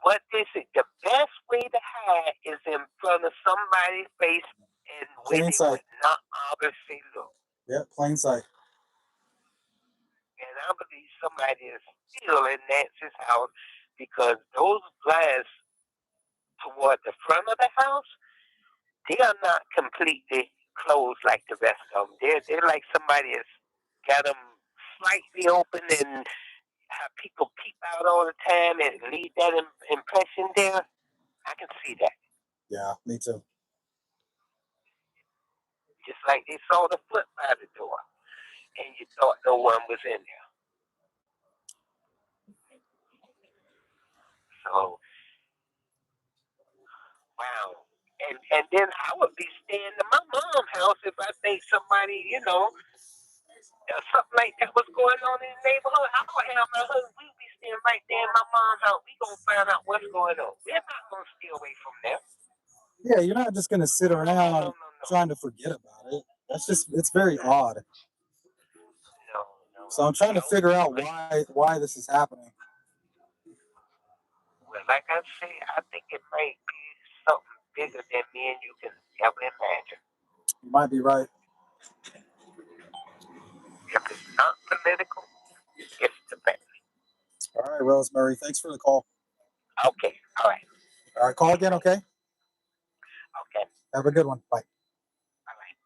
What this is the best way to hide is in front of somebody's face and where Plain they sight. would not obviously look. Yeah, plain sight. And I believe somebody is still in Nancy's house because those blinds toward the front of the house, they are not completely closed like the rest of them. They're like somebody has got them slightly open and have people peep out all the time and leave that impression there. I can see that. Yeah, me too. Just like they saw the foot by the door and you thought no one was in there. So, wow. And then I would be staying in my mom's house if I think somebody, something like that was going on in the neighborhood. I would have my husband. We'd be staying right there in my mom's house. We gonna find out what's going on. We're not gonna stay away from there. Yeah, you're not just gonna sit around No. trying to forget about it. It's very odd. No. So I'm trying to figure out why this is happening. Well, like I say, I think it might be something bigger than me and you can ever imagine. You might be right. If it's not political, it's the best. All right, Rosemary, thanks for the call. Okay, all right. All right, call again, okay? Okay, Have a good one. Bye. all right.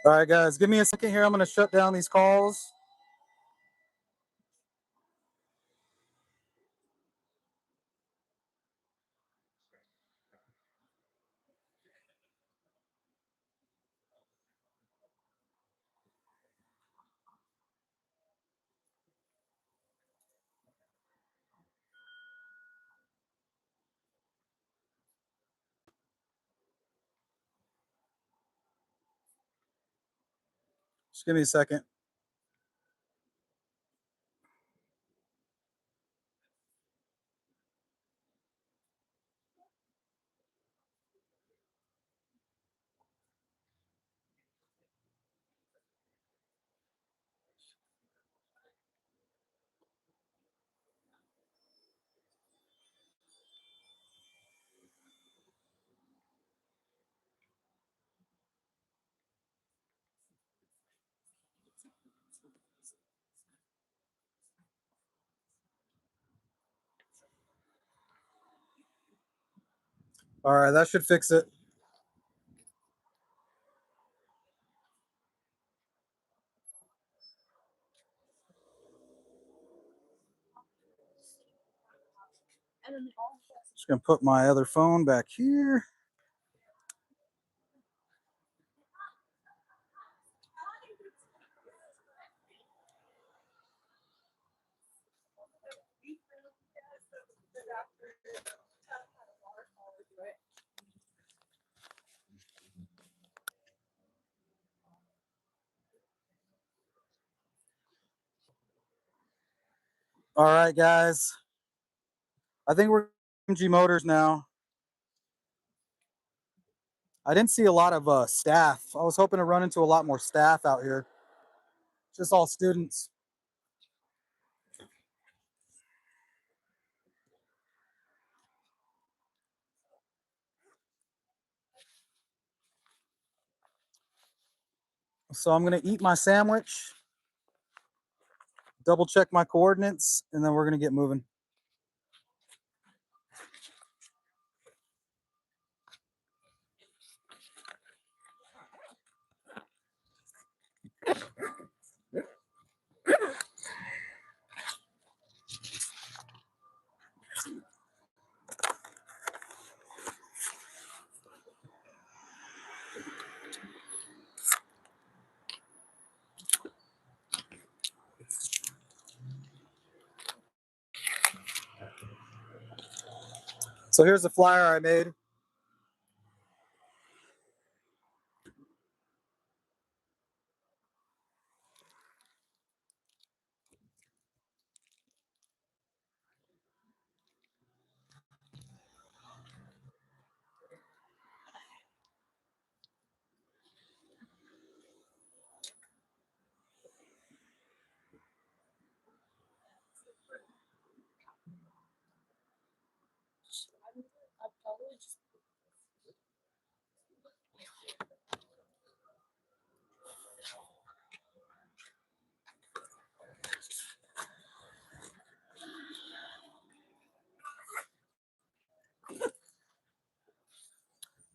All right, guys, give me a second here. I'm going to shut down these calls. Just give me a second. All right, that should fix it. Just going to put my other phone back here. All right, guys. I think we're MG Motors now. I didn't see a lot of staff. I was hoping to run into a lot more staff out here. Just all students. So I'm gonna eat my sandwich, double check my coordinates, and then we're gonna get moving. So here's the flyer I made.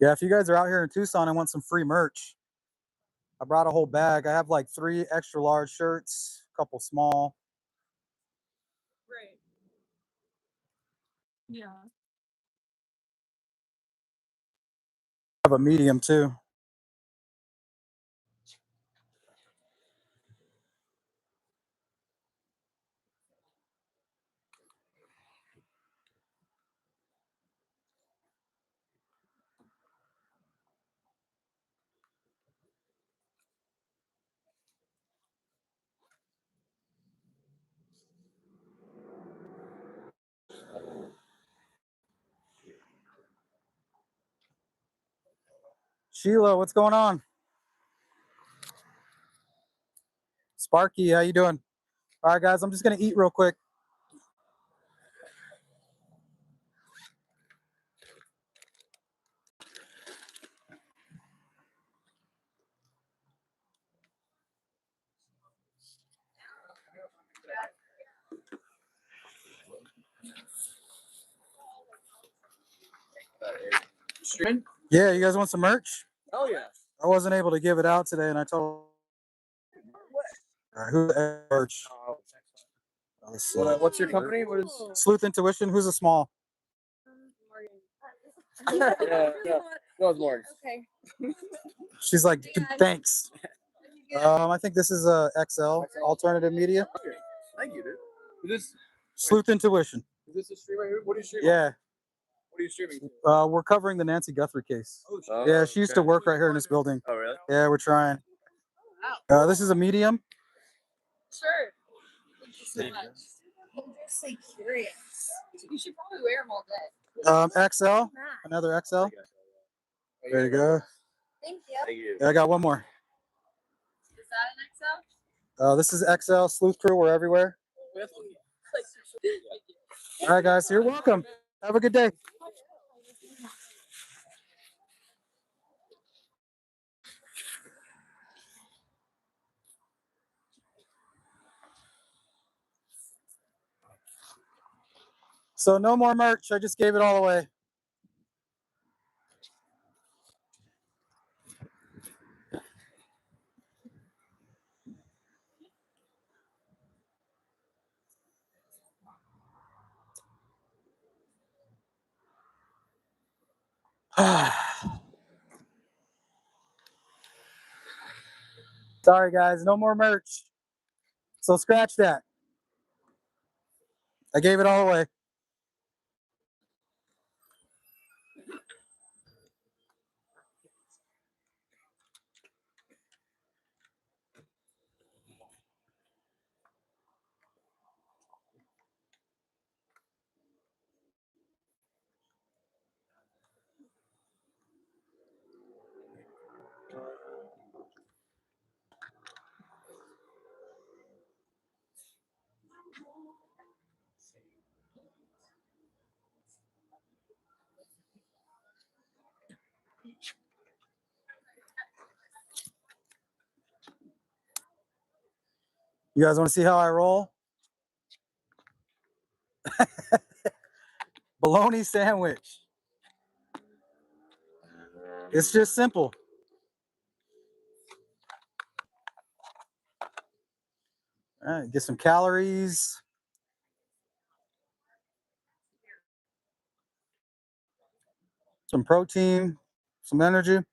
Yeah, if you guys are out here in Tucson and want some free merch, I brought a whole bag. I have like 3 extra large shirts, a couple small. Right. Yeah. I have a medium too. Sheila, what's going on? Sparky, how you doing? All right, guys, I'm just gonna eat real quick. Streaming? Yeah, you guys want some merch? Oh yeah. I wasn't able to give it out today, and I told. All right, who merch? Let's see. What's your company? What is? Sleuth Intuition. Who's a small? Yeah, yeah. No, it's Morgan. Okay. She's like, thanks. I think this is a XL alternative media. Okay. Thank you, dude. Is this Sleuth Intuition. a stream right here? What are you streaming? Yeah, What are you streaming? we're covering the Nancy Guthrie case. Oh, Yeah, she used to work right here in this building. Oh, really? Yeah, we're trying. Wow. This is a medium. Sure. Thank you so much. I'm just like curious. You should probably wear them all day. XL. Another XL. There you go. Thank you. Thank you. Yeah, I got one more. Is that an XL? This is XL. Sleuth Crew. We're everywhere. All right, guys. You're welcome. Have a good day. So no more merch. I just gave it all away. Sorry, guys. No more merch. So scratch that. I gave it all away. You guys want to see how I roll? Bologna sandwich. It's just simple. All right, get some calories. Some protein, some energy.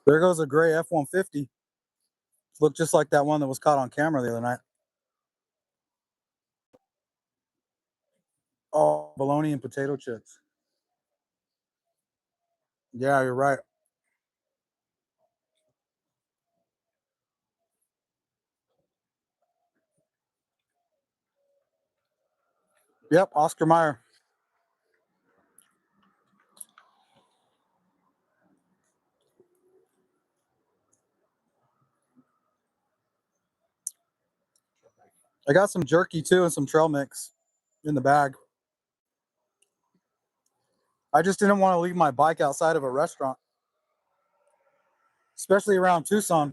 There goes a gray F-150. Looked just like that one that was caught on camera the other night. Oh, bologna and potato chips. Yeah, you're right. Yep, Oscar Mayer. I got some jerky too and some trail mix in the bag. I just didn't want to leave my bike outside of a restaurant, especially around Tucson.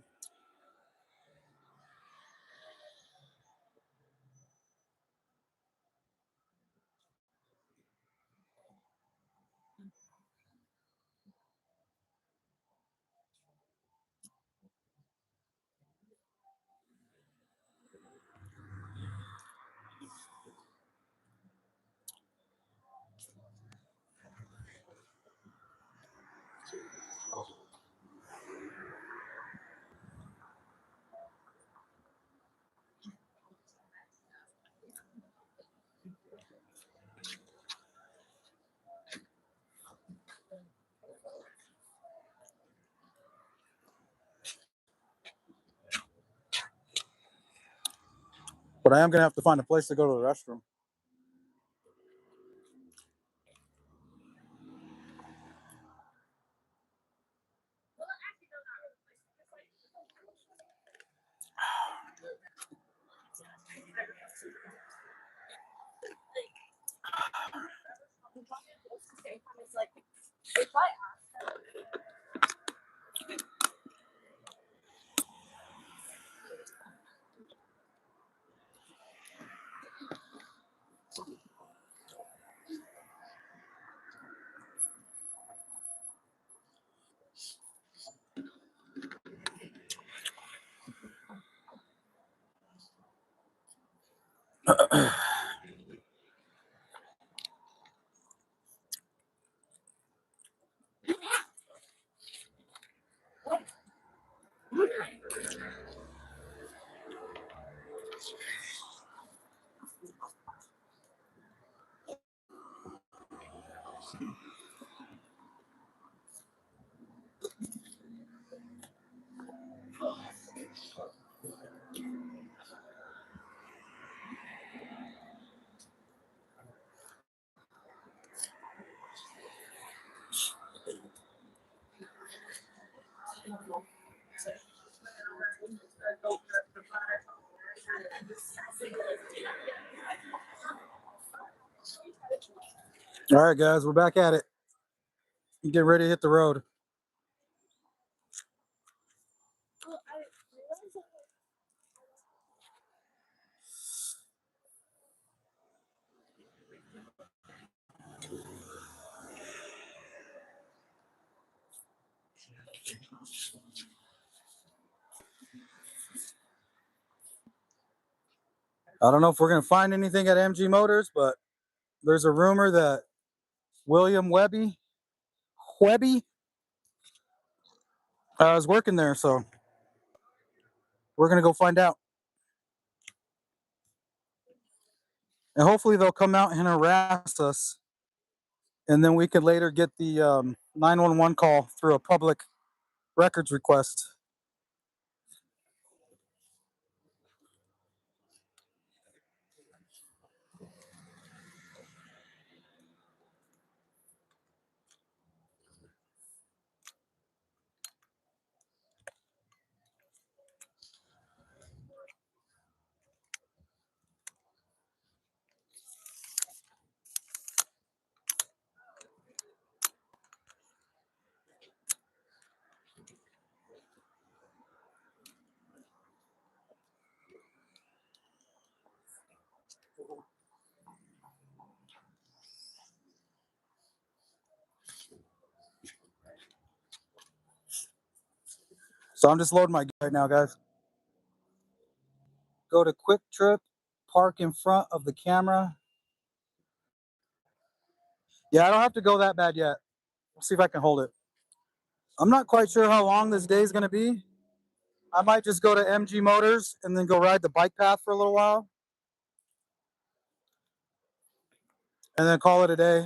But I am going to have to find a place to go to the restroom. All right, guys, we're back at it. Get ready to hit the road. I don't know if we're going to find anything at MG Motors, but there's a rumor that William Webby is working there, so we're going to go find out. And hopefully they'll come out and harass us, and then we could later get the 911 call through a public records request. So I'm just loading my right now, guys. Go to Quick Trip, park in front of the camera. Yeah, I don't have to go that bad yet. We'll see if I can hold it. I'm not quite sure how long this day is going to be. I might just go to MG Motors and then go ride the bike path for a little while. And then call it a day.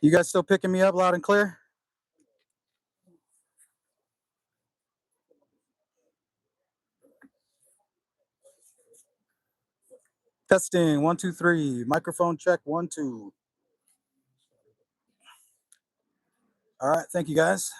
You guys still picking me up loud and clear? Testing, 1, 2, 3. Microphone check, 1, 2. All right, thank you guys.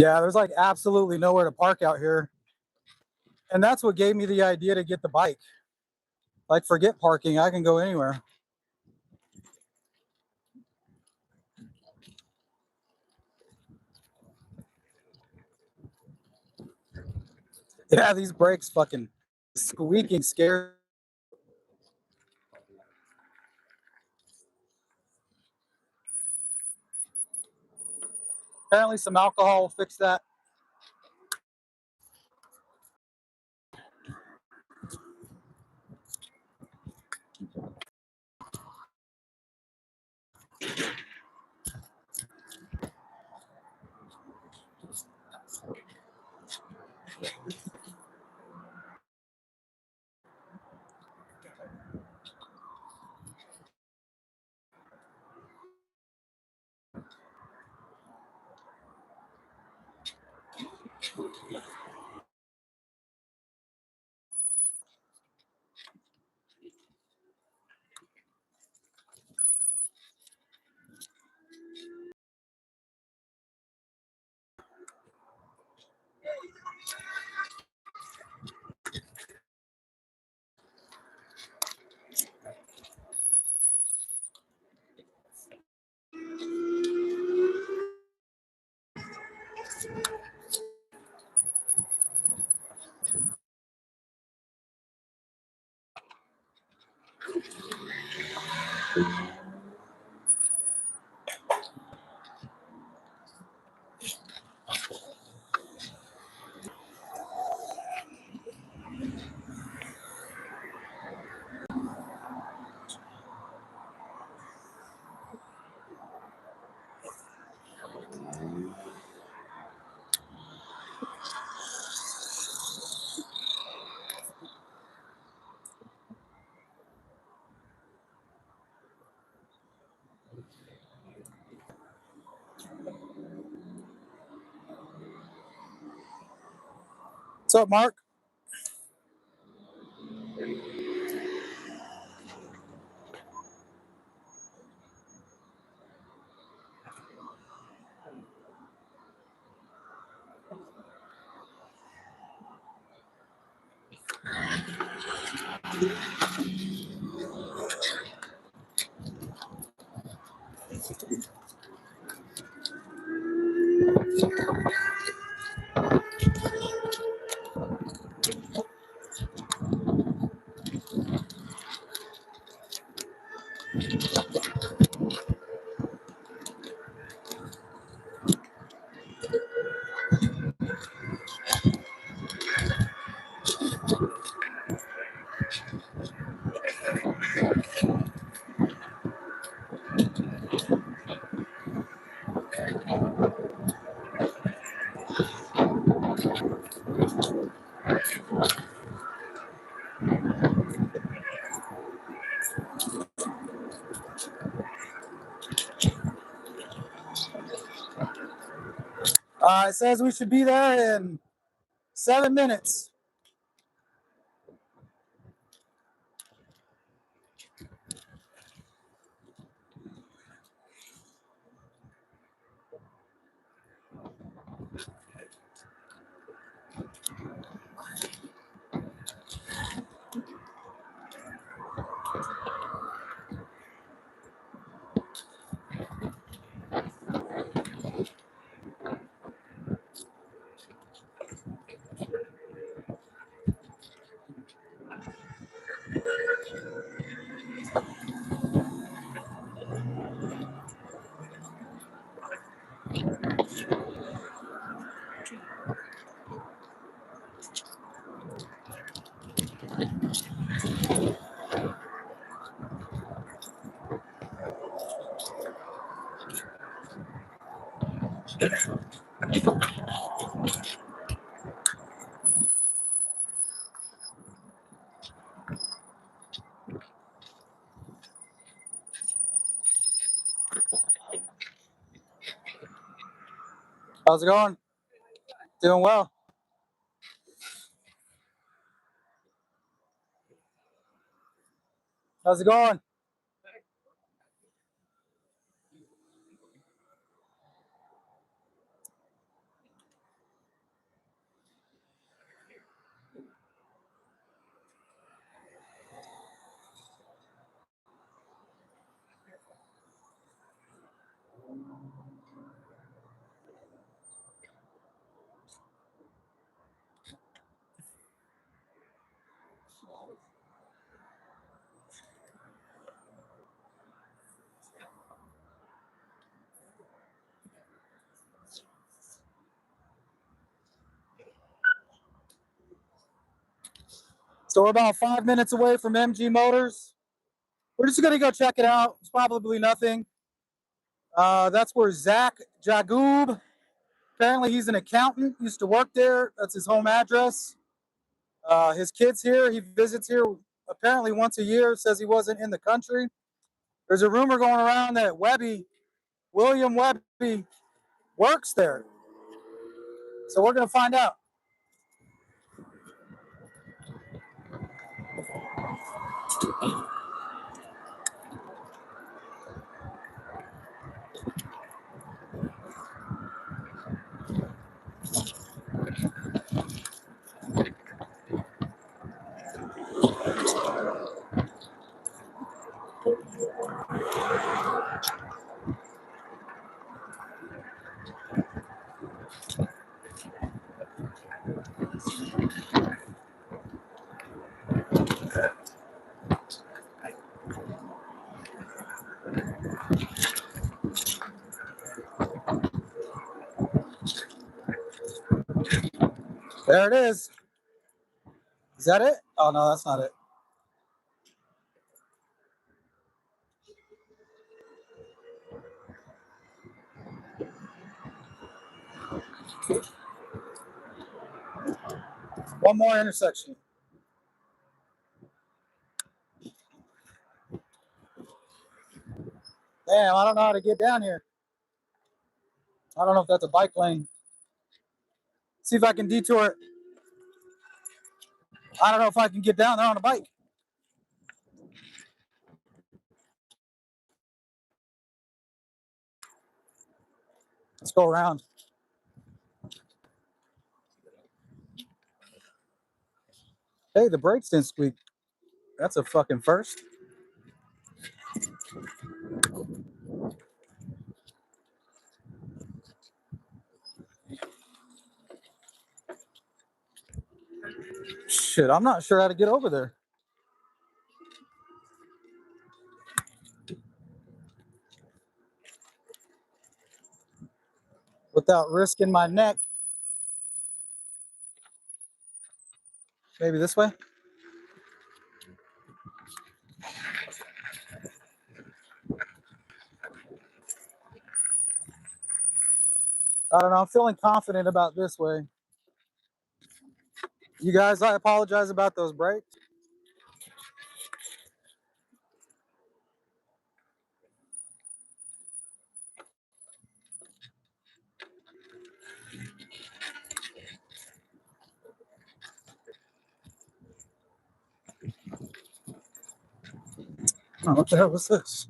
Yeah, there's like absolutely nowhere to park out here. And that's what gave me the idea to get the bike. Like, forget parking, I can go anywhere. Yeah, these brakes fucking squeaking scare. Apparently some alcohol will fix that. What's up, Mark? It says we should be there in 7 minutes. How's it going? Doing well. How's it going? So we're about 5 minutes away from MG Motors. We're just gonna go check it out. It's probably nothing. That's where Zach Jagoob. Apparently he's an accountant. Used to work there. That's his home address. His kid's here. He visits here apparently once a year. Says he wasn't in the country. There's a rumor going around that William Webby, works there. So we're gonna find out. There it is. Is that it? Oh no, that's not it. One more intersection. Damn, I don't know how to get down here. I don't know if that's a bike lane. See if I can detour it. I don't know if I can get down there on a bike. Let's go around. Hey, the brakes didn't squeak. That's a fucking first. Shit, I'm not sure how to get over there. Without risking my neck. Maybe this way? I don't know. I'm feeling confident about this way. You guys, I apologize about those brakes. Oh, what the hell was this?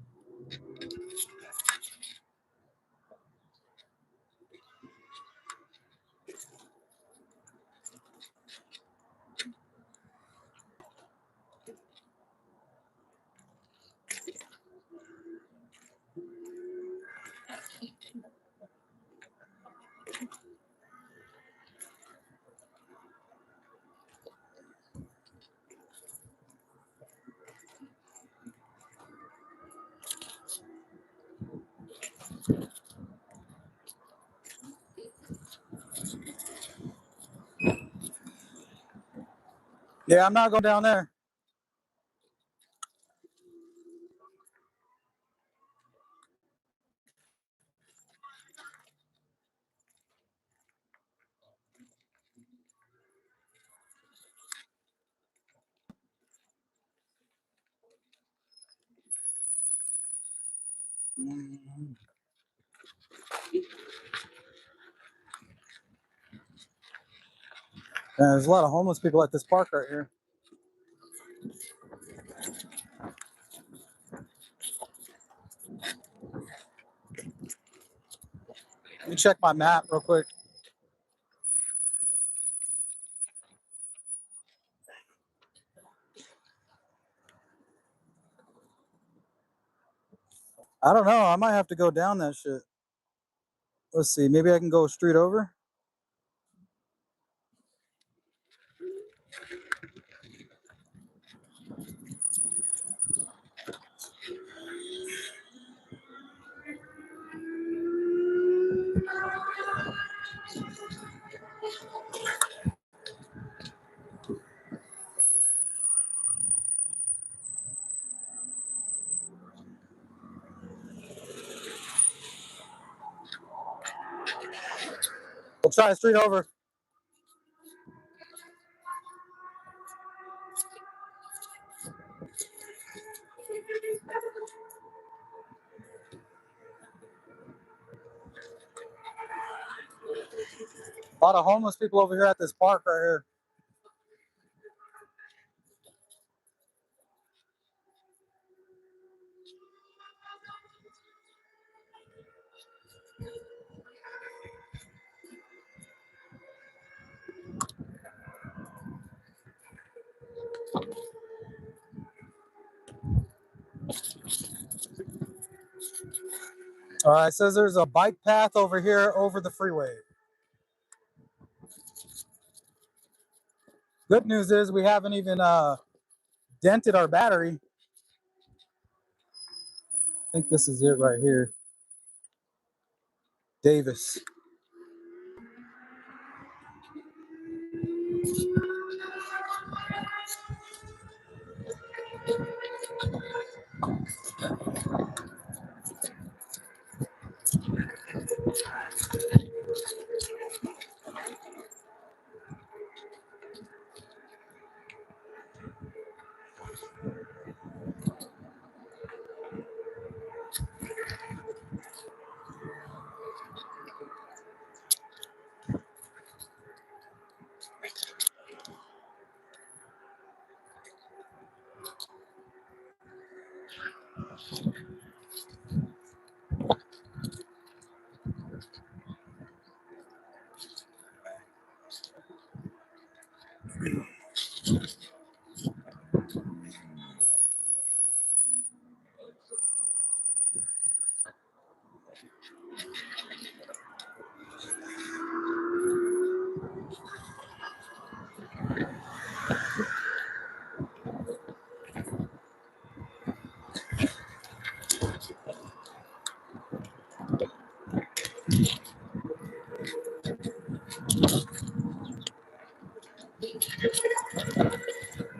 Yeah, I'm not going down there. There's a lot of homeless people at this park right here. Let me check my map real quick. I don't know. I might have to go down that shit. Let's see. Maybe I can go straight over. We'll try straight over. A lot of homeless people over here at this park right here. All right, it says there's a bike path over here over the freeway. Good news is we haven't even dented our battery. I think this is it right here. Davis.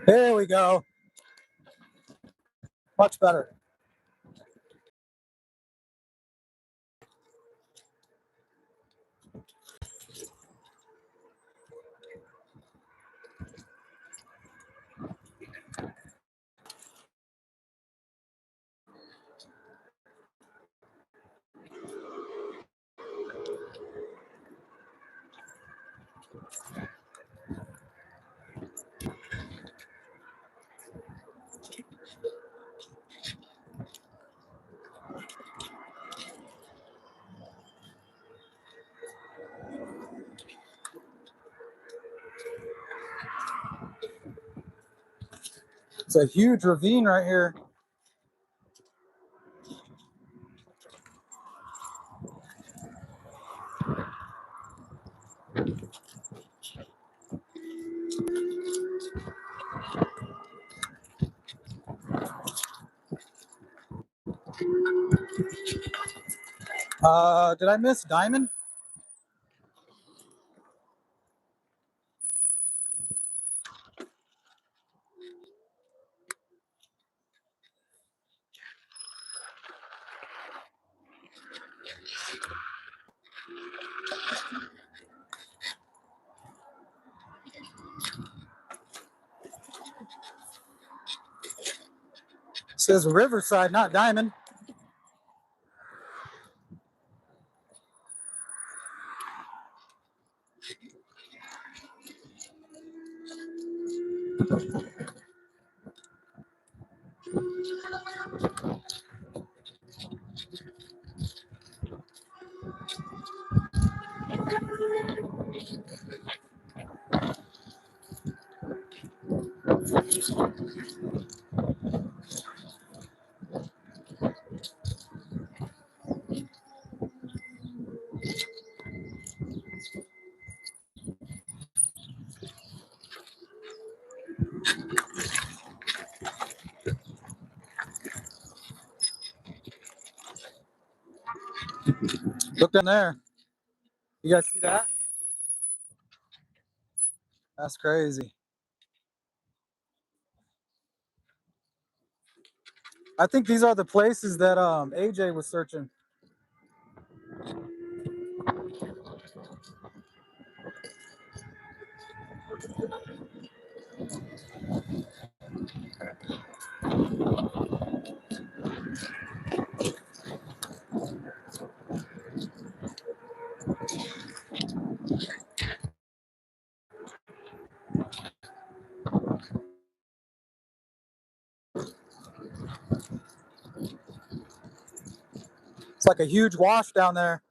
There we go. Much better. It's a huge ravine right here. Did I miss Diamond? It says Riverside, not Diamond. Look down there. You guys see that? That's crazy. I think these are the places that AJ was searching. It's like a huge wash down there.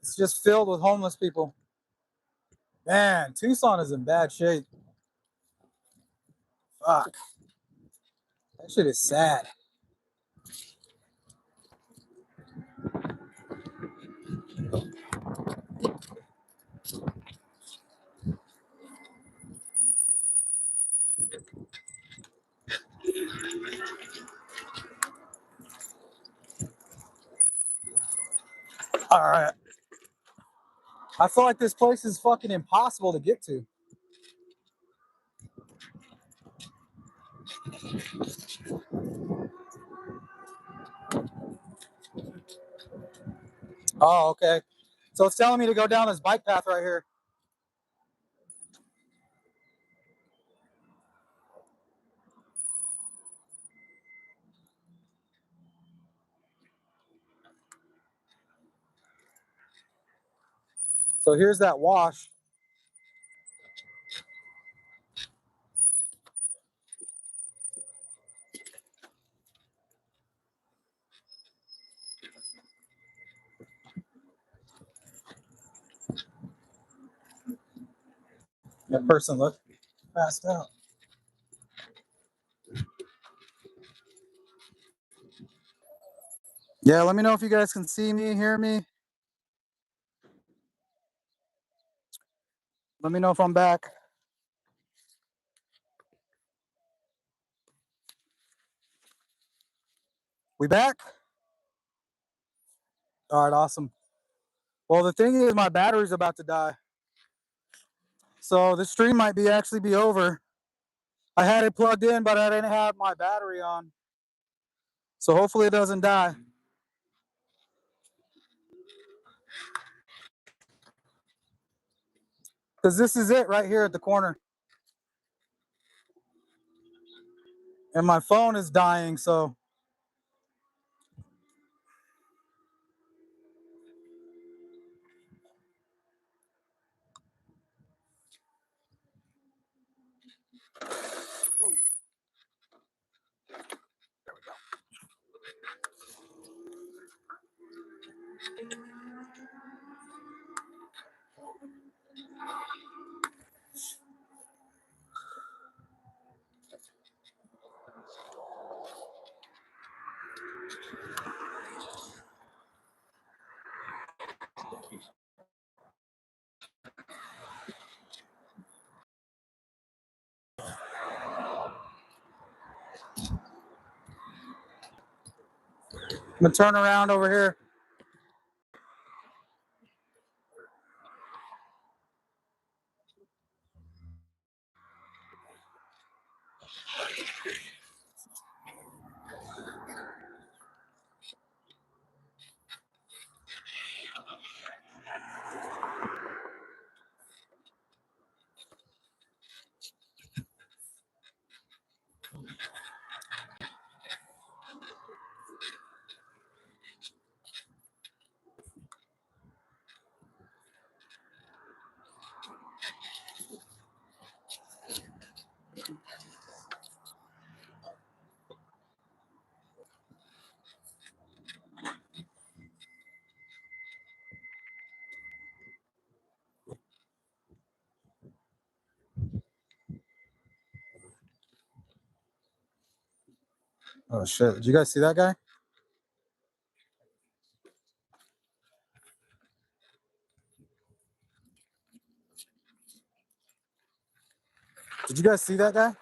It's just filled with homeless people. Man, Tucson is in bad shape. Fuck. That shit is sad. All right. I feel like this place is fucking impossible to get to. Oh, okay. So it's telling me to go down this bike path right here. So here's that wash. That person looked passed out. Yeah, let me know if you guys can see me, hear me. Let me know if I'm back. We back? All right, awesome. Well, the thing is, my battery's about to die, so the stream might actually be over. I had it plugged in, but I didn't have my battery on, so hopefully it doesn't die. Because this is it right here at the corner, and my phone is dying, so. I'm gonna turn around over here. Oh shit! Did you guys see that guy? Did you guys see that guy?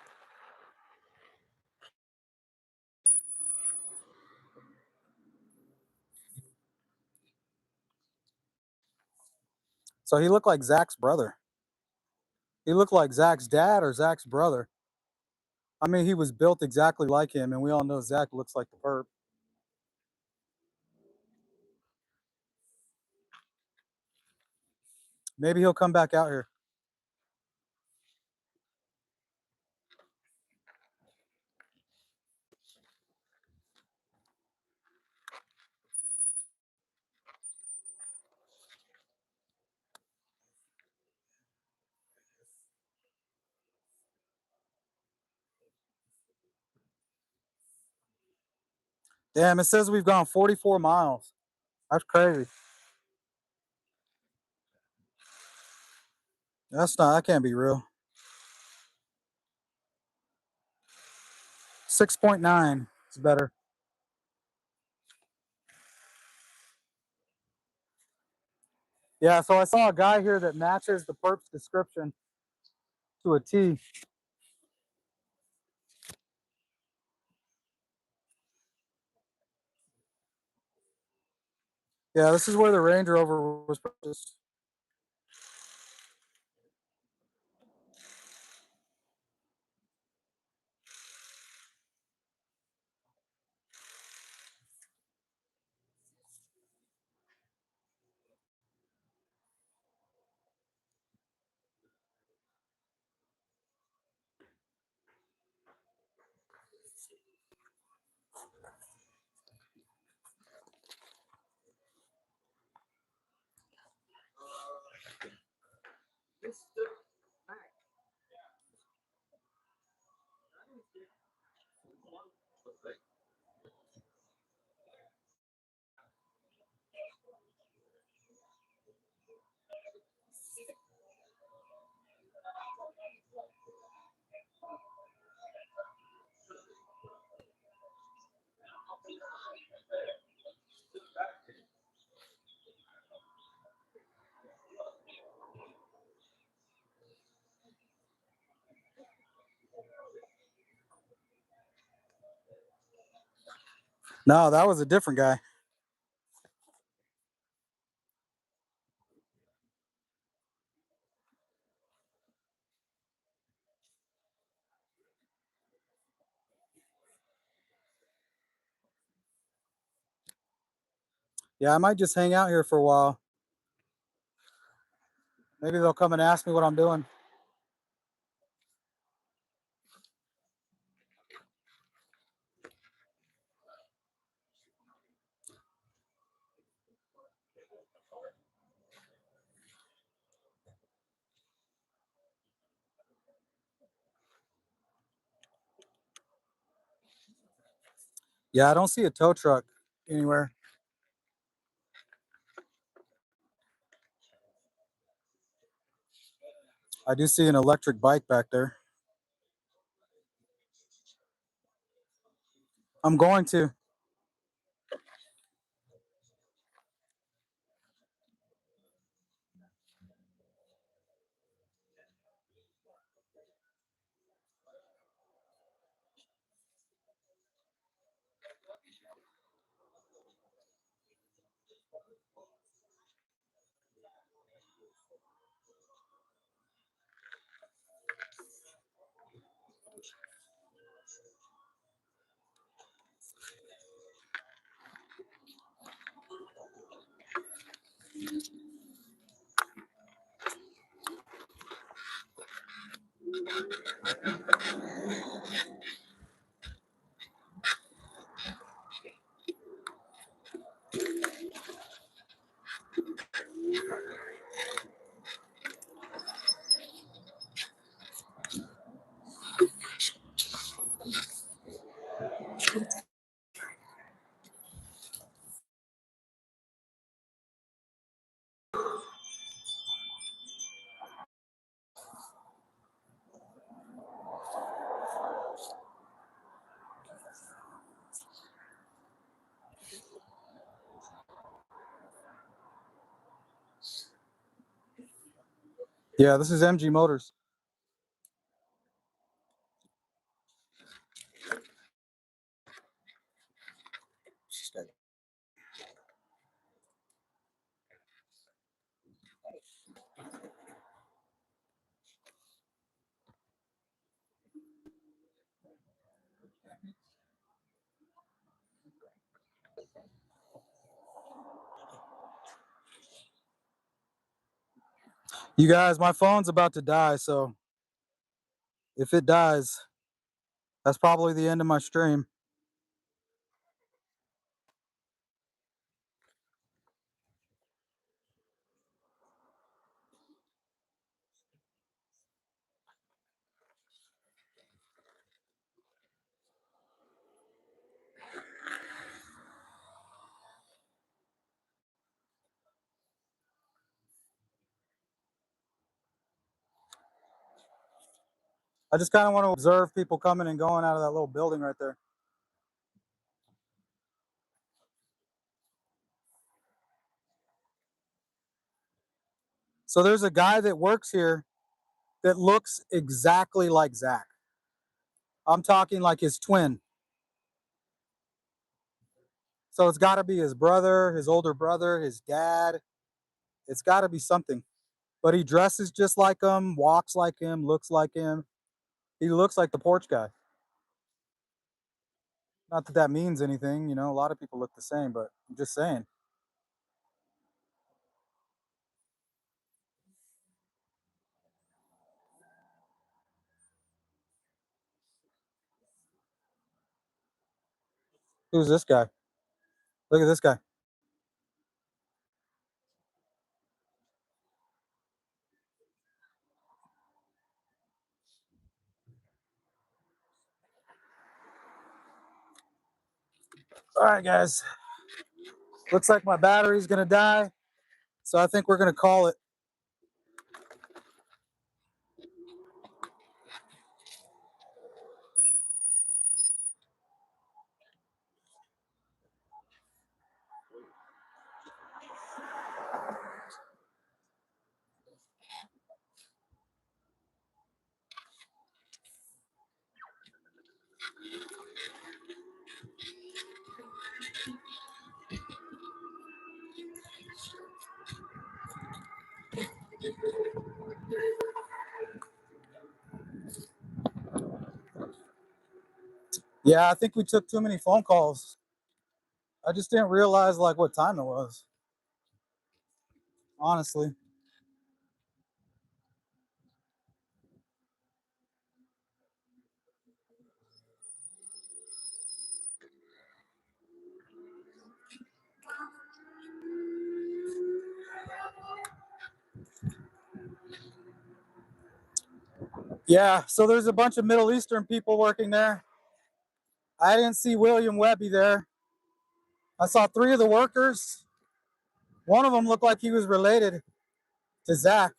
So he looked like Zach's brother. He looked like Zach's dad or Zach's brother. I mean, he was built exactly like him, and we all know Zach looks like the perp. Maybe he'll come back out here. Damn, it says we've gone 44 miles. That's crazy. That can't be real. 6.9 is better. Yeah, so I saw a guy here that matches the perp's description to a T. Yeah, this is where the Range Rover was purchased. No, that was a different guy. Yeah, I might just hang out here for a while. Maybe they'll come and ask me what I'm doing. Yeah, I don't see a tow truck anywhere. I do see an electric bike back there. I'm going to. Yeah, this is MG Motors. You guys, my phone's about to die, so if it dies, that's probably the end of my stream. I just kind of want to observe people coming and going out of that little building right there. So there's a guy that works here that looks exactly like Zach. I'm talking like his twin. So it's got to be his brother, his older brother, his dad. It's got to be something. But he dresses just like him, walks like him, looks like him. He looks like the porch guy. Not that that means anything, you know, a lot of people look the same, but I'm just saying. Who's this guy? Look at this guy. All right, guys. Looks like my battery's going to die. So I think we're going to call it. Yeah, I think we took too many phone calls. I just didn't realize like what time it was. Honestly. Yeah, so there's a bunch of Middle Eastern people working there. I didn't see William Webby there. I saw 3 of the workers. One of them looked like he was related to Zach.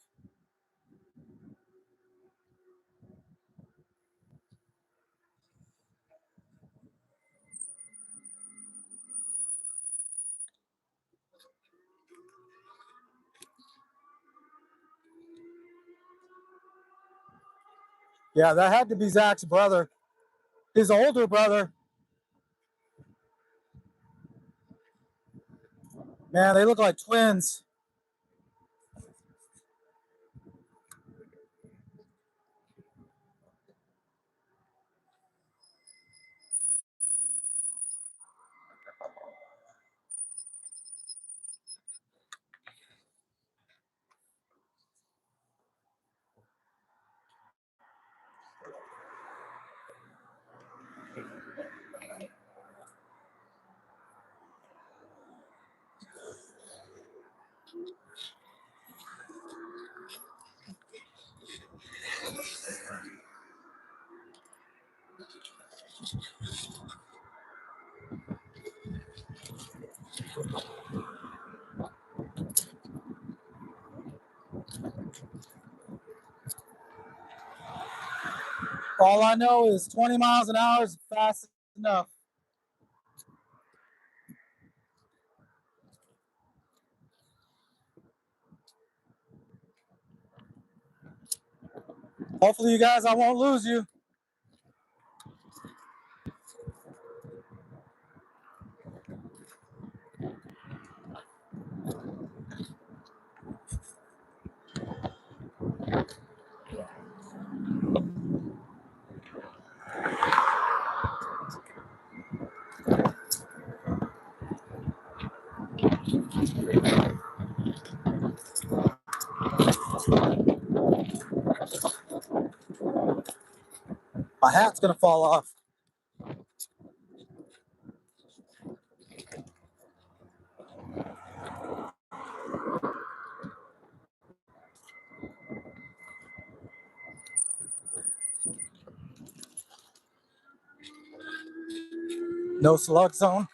Yeah, that had to be Zach's brother. His older brother. Man, they look like twins. All I know is 20 miles an hour is fast enough. Hopefully, you guys, I won't lose you. My hat's gonna fall off. No slug zone.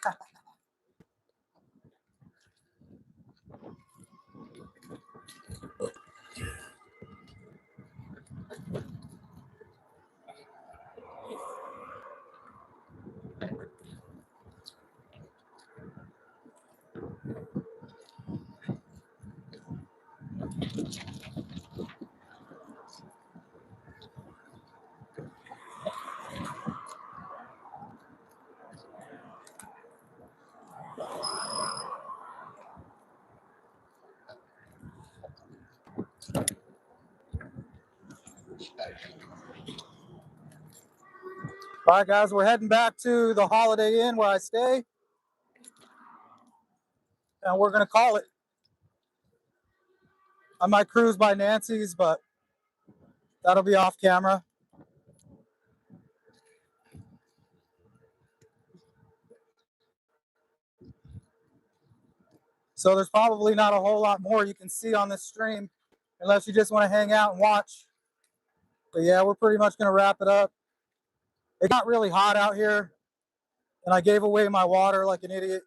All right, guys, we're heading back to the Holiday Inn where I stay, and we're gonna call it. I might cruise by Nancy's, but that'll be off camera. So there's probably not a whole lot more you can see on this stream unless you just want to hang out and watch. But yeah, we're pretty much gonna wrap it up. It got really hot out here, and I gave away my water like an idiot.